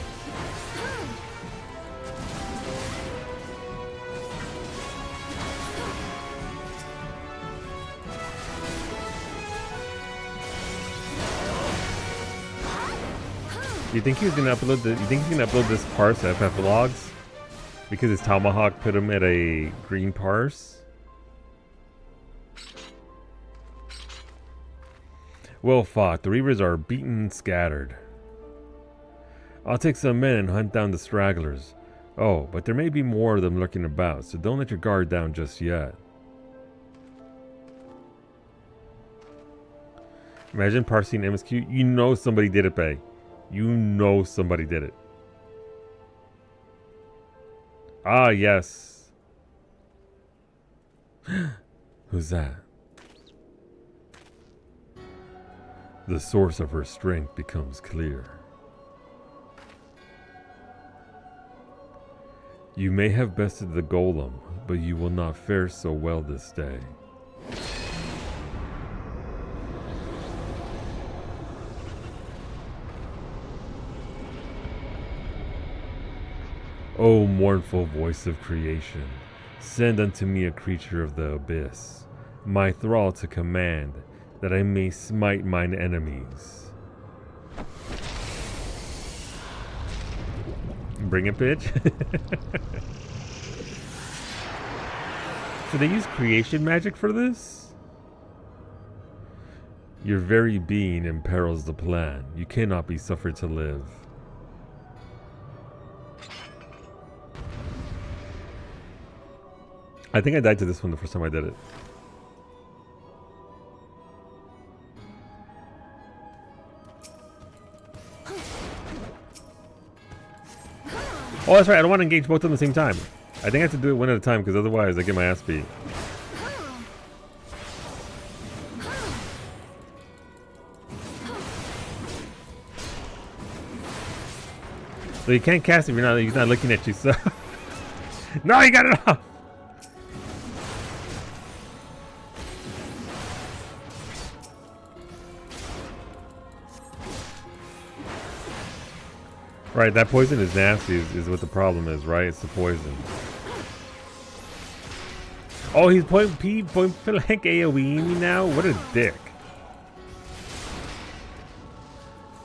You think he's gonna upload the? You think he's gonna upload this parse to FF Vlogs? Because his tomahawk put him at a green parse? Well fought. The Reavers are beaten and scattered. I'll take some men and hunt down the stragglers. Oh, but there may be more of them lurking about, so don't let your guard down just yet. Imagine parsing MSQ. You know somebody did it, Bay. You know somebody did it. Ah, yes. Who's that? The source of her strength becomes clear. You may have bested the golem, but you will not fare so well this day. O mournful voice of creation, send unto me a creature of the abyss, my thrall to command, that I may smite mine enemies. Bring it, bitch. So they use creation magic for this? Your very being imperils the plan. You cannot be suffered to live. I think I died to this one the first time I did it. Oh, that's right. I don't want to engage both at the same time. I think I have to do it one at a time because otherwise I get my ass beat. So you can't cast if he's not looking at you. So no, you got it off. Right, that poison is nasty, is what the problem is, right? It's the poison. Oh, he's point blank AoEing me now? What a dick.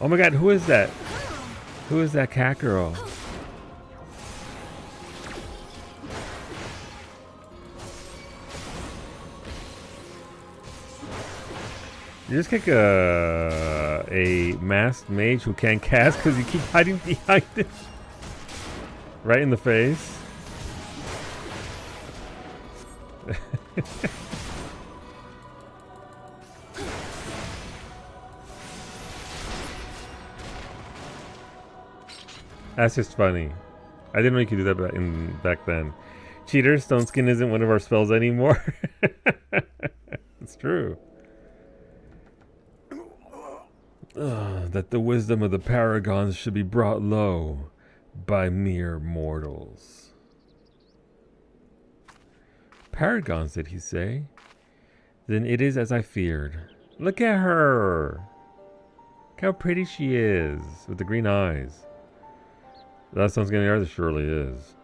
Oh my god, who is that? Who is that cat girl? You just kick a masked mage who can't cast because you keep hiding behind it. Right in the face. That's just funny. I didn't know you could do that back then. Cheater, Stone Skin isn't one of our spells anymore. It's true. That the wisdom of the paragons should be brought low by mere mortals. Paragons, did he say? Then it is as I feared. Look at her! Look how pretty she is, with the green eyes. That sounds gonna be surely is.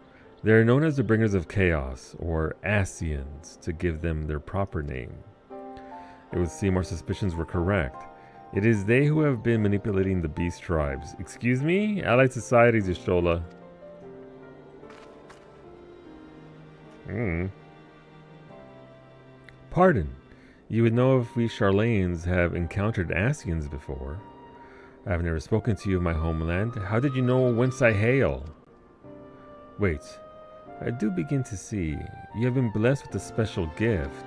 They are known as the bringers of chaos, or Asians, to give them their proper name. It would seem our suspicions were correct. It is they who have been manipulating the beast tribes. Excuse me? Allied societies, Y'shtola. Pardon. You would know if we Charlanes have encountered Asians before. I have never spoken to you of my homeland. How did you know whence I hail? Wait. I do begin to see. You have been blessed with a special gift.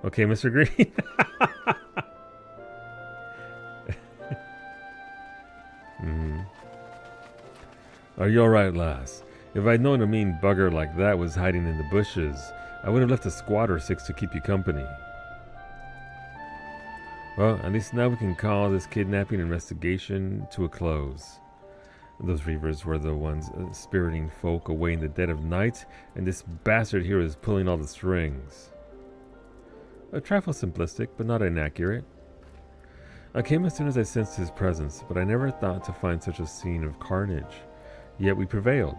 Okay, Mr. Green. Are you alright, lass? If I'd known a mean bugger like that was hiding in the bushes, I would have left a squad or 6 to keep you company. Well, at least now we can call this kidnapping investigation to a close. Those reavers were the ones spiriting folk away in the dead of night, and this bastard here is pulling all the strings. A trifle simplistic, but not inaccurate. I came as soon as I sensed his presence, but I never thought to find such a scene of carnage. Yet we prevailed,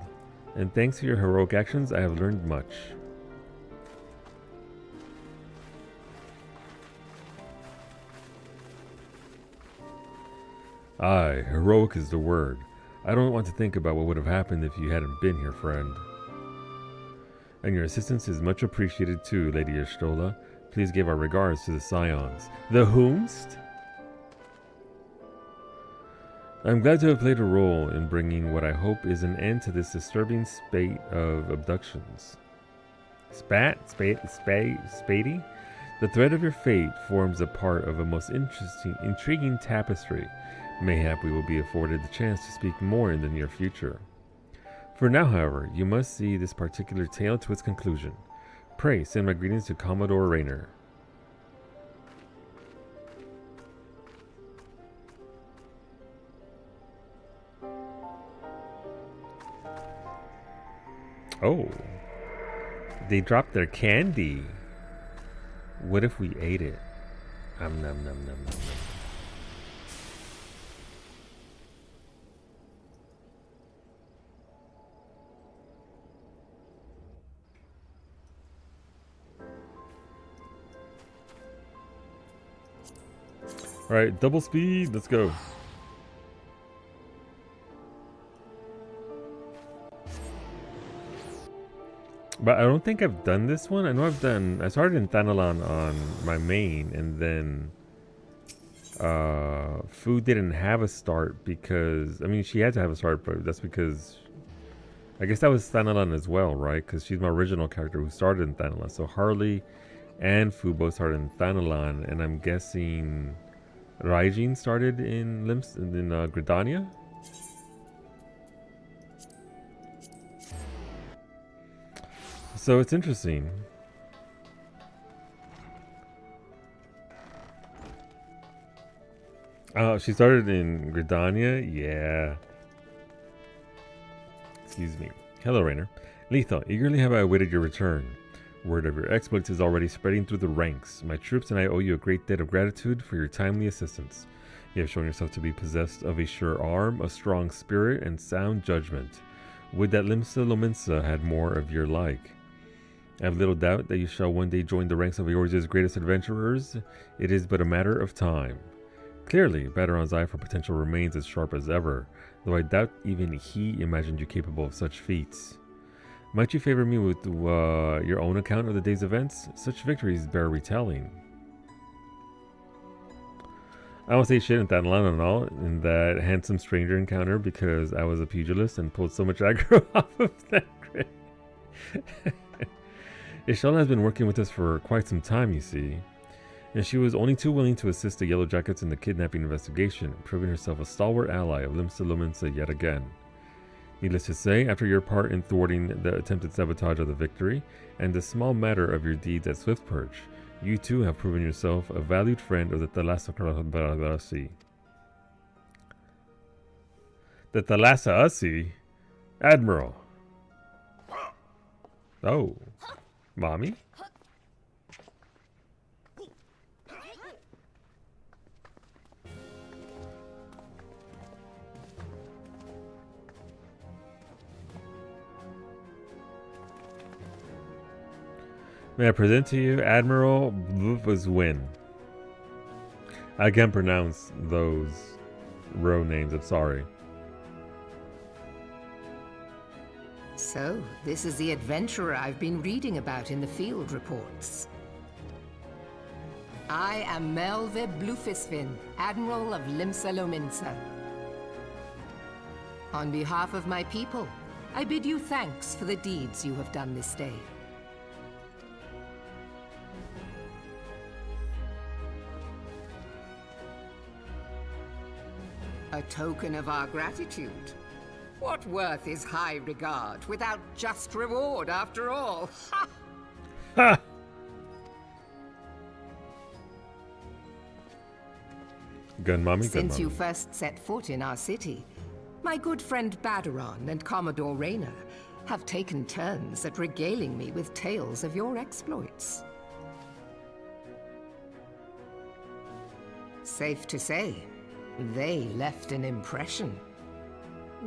and thanks to your heroic actions, I have learned much. Aye, heroic is the word. I don't want to think about what would have happened if you hadn't been here, friend. And your assistance is much appreciated too, Lady Y'shtola. Please give our regards to the Scions. The whomst? I'm glad to have played a role in bringing what I hope is an end to this disturbing spate of abductions. Spady? The thread of your fate forms a part of a most intriguing tapestry. Mayhap we will be afforded the chance to speak more in the near future. For now, however, you must see this particular tale to its conclusion. Pray send my greetings to Commodore Rayner. Oh, they dropped their candy. What if we ate it? Nom nom nom nom nom nom. All right, double speed. Let's go. But I don't think I've done this one. I know I started in Thanalan on my main, and then Fu didn't have a start because, I mean, she had to have a start, but that's because, I guess that was Thanalan as well, right? Because she's my original character who started in Thanalan. So Harley and Fu both started in Thanalan, and I'm guessing Raijin started in Gridania? So it's interesting. Oh, she started in Gridania? Yeah. Excuse me. Hello, Rainer. Letha, eagerly have I awaited your return. Word of your exploits is already spreading through the ranks. My troops and I owe you a great debt of gratitude for your timely assistance. You have shown yourself to be possessed of a sure arm, a strong spirit, and sound judgment. Would that Limsa Lominsa had more of your like. I have little doubt that you shall one day join the ranks of Eorzea's greatest adventurers. It is but a matter of time. Clearly, Baderon's eye for potential remains as sharp as ever, though I doubt even he imagined you capable of such feats. Might you favor me with your own account of the day's events? Such victories bear retelling. I won't say shit in Thanalan and all in that handsome stranger encounter because I was a pugilist and pulled so much aggro off of that grid. Y'shtola has been working with us for quite some time, you see, and she was only too willing to assist the Yellow Jackets in the kidnapping investigation, proving herself a stalwart ally of Limsa Lominsa yet again. Needless to say, after your part in thwarting the attempted sabotage of the victory, and the small matter of your deeds at Swift Perch, you too have proven yourself a valued friend of the Thalassakrasi. The Thalassasi? Admiral. Oh. Mommy? May I present to you Admiral Win. I can't pronounce those row names, I'm sorry. So, this is the adventurer I've been reading about in the field reports. I am Melve Blufisvin, Admiral of Limsa Lominsa. On behalf of my people, I bid you thanks for the deeds you have done this day. A token of our gratitude. What worth is high regard without just reward after all? Ha! Ha! Gun mommy, gun Since mommy. you first set foot in our city, my good friend Badaron and Commodore Rayner have taken turns at regaling me with tales of your exploits. Safe to say, they left an impression.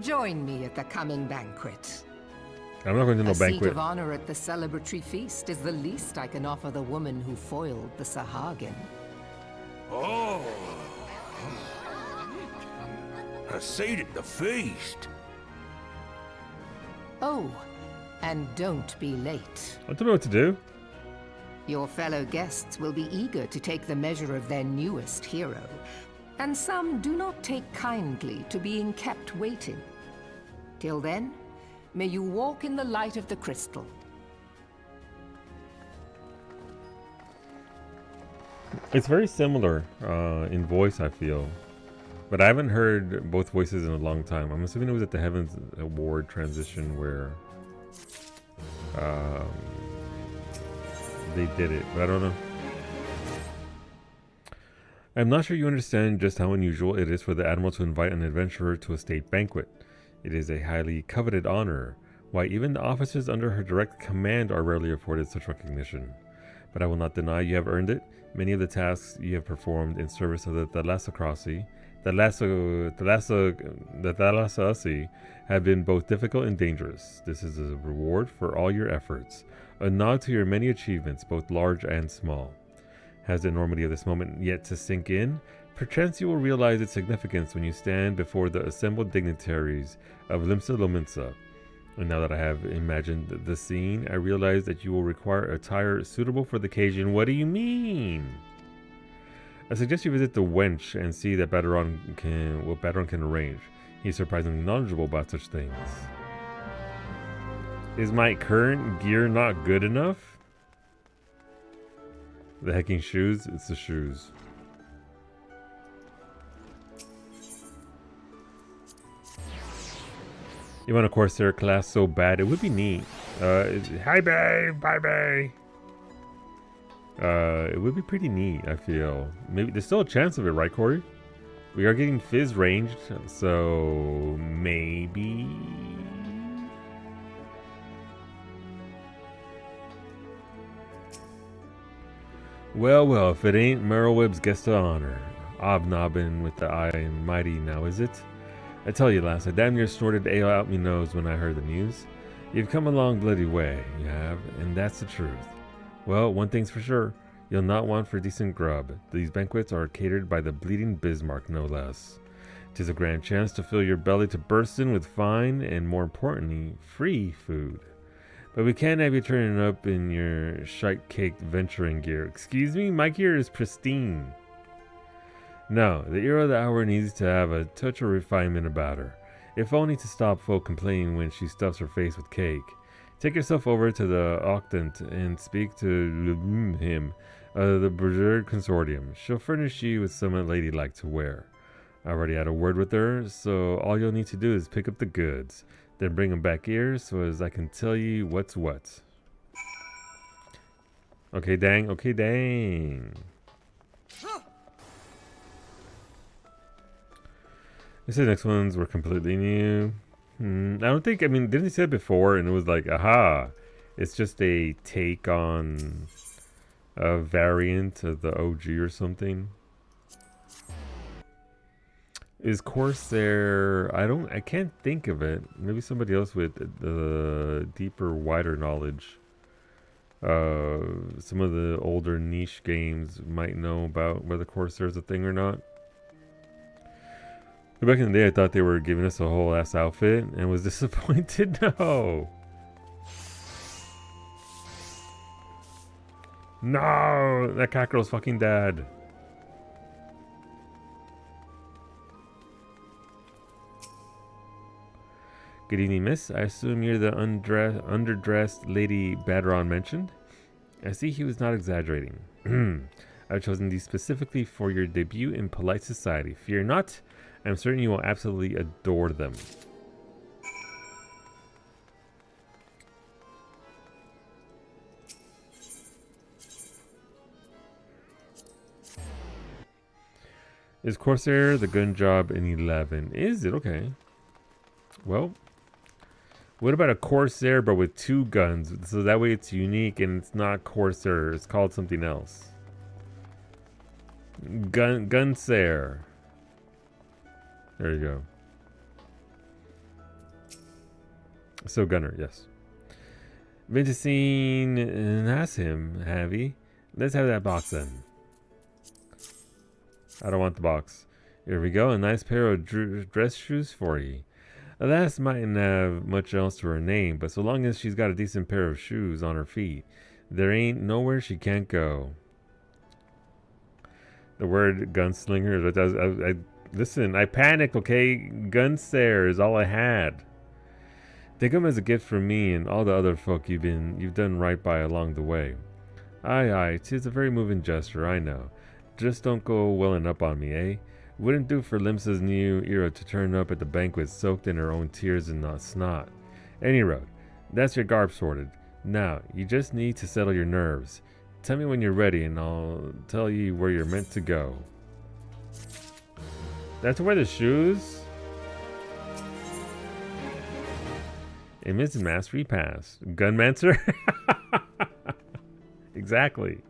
Join me at the coming banquet. I'm not going to no A seat banquet. of honor at the celebratory feast is the least I can offer the woman who foiled the Sahagin. Oh! A seat at the feast! Oh, and don't be late. I don't know what to do. Your fellow guests will be eager to take the measure of their newest hero, and some do not take kindly to being kept waiting. Till then, may you walk in the light of the crystal. It's very similar in voice, I feel. But I haven't heard both voices in a long time. I'm assuming it was at the Heavens Award transition where they did it, but I don't know. I'm not sure you understand just how unusual it is for the Admiral to invite an adventurer to a state banquet. It is a highly coveted honor, why even the officers under her direct command are rarely afforded such recognition. But I will not deny you have earned it. Many of the tasks you have performed in service of the Thalassocracy, the Thalassocracy, have been both difficult and dangerous. This is a reward for all your efforts, a nod to your many achievements, both large and small. Has the enormity of this moment yet to sink in? Perchance you will realize its significance when you stand before the assembled dignitaries of Limsa Lominsa. And now that I have imagined the scene, I realize that you will require attire suitable for the occasion. What do you mean? I suggest you visit the wench and see that what Badaron can arrange. He's surprisingly knowledgeable about such things. Is my current gear not good enough? The hecking shoes? It's the shoes. You want a Corsair class so bad? It would be neat. Hi, babe. Bye, babe. It would be pretty neat, I feel. Maybe there's still a chance of it, right, Corey? We are getting Fizz ranged, so maybe. Well, if it ain't Merylweb's guest of honor. Obnobbing with the eye mighty now, is it? I tell you, lass, I damn near snorted ale out me nose when I heard the news. You've come a long bloody way, you have, and that's the truth. Well, one thing's for sure, you'll not want for decent grub. These banquets are catered by the bleeding Bismarck, no less. 'Tis a grand chance to fill your belly to bursting with fine, and more importantly, free food. But we can't have you turning up in your shite-caked venturing gear. Excuse me, my gear is pristine. No, the hero of the hour needs to have a touch of refinement about her, if only to stop folk complaining when she stuffs her face with cake. Take yourself over to the Octant and speak to him, the Berger Consortium. She'll furnish you with something ladylike to wear. I already had a word with her, so all you'll need to do is pick up the goods, then bring them back here so as I can tell you what's what. Okay, dang. This the next ones were completely new. I don't think, didn't they say it before and it was like, aha, it's just a take on a variant of the OG or something? Is Corsair, I can't think of it. Maybe somebody else with the deeper, wider knowledge Some of the older niche games might know about whether Corsair is a thing or not. But back in the day, I thought they were giving us a whole ass outfit and was disappointed. No! No! That cat girl's fucking dead. Good evening, miss. I assume you're the underdressed lady Badron mentioned? I see he was not exaggerating. I've chosen these specifically for your debut in polite society. Fear not, I'm certain you will absolutely adore them. Is Corsair the gun job in 11? Is it? Okay. Well, what about a Corsair but with 2 guns? So that way it's unique and it's not Corsair. It's called something else. Gunsair. There you go. So Gunner, yes. Been to seen and ask him, have you? Let's have that box then. I don't want the box. Here we go, a nice pair of dress shoes for you. Alas mightn't have much else to her name, but so long as she's got a decent pair of shoes on her feet, there ain't nowhere she can't go. The word gunslinger, listen, I panicked, okay? Gunsair is all I had. Take them as a gift from me and all the other folk you've done right by along the way. Aye, 'tis a very moving gesture, I know. Just don't go welling up on me, eh? Wouldn't do for Limsa's new era to turn up at the banquet soaked in her own tears and not snot. Any road, that's your garb sorted. Now, you just need to settle your nerves. Tell me when you're ready and I'll tell you where you're meant to go. That's to wear the shoes? Image mastery pass. Gunmancer? Exactly.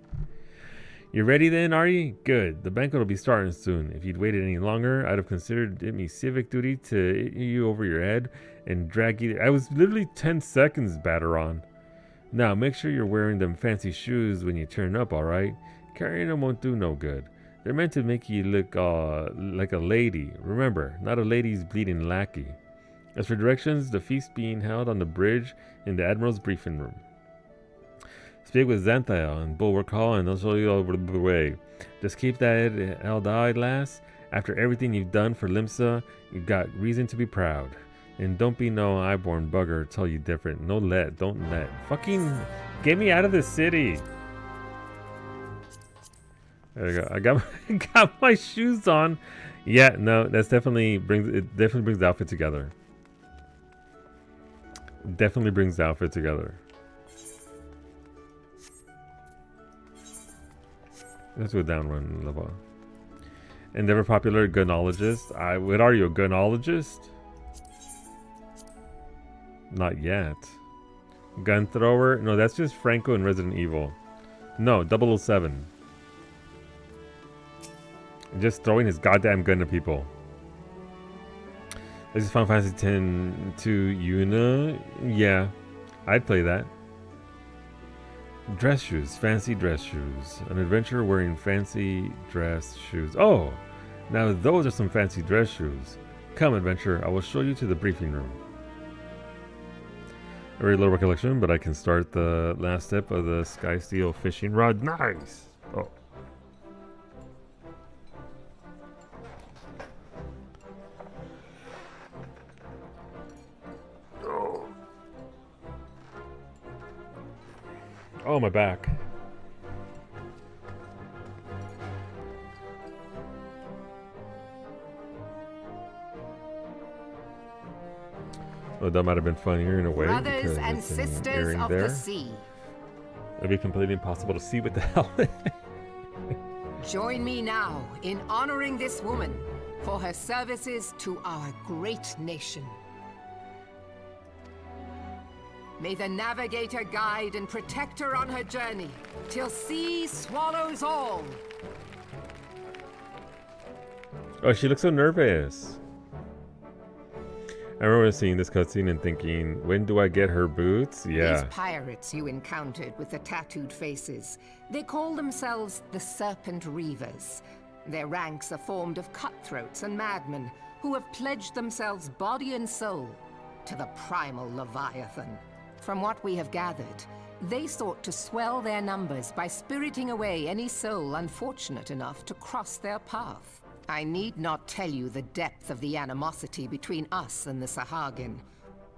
You ready then, are you? Good. The banquet will be starting soon. If you'd waited any longer, I'd have considered it me civic duty to hit you over your head and drag you. I was literally 10 seconds, Batteron. Now, make sure you're wearing them fancy shoes when you turn up, alright? Carrying them won't do no good. They're meant to make you look like a lady. Remember, not a lady's bleeding lackey. As for directions, the feast being held on the bridge in the Admiral's briefing room. Speak with Xanthael and Bulwark Hall and they'll show you over the way. Just keep that head held high, lass. After everything you've done for Limsa, you've got reason to be proud. And don't be no highborn bugger tell you different. No let, don't let. Fucking get me out of this city. There you go. I got my shoes on. Yeah, no, that's definitely brings the outfit together. Definitely brings the outfit together. Let's go down one level. Endeavor popular gunologist. What are you, a gunologist? Not yet. Gun thrower? No, that's just Franco in Resident Evil. No, 007. Just throwing his goddamn gun to people. This is Final Fantasy X to Yuna. Yeah, I'd play that. Dress shoes, fancy dress shoes. An adventurer wearing fancy dress shoes. Oh, now those are some fancy dress shoes. Come, adventurer, I will show you to the briefing room. A very low recollection, but I can start the last step of the Sky Steel fishing rod. Nice! Oh. Oh, my back. Well, that might have been funnier in a way. Brothers and sisters of the sea. It'd be completely impossible to see what the hell. Join me now in honoring this woman for her services to our great nation. May the navigator guide and protect her on her journey, till sea swallows all. Oh, she looks so nervous. I remember seeing this cutscene and thinking, when do I get her boots? Yeah. These pirates you encountered with the tattooed faces, they call themselves the Serpent Reavers. Their ranks are formed of cutthroats and madmen who have pledged themselves body and soul to the primal Leviathan. From what we have gathered, they sought to swell their numbers by spiriting away any soul unfortunate enough to cross their path. I need not tell you the depth of the animosity between us and the Sahagin.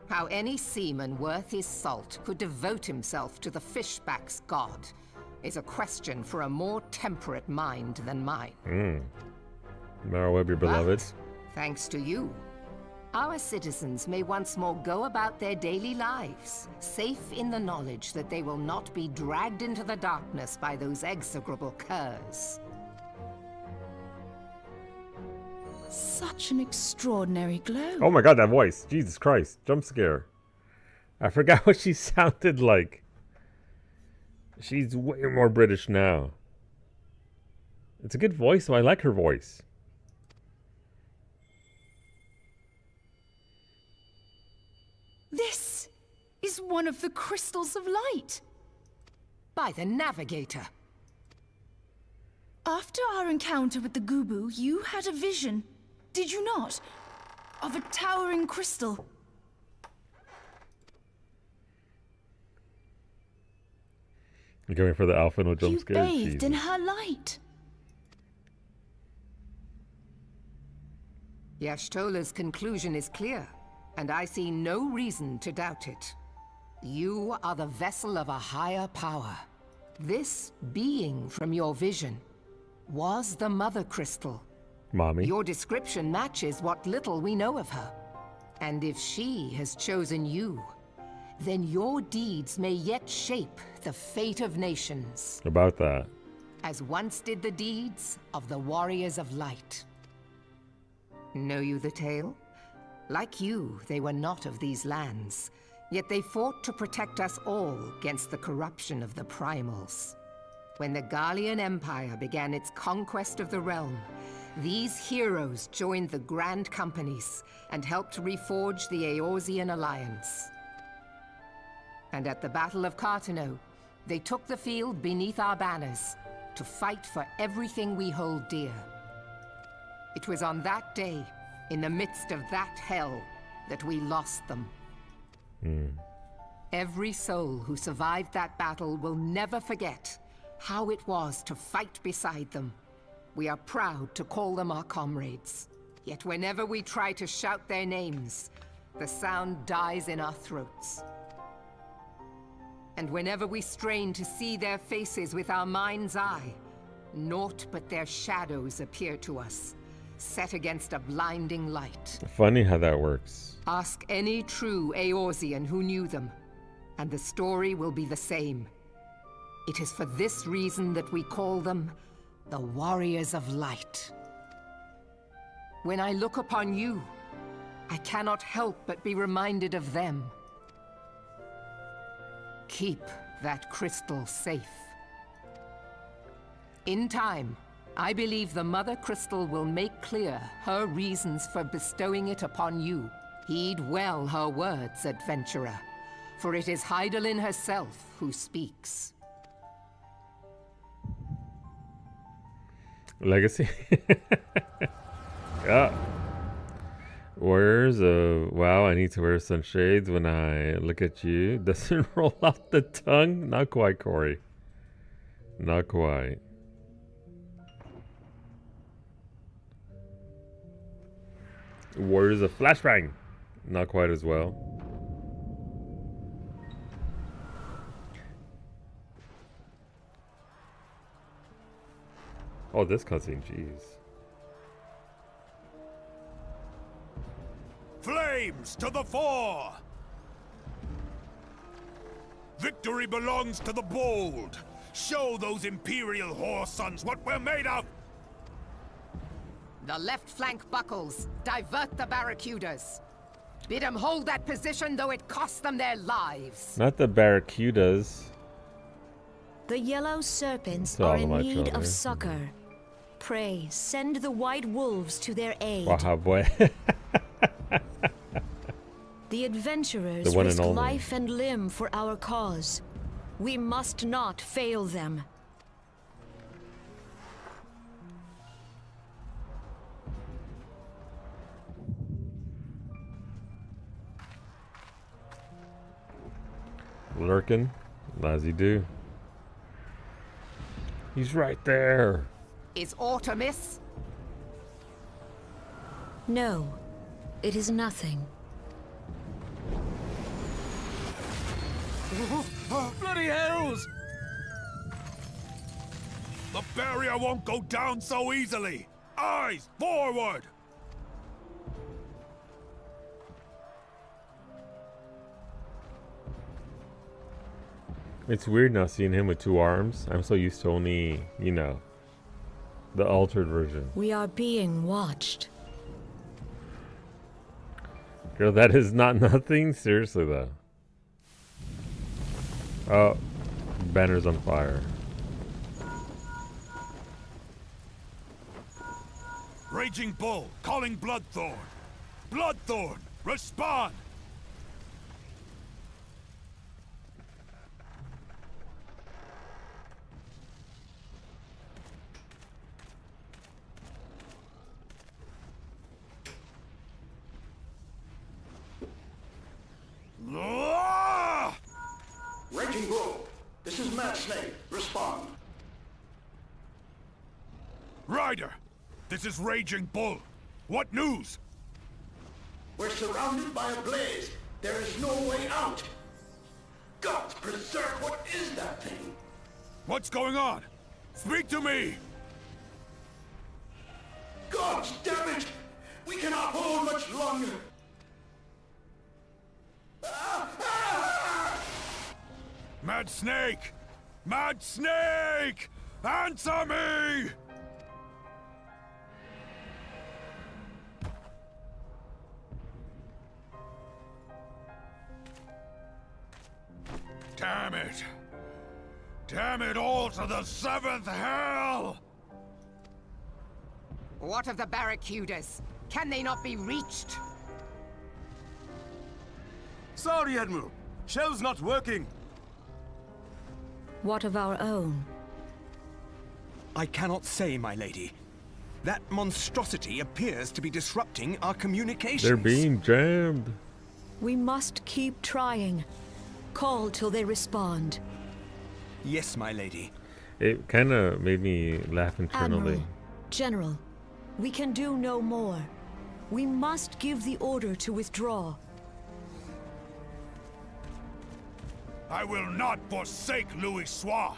How any seaman worth his salt could devote himself to the fishback's god is a question for a more temperate mind than mine. Marrow your beloved. But, thanks to you, our citizens may once more go about their daily lives, safe in the knowledge that they will not be dragged into the darkness by those execrable curs. Such an extraordinary glow. Oh my god, that voice. Jesus Christ. Jump scare. I forgot what she sounded like. She's way more British now. It's a good voice, so I like her voice. This is one of the crystals of light. By the Navigator. After our encounter with the Gubu, you had a vision, did you not? Of a towering crystal. You're going for the alpha no jump You scare? bathed in Jesus. her light. Yashtola's conclusion is clear, and I see no reason to doubt it. You are the vessel of a higher power. This being from your vision was the Mother Crystal. Mommy. Your description matches what little we know of her. And if she has chosen you, then your deeds may yet shape the fate of nations, About that. as once did the deeds of the Warriors of Light. Know you the tale? Like you, they were not of these lands, yet they fought to protect us all against the corruption of the Primals. When the Garlean Empire began its conquest of the realm, these heroes joined the Grand Companies and helped reforge the Eorzean Alliance. And at the Battle of Cartano, they took the field beneath our banners to fight for everything we hold dear. It was on that day, in the midst of that hell, that we lost them. Every soul who survived that battle will never forget how it was to fight beside them. We are proud to call them our comrades. Yet whenever we try to shout their names, the sound dies in our throats. And whenever we strain to see their faces with our mind's eye, naught but their shadows appear to us, set against a blinding light. Funny how that works. Ask any true Eorzean who knew them, and the story will be the same. It is for this reason that we call them the Warriors of Light. When I look upon you, I cannot help but be reminded of them. Keep that crystal safe. In time, I believe the Mother Crystal will make clear her reasons for bestowing it upon you. Heed well her words, adventurer, for it is Hydaelyn herself who speaks. Legacy. Yeah. Where's wow, I need to wear some shades when I look at you. Doesn't roll off the tongue? Not quite, Corey. Not quite. Where's a flashbang? Not quite as well. Oh, this cutscene, jeez. Flames to the fore! Victory belongs to the bold. Show those Imperial whore sons what we're made of! The left flank buckles. Divert the barracudas. Bid them hold that position, though it cost them their lives. Not the barracudas. The yellow serpents It's all are of in my need children. of succor. Pray, send the white wolves to their aid. Wow, boy. The adventurers The one and risk only. life and limb for our cause. We must not fail them. Lurking, as you do. He's right there. Is Artemis? No, it is nothing. Bloody hells! The barrier won't go down so easily! Eyes forward! It's weird now seeing him with 2 arms. I'm so used to only, you know, the altered version. We are being watched. Girl, that is not nothing. Seriously, though. Oh, banner's on fire. Raging Bull, calling Bloodthorn! Bloodthorn, respond! Ah! Raging Bull, this is Mad Snake. Respond. Ryder, this is Raging Bull. What news? We're surrounded by a blaze. There is no way out. Gods preserve, what is that thing? What's going on? Speak to me! Gods damn it! We cannot hold much longer. Mad Snake! Mad Snake! Answer me! Damn it! Damn it all to the 7th hell! What of the barracudas? Can they not be reached? Sorry, Admiral. Shell's not working. What of our own? I cannot say, my lady. That monstrosity appears to be disrupting our communications. They're being jammed. We must keep trying. Call till they respond. Yes, my lady. It kind of made me laugh internally. Admiral, General, we can do no more. We must give the order to withdraw. I will not forsake Louis Soir!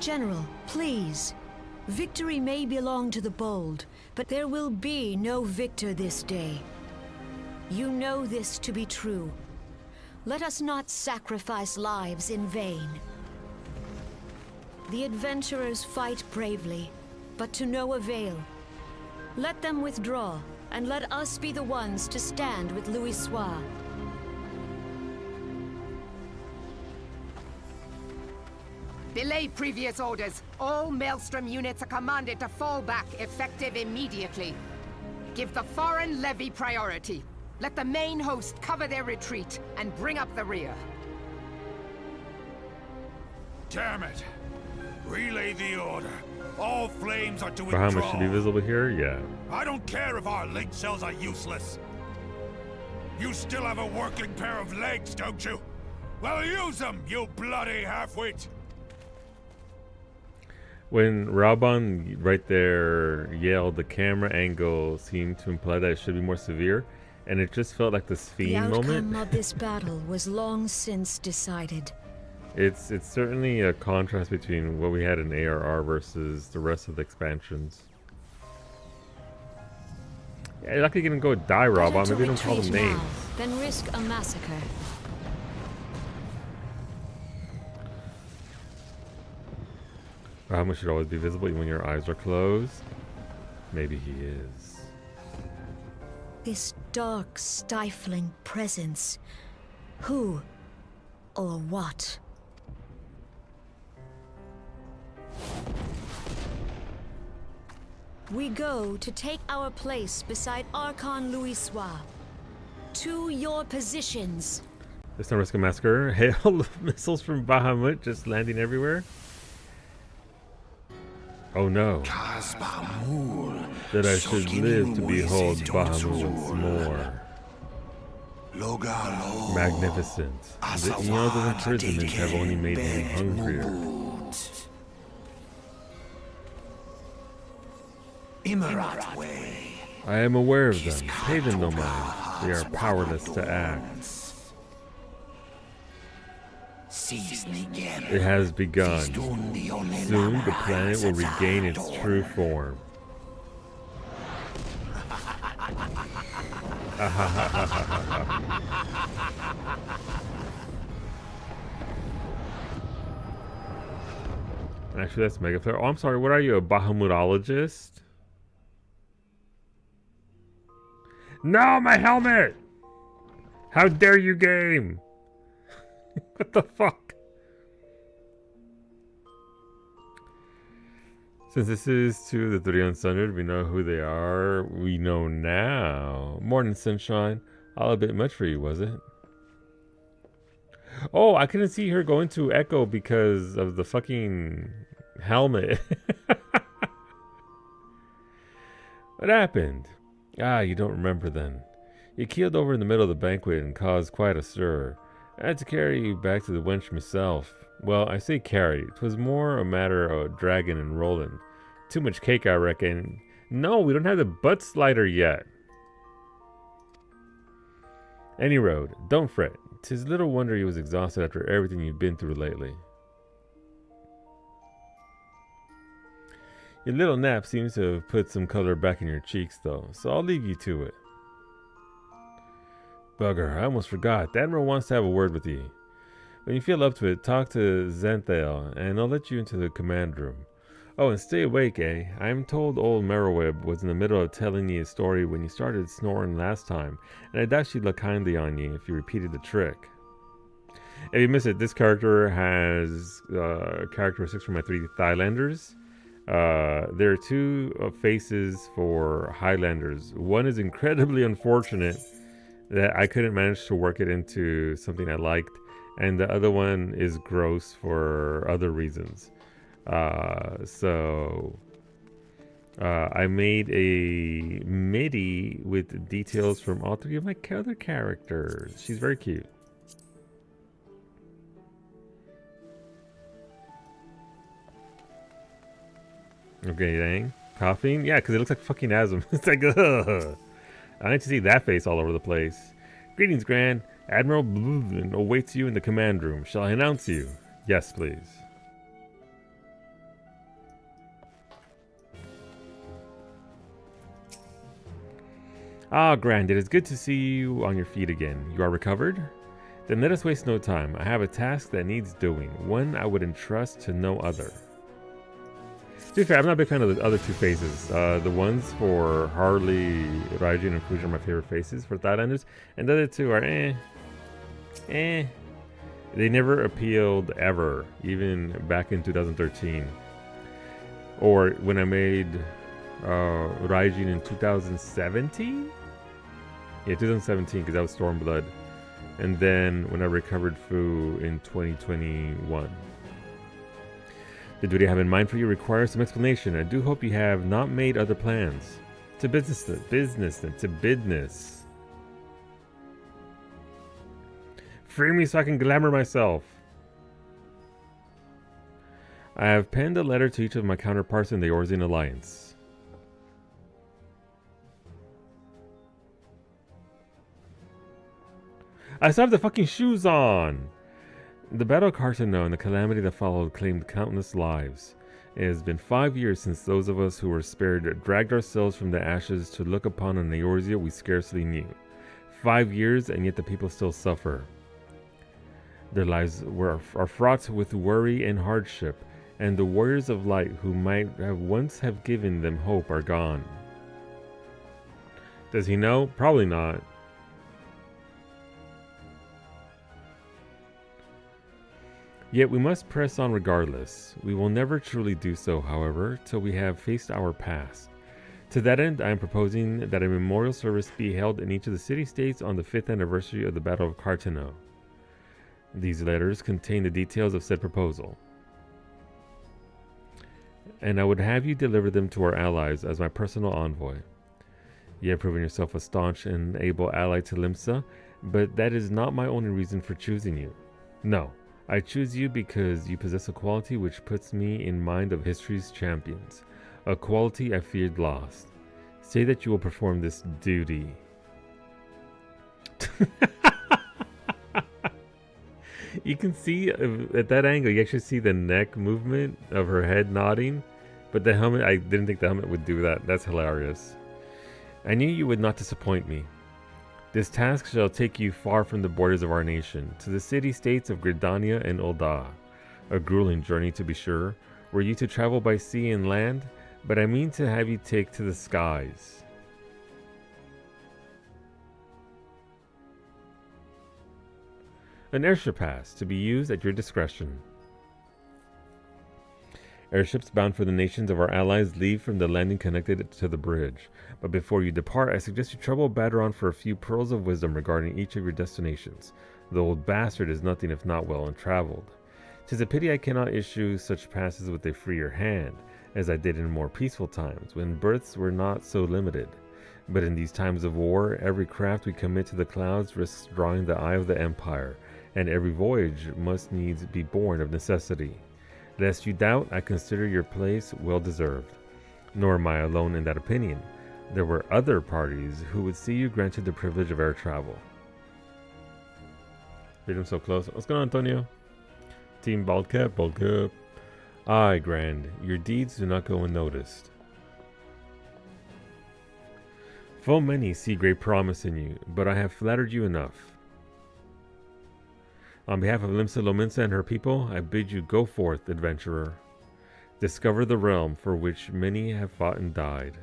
General, please. Victory may belong to the bold, but there will be no victor this day. You know this to be true. Let us not sacrifice lives in vain. The adventurers fight bravely, but to no avail. Let them withdraw, and let us be the ones to stand with Louis Soir. Belay previous orders. All Maelstrom units are commanded to fall back, effective immediately. Give the foreign levy priority. Let the main host cover their retreat and bring up the rear. Damn it! Relay the order. All flames are to For how withdraw. much to be visible here? Yeah. I don't care if our link cells are useless. You still have a working pair of legs, don't you? Well, use them, you bloody half-wit! When Raban right there yelled, the camera angle seemed to imply that it should be more severe, and it just felt like this The fiend outcome moment. of this battle was long since decided. It's certainly a contrast between what we had in ARR versus the rest of the expansions. Yeah, lucky you can go die, Better Raban. to Maybe don't call them retreat names. now than risk a massacre. Raban should always be visible even when your eyes are closed. Maybe he is. This dark, stifling presence. Who or what? We go to take our place beside Archon Louis Soir. To your positions. There's no risk of massacre. Hail of missiles from Bahamut just landing everywhere. Oh no. That I should live to behold Bahamut once more. Magnificent. The eons of imprisonment have only made him hungrier. I am aware of them. Pay them no mind. They are powerless to act. It has begun. Soon the planet will regain its true form. Actually, that's Mega Flare. Oh, I'm sorry. What are you, a Bahamutologist? No, my helmet! How dare you, game? What the fuck? Since this is to the 3 Unsundered, we know who they are. We know now. Morning, Sunshine. All a bit much for you, was it? Oh, I couldn't see her going to Echo because of the fucking helmet. What happened? Ah, you don't remember then. You keeled over in the middle of the banquet and caused quite a stir. I had to carry you back to the wench myself. Well, I say carry. 'Twas more a matter of dragging and rolling. Too much cake, I reckon. No, we don't have the butt slider yet. Any road, don't fret. 'Tis little wonder you was exhausted after everything you've been through lately. Your little nap seems to have put some color back in your cheeks, though, so I'll leave you to it. Bugger, I almost forgot. The Admiral wants to have a word with you. When you feel up to it, talk to Xanthale, and I'll let you into the command room. Oh, and stay awake, eh? I'm told old Merroweb was in the middle of telling you a story when you started snoring last time, and I doubt she'd look kindly on you if you repeated the trick. If you miss it, this character has characteristics from my 3 Highlanders. There are 2 faces for Highlanders. One is incredibly unfortunate that I couldn't manage to work it into something I liked, and the other one is gross for other reasons. So I made a MIDI with details from all 3 of my other characters. She's very cute. Okay, dang. Coughing? Yeah, because it looks like fucking asthma. It's like, ugh. I need to see that face all over the place. Greetings, Grand. Admiral Bluvin awaits you in the command room. Shall I announce you? Yes, please. Ah, Grand, it is good to see you on your feet again. You are recovered? Then let us waste no time. I have a task that needs doing. One I would entrust to no other. To be fair, I'm not a big fan of the other 2 faces. The ones for Harley, Raijin, and Fuji are my favorite faces for Thailanders. And the other 2 are They never appealed ever, even back in 2013. Or when I made Raijin in 2017? Yeah, 2017, because that was Stormblood. And then when I recovered Fu in 2021. The duty I have in mind for you requires some explanation. I do hope you have not made other plans. To business, to business. Free me so I can glamour myself. I have penned a letter to each of my counterparts in the Orzian Alliance. I still have the fucking shoes on! The battle of Cartano and the calamity that followed claimed countless lives. It has been 5 years since those of us who were spared dragged ourselves from the ashes to look upon an Eorzea we scarcely knew. 5 years, and yet the people still suffer. Their lives are fraught with worry and hardship, and the warriors of light who might have once have given them hope are gone. Does he know? Probably not. Yet we must press on regardless. We will never truly do so, however, till we have faced our past. To that end, I am proposing that a memorial service be held in each of the city-states on the 5th anniversary of the Battle of Cartano. These letters contain the details of said proposal, and I would have you deliver them to our allies as my personal envoy. You have proven yourself a staunch and able ally to Limsa, but that is not my only reason for choosing you. No, I choose you because you possess a quality which puts me in mind of history's champions, a quality I feared lost. Say that you will perform this duty. You can see at that angle, you actually see the neck movement of her head nodding, but the helmet, I didn't think the helmet would do that. That's hilarious. I knew you would not disappoint me. This task shall take you far from the borders of our nation, to the city-states of Gridania and Ul'dah. A grueling journey, to be sure, were you to travel by sea and land, but I mean to have you take to the skies. An airship pass, to be used at your discretion. Airships bound for the nations of our allies leave from the landing connected to the bridge. But before you depart, I suggest you trouble Baderon for a few pearls of wisdom regarding each of your destinations. The old bastard is nothing if not well untraveled. 'Tis a pity I cannot issue such passes with a freer hand, as I did in more peaceful times, when berths were not so limited. But in these times of war, every craft we commit to the clouds risks drawing the eye of the Empire, and every voyage must needs be born of necessity. Lest you doubt, I consider your place well deserved. Nor am I alone in that opinion. There were other parties who would see you granted the privilege of air travel. Freedom so close. What's going on, Antonio? Team Bald Cap, Bald Cap. Aye, Grand, your deeds do not go unnoticed. Full many see great promise in you, but I have flattered you enough. On behalf of Limsa Lominsa and her people, I bid you go forth, adventurer. Discover the realm for which many have fought and died.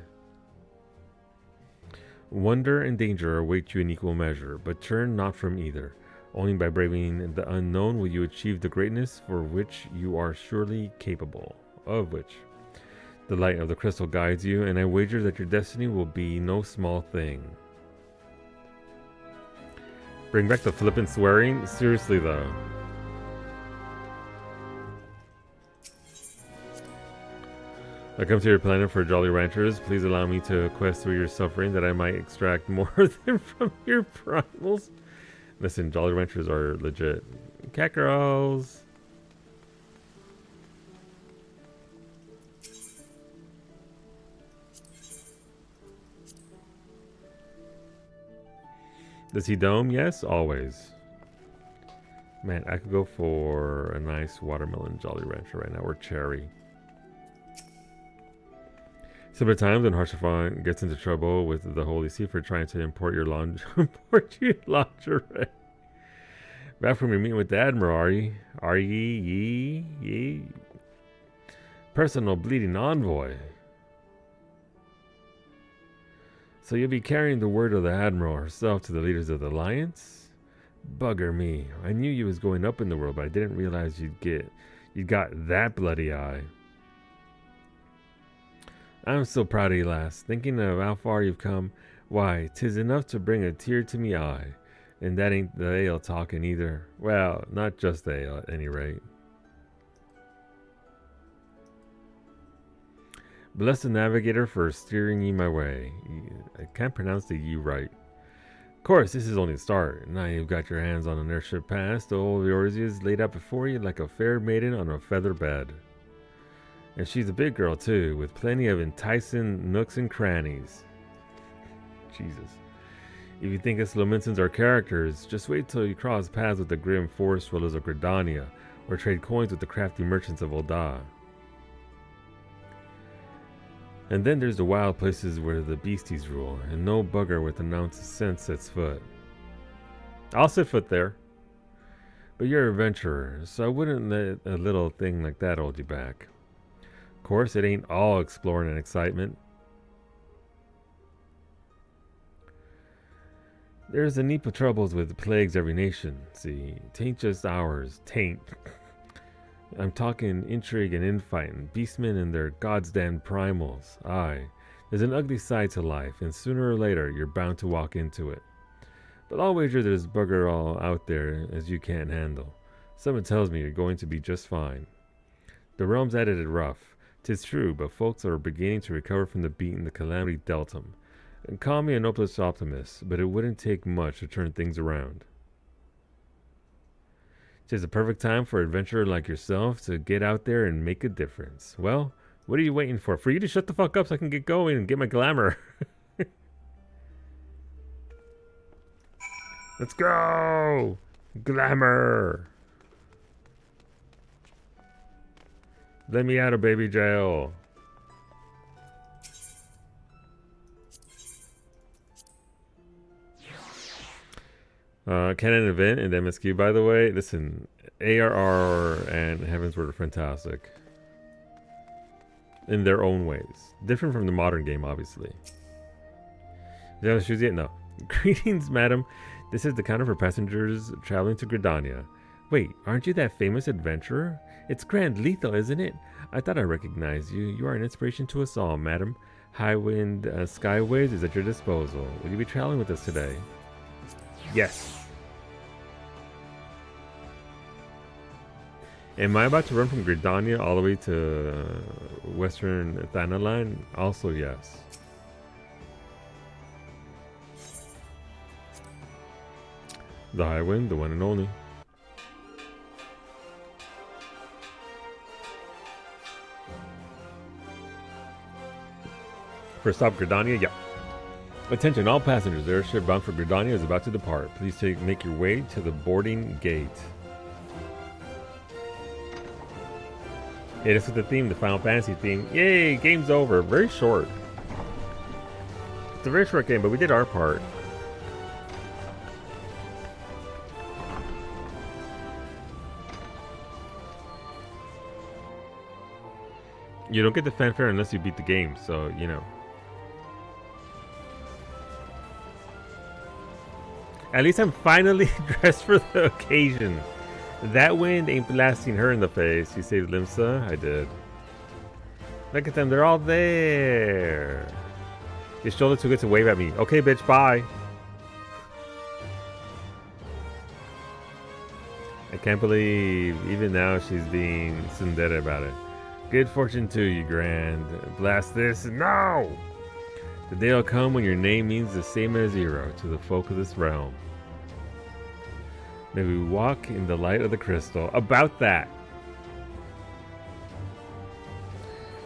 Wonder and danger await you in equal measure, but turn not from either. Only by braving the unknown will you achieve the greatness for which you are surely capable, of which the light of the crystal guides you, and I wager that your destiny will be no small thing. Bring back the flippant swearing? Seriously, though. I come to your planet for Jolly Ranchers. Please allow me to quest through your suffering that I might extract more than from your primals. Listen, Jolly Ranchers are legit. Cat girls. Does he dome? Yes, always. Man, I could go for a nice watermelon Jolly Rancher right now, or cherry. Several times when Harshavan gets into trouble with the Holy See for trying to import your lingerie. Back from your meeting with the Admiral, are ye? Are ye? Personal bleeding envoy. So you'll be carrying the word of the Admiral herself to the leaders of the Alliance? Bugger me. I knew you was going up in the world, but I didn't realize you'd got that bloody eye. I'm so proud of you, lass. Thinking of how far you've come, why, 'tis enough to bring a tear to me eye. And that ain't the ale talking either. Well, not just the ale at any rate. Bless the navigator for steering ye my way. I can't pronounce the ye right. Of course, this is only the start. Now you've got your hands on an airship pass. The old yours is laid out before you like a fair maiden on a feather bed. And she's a big girl too, with plenty of enticing nooks and crannies. Jesus. If you think us Lominsons are characters, just wait till you cross paths with the grim forest dwellers of Gridania, or trade coins with the crafty merchants of Ul'dah. And then there's the wild places where the beasties rule, and no bugger with an ounce of sense sets foot. I'll set foot there. But you're an adventurer, so I wouldn't let a little thing like that hold you back. Of course, it ain't all exploring and excitement. There's a heap of troubles with plagues every nation, see. Tain't just ours, tain't. I'm talking intrigue and infighting, beastmen and their goddamn primals. Aye, There's an ugly side to life, and sooner or later, you're bound to walk into it. But I'll wager there's bugger all out there as you can't handle. Someone tells me you're going to be just fine. The realm's at it rough. 'Tis true, but folks are beginning to recover from the beating the calamity dealt them. And call me an hopeless optimist, but it wouldn't take much to turn things around. 'Tis a perfect time for an adventurer like yourself to get out there and make a difference. Well, what are you waiting for? For you to shut the fuck up so I can get going and get my glamour. Let's go! Glamour! Let me out of baby jail. Canon event in the MSQ, by the way. Listen, ARR and Heavensward are fantastic. In their own ways. Different from the modern game, obviously. Do you have the shoes yet? No. Greetings, madam. This is the counter for passengers traveling to Gridania. Wait, aren't you that famous adventurer? It's Grand Lethal, isn't it? I thought I recognized you. You are an inspiration to us all, madam. Highwind Skyways is at your disposal. Will you be traveling with us today? Yes. Am I about to run from Gridania all the way to Western Thana line? Also, yes. The Highwind, the one and only. First stop, Gridania. Yeah. Attention, all passengers. The airship bound for Gridania is about to depart. Please make your way to the boarding gate. Hit us with the theme, the Final Fantasy theme. Yay, game's over. Very short. It's a very short game, but we did our part. You don't get the fanfare unless you beat the game, so, you know. At least I'm finally dressed for the occasion. That wind ain't blasting her in the face. You saved Limsa? I did. Look at them, they're all there. Your shoulder too good to wave at me. Okay, bitch, bye. I can't believe even now she's being tsundere about it. Good fortune to you, Grand. Blast this. No! The day will come when your name means the same as zero to the folk of this realm. May we walk in the light of the crystal. About that!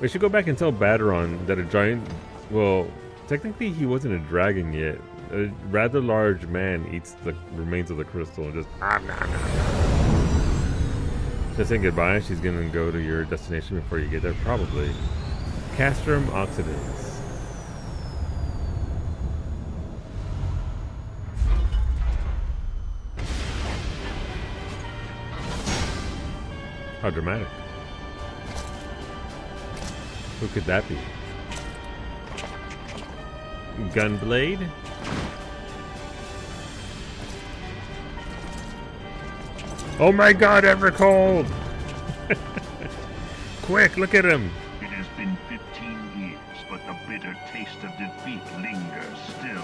We should go back and tell Baderon that a giant... Well, technically he wasn't a dragon yet. A rather large man eats the remains of the crystal and just... Just saying goodbye. She's gonna go to your destination before you get there, probably. Castrum Oxidants. How dramatic. Who could that be? Gunblade? Oh my god, Evercold! Quick, look at him! It has been 15 years, but the bitter taste of defeat lingers still.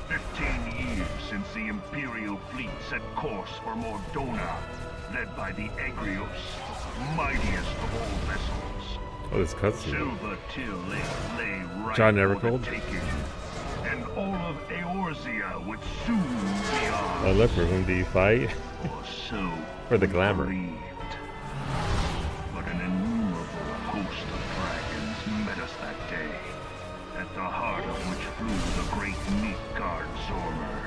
15 years since the Imperial fleet set course for Mordona, led by the Egrios, mightiest of all vessels. Oh, this cutscene. Silver Till lay right John for Evercold? the taking, and all of Eorzea would soon be ours. Oh, look, for whom do you fight? Or so For the we glamour. believed. But an innumerable host of dragons met us that day, at the heart of which flew the great Midgard Zormer.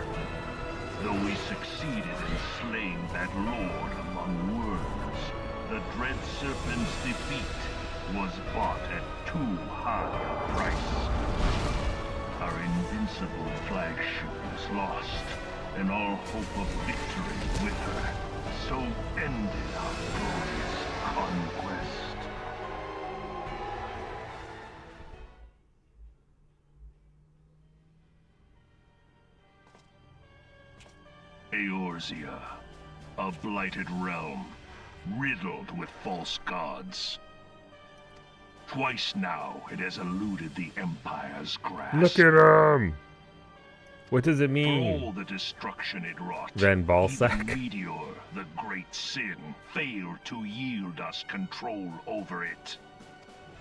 Though we succeeded in slaying that lord among worms, the dread serpent's defeat was bought at too high a price. Our invincible flagship was lost, and all hope of victory with her. So ended our glorious conquest. Eorzea, a blighted realm, riddled with false gods. Twice now it has eluded the Empire's grasp. Look at him! What does it For mean? all the destruction it wrought, Van even Balsack? Meteor, the great sin, failed to yield us control over it.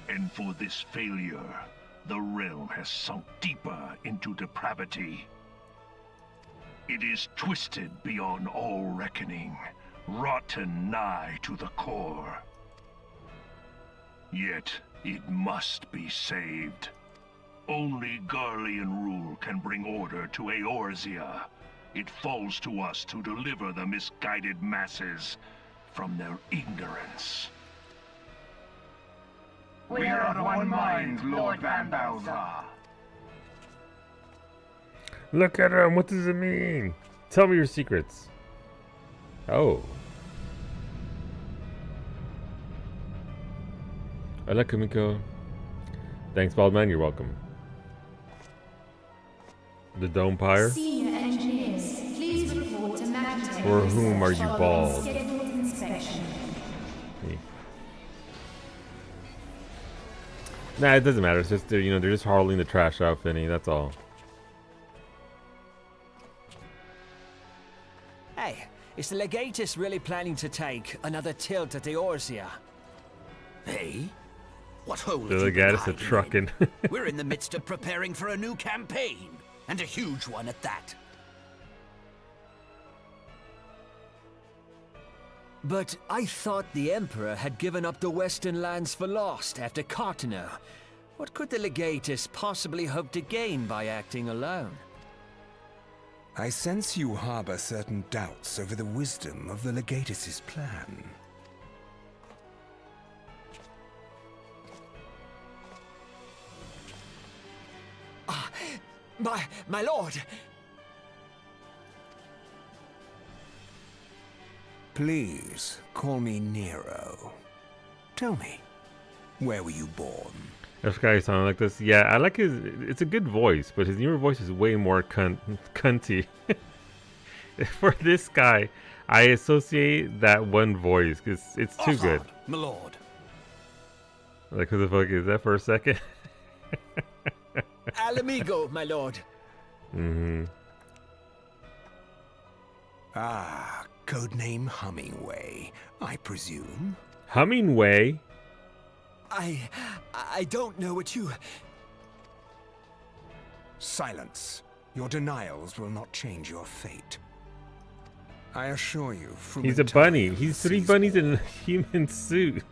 And for this failure, the realm has sunk deeper into depravity. It is twisted beyond all reckoning, rotten nigh to the core. Yet, it must be saved. Only Garlean rule can bring order to Eorzea. It falls to us to deliver the misguided masses from their ignorance. We are of one mind, Lord Van Balthar. Look at him! What does it mean? Tell me your secrets. Oh. Hola, Kumiko. Thanks, Baldman. You're welcome. The Dome Pyre? Senior engineers, please report to Magitech. For whom are you bald? Scheduled inspection. Me. Nah, it doesn't matter. It's just, you know, they're just hauling the trash out, Finny. That's all. Hey, is the Legatus really planning to take another tilt at Eorzea? Hey? What hole The have you been Legatus a hiding truckin'. in? We're in the midst of preparing for a new campaign, and a huge one at that. But I thought the Emperor had given up the Western lands for lost after Cartano. What could the Legatus possibly hope to gain by acting alone? I sense you harbor certain doubts over the wisdom of the Legatus's plan. My lord! Please, call me Nero. Tell me, where were you born? This guy sounding like this. Yeah, I like his. It's a good voice, but his newer voice is way more cunty. For this guy, I associate that one voice because it's too good. My lord. Like, who the fuck is that for a second? Al amigo, my lord. Mm-hmm. Ah, codename Hummingway, I presume. Hummingway? I don't know what you... Silence. Your denials will not change your fate. I assure you, from He's a bunny. He's three bunnies in a human suit.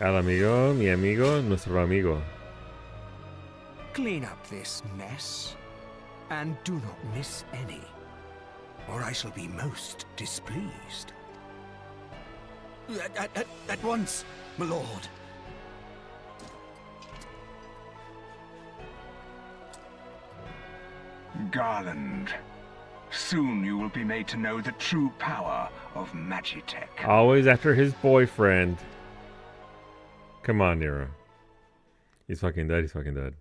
Al amigo, mi amigo, nuestro amigo. Clean up this mess, and do not miss any, or I shall be most displeased. At once, my lord. Garland, soon you will be made to know the true power of Magitech. Always after his boyfriend. Come on, Nero. He's fucking dead. He's fucking dead.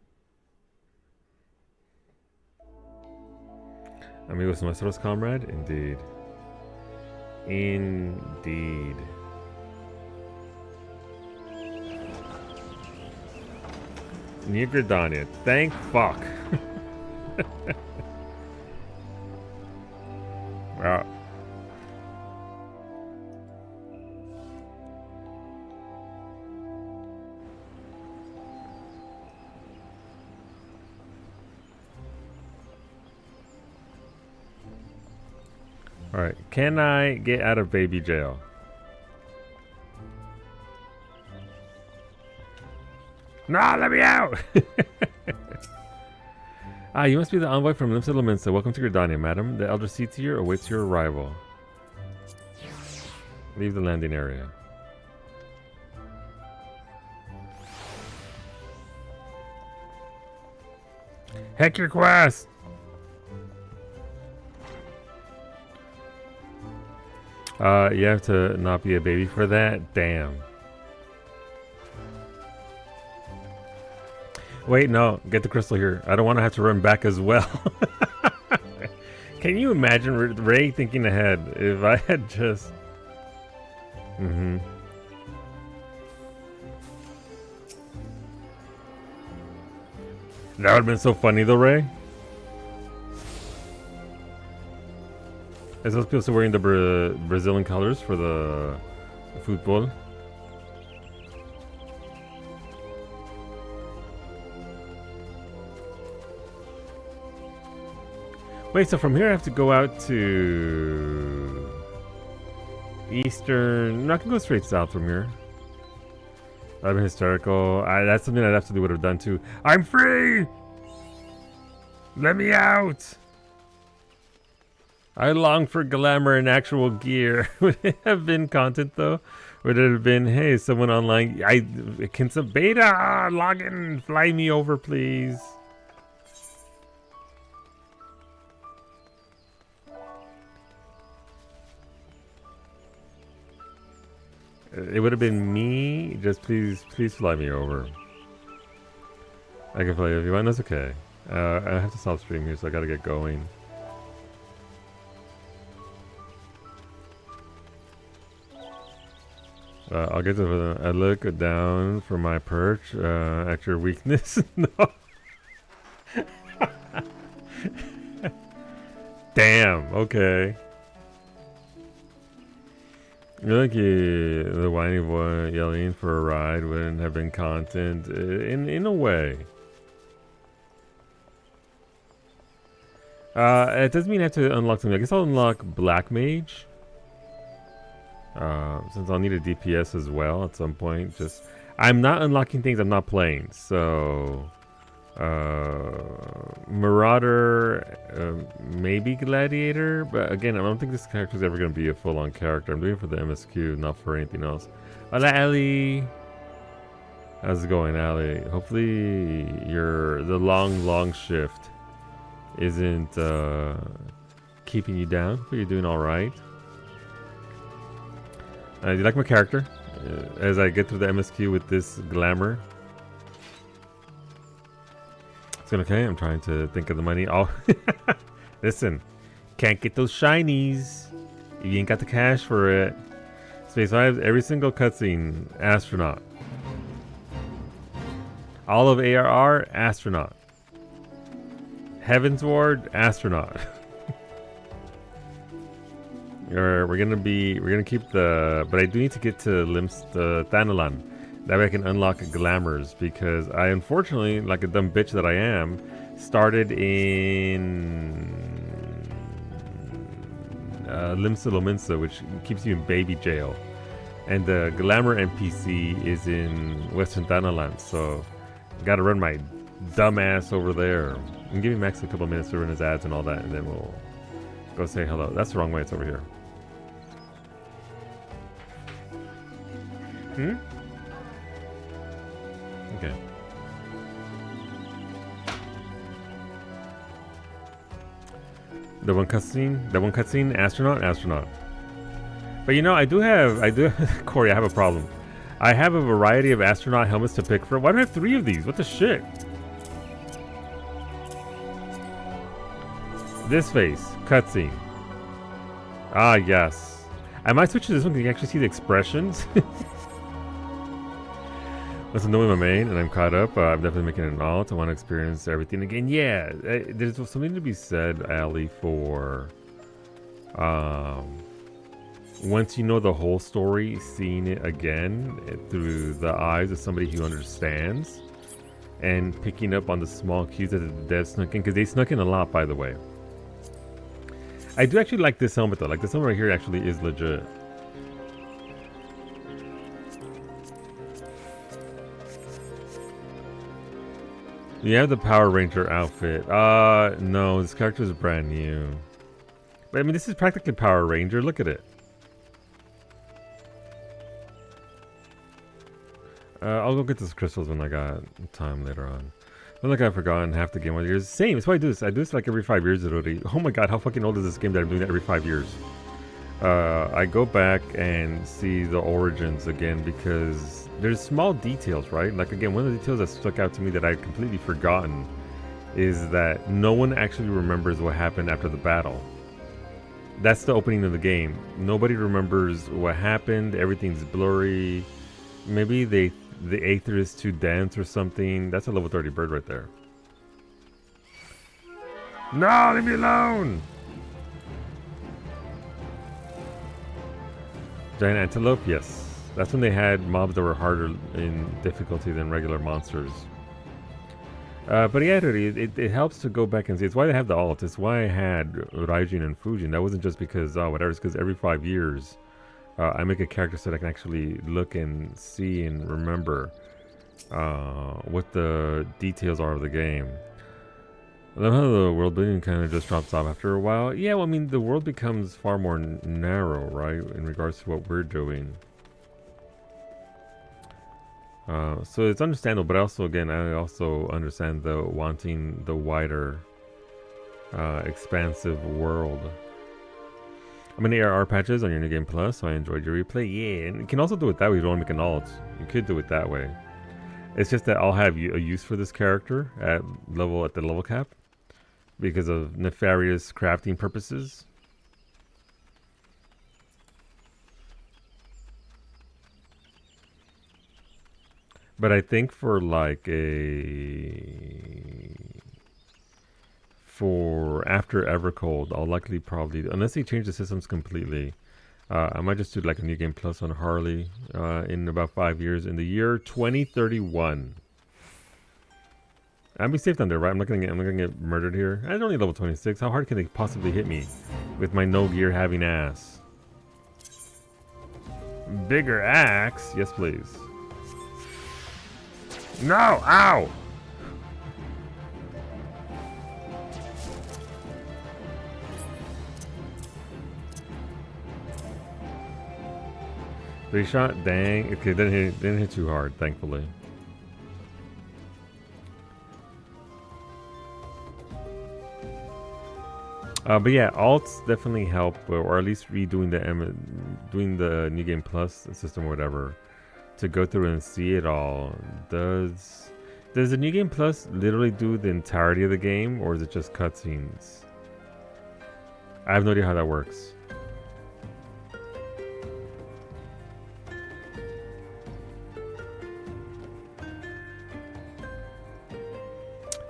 Amigos nuestros, comrade? Indeed. Indeed. New Gridania. Thank fuck. Wow. Alright, can I get out of baby jail? Nah, let me out! Ah, you must be the envoy from Lim Settlements. Welcome to Gridania, madam. The Elder Sea Tier awaits your arrival. Leave the landing area. Heck your quest! You have to not be a baby for that? Damn. Wait, no. Get the crystal here. I don't want to have to run back as well. Can you imagine Ray thinking ahead? If I had just... That would have been so funny though, Ray. Is those people still wearing the Brazilian colors for the football? Wait, so from here I have to go out to Eastern. No, I can go straight south from here. That'd been hysterical. That's something I'd absolutely would have done too. I'm free! Let me out! I long for glamour and actual gear. Would it have been content though? Would it have been, hey, someone online, can some beta log in, fly me over please? It would have been me. Just please fly me over. I can fly you if you want. That's okay. I have to stop streaming here, so I gotta get going. I'll get to the. I look down for my perch at your weakness. No. Damn. Okay. You're like the whiny boy yelling for a ride wouldn't have been content in a way. It doesn't mean I have to unlock something. I guess I'll unlock Black Mage. Since I'll need a DPS as well at some point. Just I'm not unlocking things I'm not playing. So Marauder, maybe Gladiator, but again, I don't think this character is ever going to be a full-on character. I'm doing it for the MSQ, not for anything else. Hola, Ali. How's it going, Ali? Hopefully, the long shift isn't keeping you down. Hopefully, you're doing all right. Do you like my character? As I get through the MSQ with this glamour. It's going okay. I'm trying to think of the money. Oh, listen. Can't get those shinies. You ain't got the cash for it. Space 5, every single cutscene, astronaut. All of ARR, astronaut. Heaven's Ward, astronaut. We're gonna keep the, but I do need to get to Thanalan. That way I can unlock glamours, because I unfortunately, like a dumb bitch that I am, started in Limsa Lominsa, which keeps you in baby jail. And the glamour NPC is in Western Thanalan, so gotta run my dumb ass over there. And give me Max a couple minutes to run his ads and all that, and then we'll go say hello. That's the wrong way, it's over here. Okay. The one cutscene, astronaut. But you know, I do have, Corey, I have a problem. I have a variety of astronaut helmets to pick from. Why do I have 3 of these? What the shit? This face, cutscene. Ah, yes. I might switch to this one because you can actually see the expressions. Once I'm done with my main and I'm caught up, I'm definitely making an alt. I want to experience everything again. Yeah, there's something to be said, Ali, for once you know the whole story, seeing it again through the eyes of somebody who understands and picking up on the small cues that the devs snuck in, because they snuck in a lot, by the way. I do actually like this helmet though. Like this helmet right here actually is legit. You have the Power Ranger outfit. No, this character is brand new. But I mean, this is practically Power Ranger. Look at it. I'll go get those crystals when I got time later on. Not like I've forgotten half the game. Years. Same. That's why I do this. I do this like every 5 years already. Oh my god, how fucking old is this game that I'm doing it every 5 years? I go back and see the origins again because there's small details, right? Like again, one of the details that stuck out to me that I had completely forgotten is that no one actually remembers what happened after the battle. That's the opening of the game. Nobody remembers what happened. Everything's blurry. Maybe the aether is too dense or something. That's a level 30 bird right there. No, leave me alone! Giant antelope, yes. That's when they had mobs that were harder in difficulty than regular monsters. But yeah, it helps to go back and see. It's why they have the alt. It's why I had Raijin and Fujin. That wasn't just because, oh, whatever. It's because every 5 years, I make a character so that I can actually look and see and remember what the details are of the game. I love how the world building kind of just drops off after a while. Yeah, well, I mean, the world becomes far more narrow, right, in regards to what we're doing. So it's understandable, but also, again, I also understand the wanting the wider, expansive world. I'm in ARR patches on your New Game Plus, so I enjoyed your replay. Yeah, and you can also do it that way. You don't want to make an alt. You could do it that way. It's just that I'll have a use for this character at the level cap because of nefarious crafting purposes. But I think for like for after Evercold, I'll likely probably, unless they change the systems completely, I might just do like a New Game Plus on Harley in about 5 years, in the year 2031. I'll be safe down there, right? I'm not gonna get murdered here. I'm only level 26. How hard can they possibly hit me with my no gear having ass? Bigger axe, yes please. No! Ow! Three shot? Dang. Okay, didn't hit too hard, thankfully. But yeah, alts definitely help, or at least redoing doing the New Game Plus system or whatever, to go through and see it all. Does the New Game Plus literally do the entirety of the game, or is it just cutscenes? I have no idea how that works.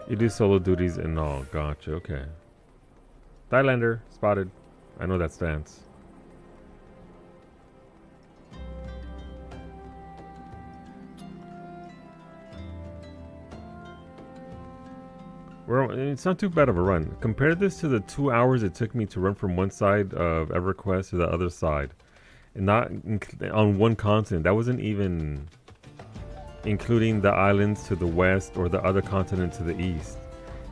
You do solo duties and all. Gotcha, okay. Thailander, spotted. I know that stance. Well, it's not too bad of a run. Compare this to the 2 hours it took me to run from one side of EverQuest to the other side. And not on one continent. That wasn't even including the islands to the west or the other continent to the east.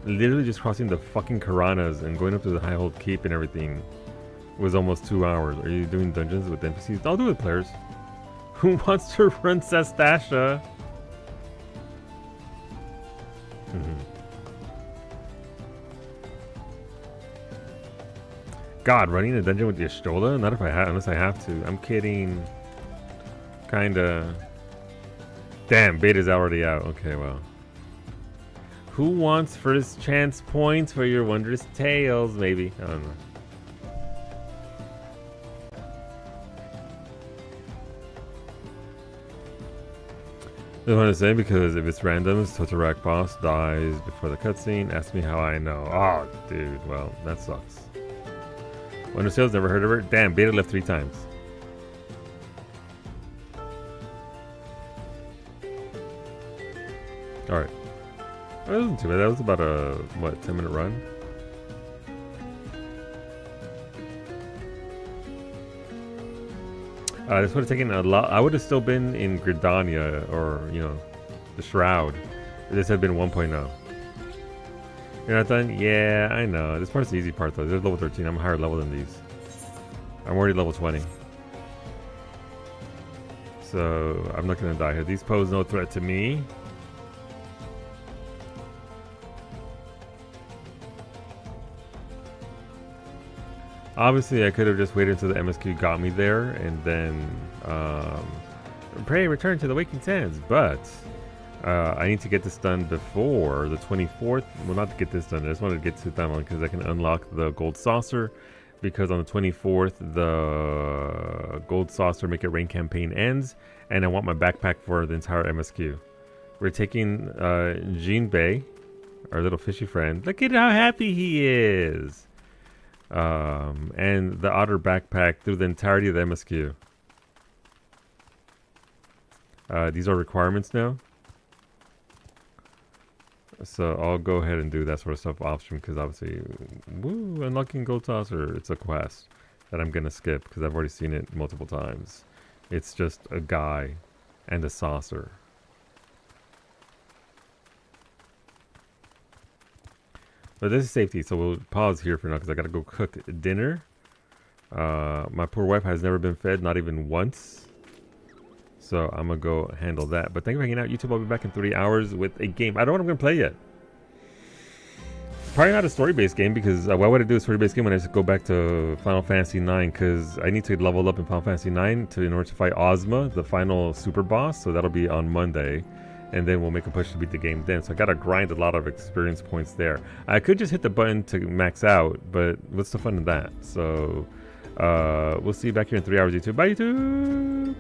Literally just crossing the fucking Karanas and going up to the Highhold Keep and everything was almost 2 hours. Are you doing dungeons with NPCs? I'll do it, players. Who wants to run Sestasha? God, running a dungeon with the Y'shtola? Not if I have, unless I have to. I'm kidding. Kinda. Damn, beta's already out. Okay, well. Who wants first chance points for your wondrous tales? Maybe. I don't know. I want to say, because if it's random, Totorak boss dies before the cutscene. Ask me how I know. Oh, dude. Well, that sucks. Wondrous Tales, never heard of her. Damn, beta left 3 times. Alright. That wasn't too bad. That was about a, what, 10-minute run? This would have taken a lot. I would have still been in Gridania, or, you know, the Shroud. This had been 1.0. You're not done? Yeah, I know. This part's the easy part, though. There's level 13. I'm higher level than these. I'm already level 20. So, I'm not going to die here. These pose no threat to me. Obviously, I could have just waited until the MSQ got me there, and then pray return to the Waking Sands. But I need to get this done before the 24th. Well, not to get this done. I just wanted to get to that one because I can unlock the gold saucer. Because on the 24th, the gold saucer Make It Rain campaign ends, and I want my backpack for the entire MSQ. We're taking Jean Bay, our little fishy friend. Look at how happy he is. And the otter backpack through the entirety of the MSQ. These are requirements now. So I'll go ahead and do that sort of stuff off stream because obviously, woo, unlocking gold saucer, it's a quest that I'm gonna skip because I've already seen it multiple times. It's just a guy and a saucer. But this is safety, so we'll pause here for now because I gotta go cook dinner. My poor wife has never been fed, not even once. So I'm going to go handle that. But thank you for hanging out. YouTube, I'll be back in 3 hours with a game. I don't know what I'm going to play yet. Probably not a story-based game because why would I do a story-based game when I just go back to Final Fantasy 9? Because I need to level up in Final Fantasy 9 in order to fight Ozma, the final super boss. So that'll be on Monday. And then we'll make a push to beat the game then. So I got to grind a lot of experience points there. I could just hit the button to max out, but what's the fun in that? So we'll see you back here in 3 hours, YouTube. Bye, YouTube!